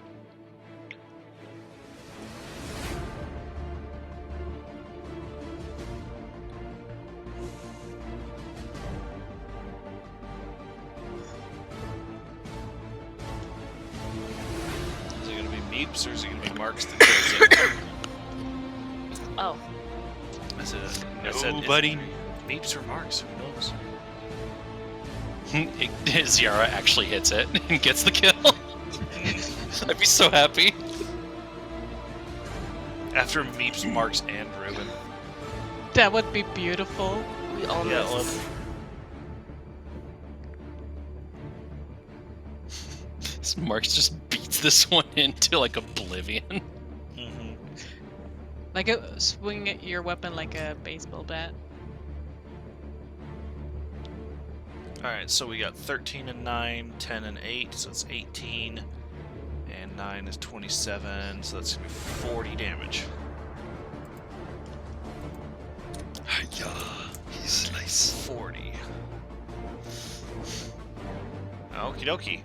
Is it going to be Meeps or is it going to be Marks that kills it? Oh. I said, No, buddy. Meeps or Marks? Who knows? Ziara actually hits it and gets the kill. I'd be so happy. After Meeps, Marks, and Ruben. That would be beautiful. We almost. Yeah, well, Marks just beats this one into like oblivion. mhm. Like swing your weapon like a baseball bat. Alright, so we got 13 and 9, 10 and 8, so it's 18. And 9 is 27, so that's going to be 40 damage. Hiya. He's nice. 40. Okie dokie.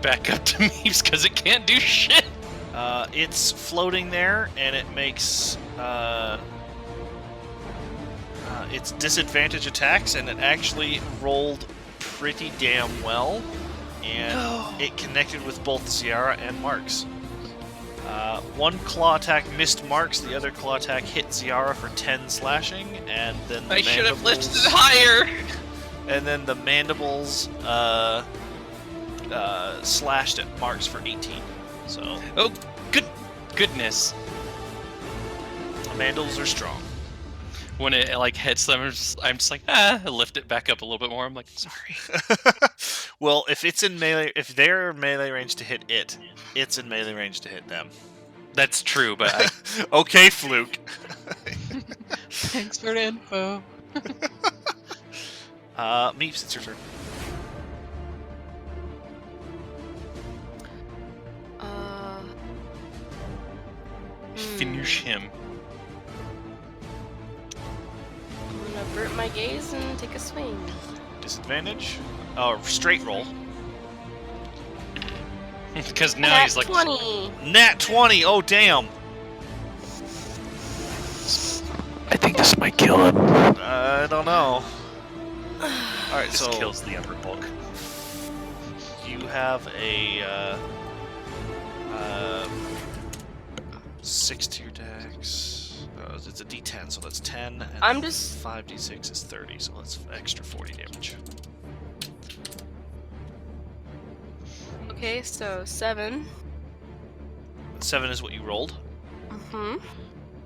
Back up to Meeps because it can't do shit. It's floating there, and it makes its disadvantage attacks, and it actually rolled pretty damn well. and it connected with both Ziara and Marks. One claw attack missed Marks, the other claw attack hit Ziara for 10 slashing, and then the I should have lifted mandibles- it higher. And then the mandibles slashed at Marks for 18. So Oh, goodness. mandibles are strong. When it like hits them, I'm just like, I lift it back up a little bit more. I'm like, sorry. Well, if it's in melee, if they're melee range to hit it, it's in melee range to hit them. That's true, but I, Okay, Fluke. Thanks for the info. Meeps, it's your turn. finish him. I'm gonna avert my gaze and take a swing. Disadvantage. Oh, straight roll. Because now Nat he's like, 20! Nat 20. Oh, damn. I think this might kill him. I don't know. All right, this so kills the Ember Hulk. you have a 6 to your dex. It's a D10, so that's 10. And I'm just- 5d6 is 30, so that's extra 40 damage. Okay, so 7. 7 is what you rolled. Mm-hmm.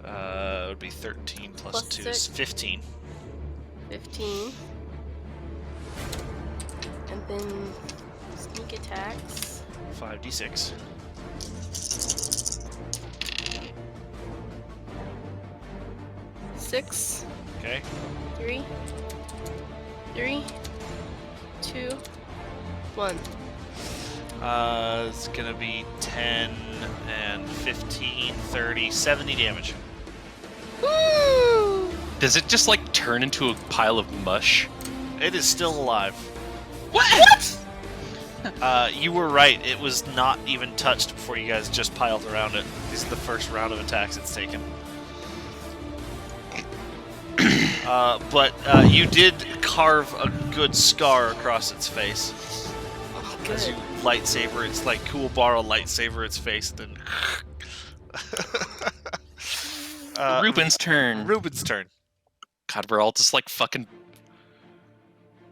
It would be 13 plus Plus 2 is 6. 15. 15. And then sneak attacks. 5d6. Six, Okay. 3, 3, 2, 1. It's gonna be 10 and 15, 30, 70 damage. Woo! Does it just like turn into a pile of mush? It is still alive. What? You were right. It was not even touched before you guys just piled around it. This is the first round of attacks it's taken. But you did carve a good scar across its face. Oh, As good. you lightsaber, it's like cool bar lightsaber its face, then. Ruben's turn. Ruben's turn. God, we're all just like fucking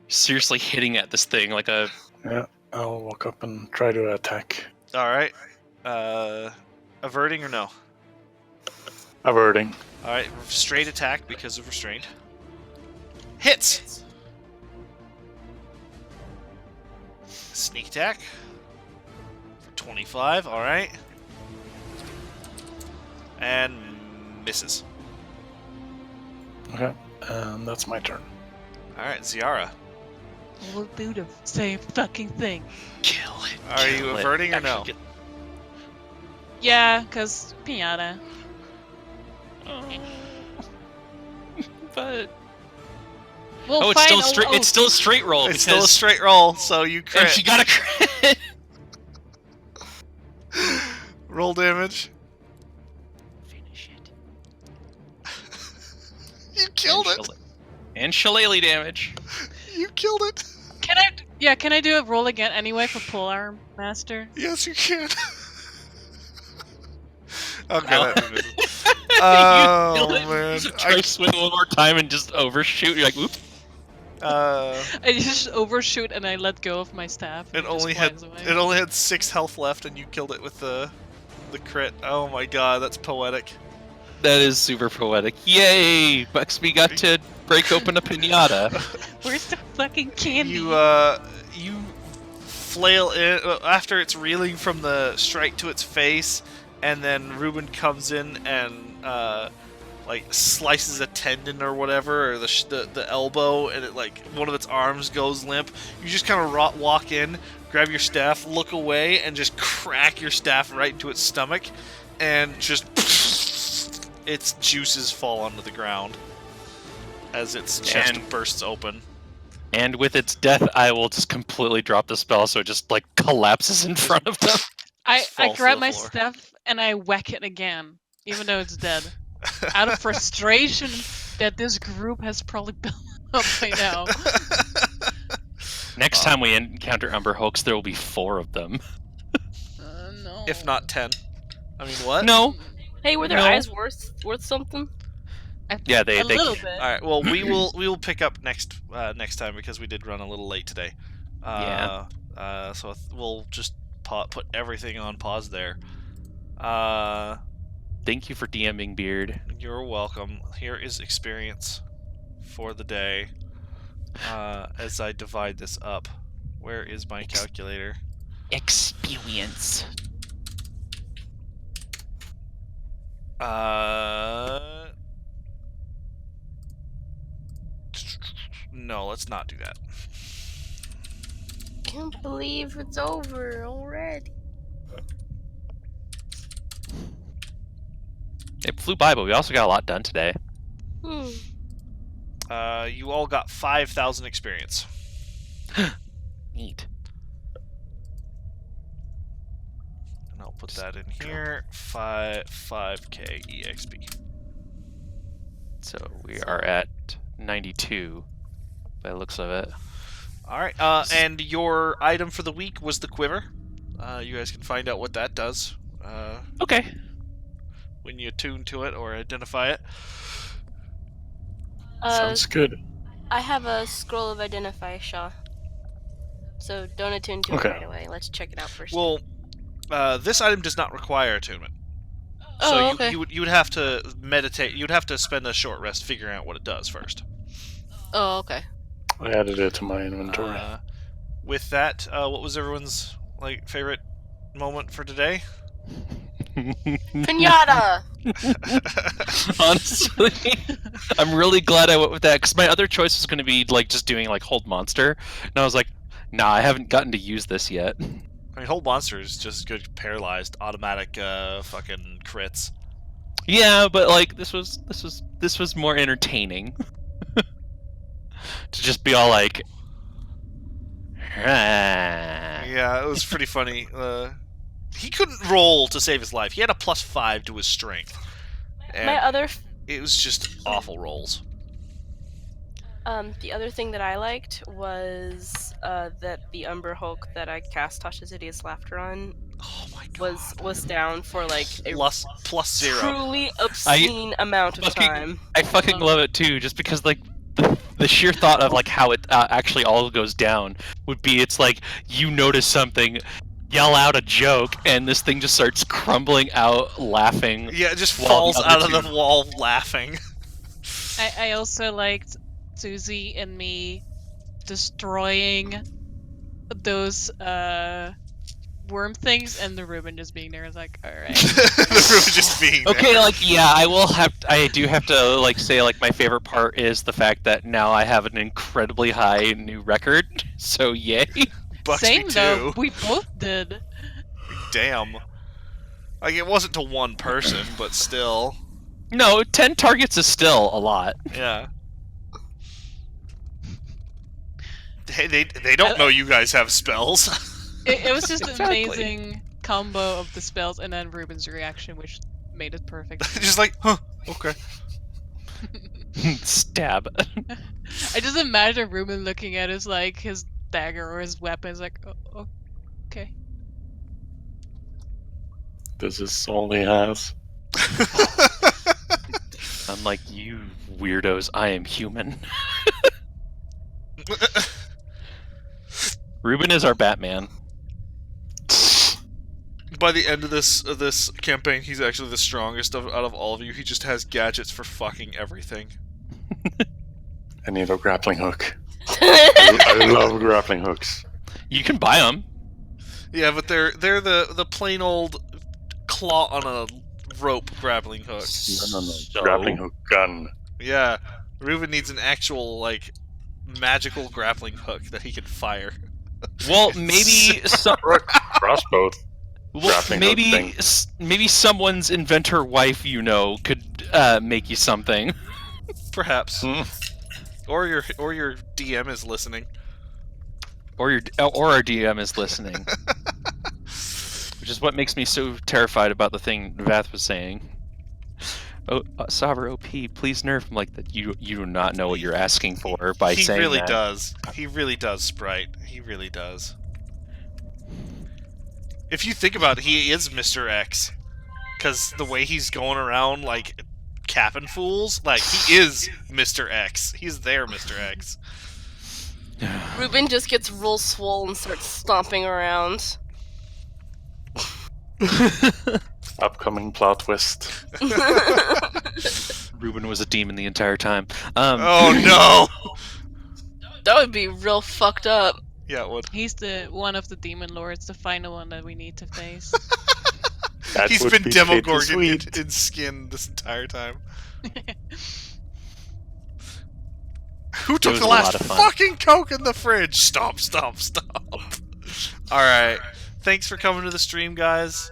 seriously hitting at this thing like a. Yeah, I'll walk up and try to attack. All right. Averting or no? Averting. All right. Straight attack because of restraint. Hits. Sneak attack for 25. All right. And misses. Okay, and that's my turn. All right, Ziara. We'll do the same fucking thing. Kill it. Are you kill it. averting or no? Actually Yeah, cause pinata. But We'll it's find still a- straight. oh, It's still a straight roll. It's still a because- straight roll, so you And crit. she got a crit. Roll damage. Finish it. You killed it. And shillelagh damage. You killed it. Can I? Yeah, can I do a roll again anyway for Polearm Master? Yes, you can. Okay, No. that misses. You Oh killed it. man. Try swing one more time and just overshoot. You're like, whoop. I just overshoot and I let go of my staff. and It only had flies away. it only had 6 health left, and you killed it with the crit. Oh my god, that's poetic. That is super poetic. Yay! Buxby got to break open a pinata. Where's the fucking candy? You flail in after it's reeling from the strike to its face, and then Ruben comes in and like slices a tendon or whatever, or the elbow, and it like one of its arms goes limp. You just kind of walk in, grab your staff, look away, and just crack your staff right into its stomach, and just its juices fall onto the ground as its chest And- bursts open. And with its death, I will just completely drop the spell so it just like collapses in front of them. I falls to grab the my floor. staff and I whack it again, even though it's dead. Out of frustration that this group has probably built up by now. Next time we encounter Umber Hulks, there will be 4 of them. No. If not 10. I mean, what? No. Hey, were their No. eyes worth something? Yeah, A little bit. All right. Well, we will pick up next time because we did run a little late today. Yeah. So we'll just put everything on pause there. Thank you for DMing, Beard. You're welcome. Here is experience for the day. As I divide this up, where is my calculator? Experience. No, let's not do that. Can't believe it's over already. It flew by, but we also got a lot done today. You all got 5,000 experience. Neat. And I'll put that in here. 5k exp. So we are at 92 by the looks of it. All right. And your item for the week was the quiver. You guys can find out what that does. Okay. When you attune to it or identify it. Sounds good. I have a scroll of identify, Shaw. So don't attune to Okay. it right away. Let's check it out first. Well, this item does not require attunement. Oh, So okay. you would have to meditate. You'd have to spend a short rest figuring out what it does first. Oh, okay. I added it to my inventory. With that, what was everyone's favorite moment for today? Pinata! Honestly, I'm really glad I went with that because my other choice was going to be just doing hold monster, and I was like, nah, I haven't gotten to use this yet. I mean, Hold Monster is just good paralyzed, automatic fucking crits. Yeah, but this was more entertaining to just be all like, Yeah, it was pretty funny. He couldn't roll to save his life. He had a +5 to his strength. And My other it was just awful rolls. the other thing that I liked was that the Umber Hulk that I cast Tasha's Hideous Laughter on Oh my god. was down for a +0. truly obscene amount of time. I fucking love it too, just because the sheer thought of how it actually all goes down would be it's you notice something, yell out a joke, and this thing just starts crumbling out laughing. Yeah, it just while falls the out other of the wall laughing. I also liked Susie and me destroying those worm things, and the Ruben just being there. I was like, all right. The room just being there. Okay, yeah, I do have to say my favorite part is the fact that now I have an incredibly high new record. So yay. Bucks Same me though. too. We both did. Damn. It wasn't to one person, but still. No, 10 targets is still a lot. Yeah. Hey, they don't know you guys have spells. It was just Exactly. an amazing combo of the spells and then Ruben's reaction, which made it perfect. Just huh, okay. Stab. I just imagine Ruben looking at his dagger or his weapon, oh, okay. This is all he has. I'm like, you weirdos, I am human. Ruben is our Batman. By the end of this campaign, he's actually the strongest out of all of you. He just has gadgets for fucking everything. I need a grappling hook. I love grappling hooks. You can buy them. Yeah, but they're the plain old claw on a rope grappling hook. No. So- Grappling hook gun. Yeah, Ruben needs an actual magical grappling hook that he can fire. Well, maybe some. Or a crossbow. Well, Grappling hook thing. maybe someone's inventor wife could make you something. Perhaps. Hmm. Or your DM is listening. Or our DM is listening. Which is what makes me so terrified about the thing Vath was saying. Savra OP, please nerf him like that. You do not know what you're asking for by he saying really that. does. He really does, Sprite. He really does. If you think about it, he is Mr. X. Because the way he's going around, like, capping fools, like, he is Mr. X. He's there, Mr. X. Ruben just gets real swole and starts stomping around. Upcoming plot twist. Ruben was a demon the entire time. Oh no! That would be real fucked up. Yeah, it would. He's the one of the demon lords, the final one that we need to face. That He's would been be Demogorgon bittersweet. in skin this entire time. Who took was the a last lot of fun. fucking Coke in the fridge? Stomp, stomp, stomp. Alright. Thanks for coming to the stream, guys.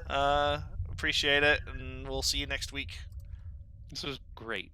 Appreciate it, and we'll see you next week. This was great.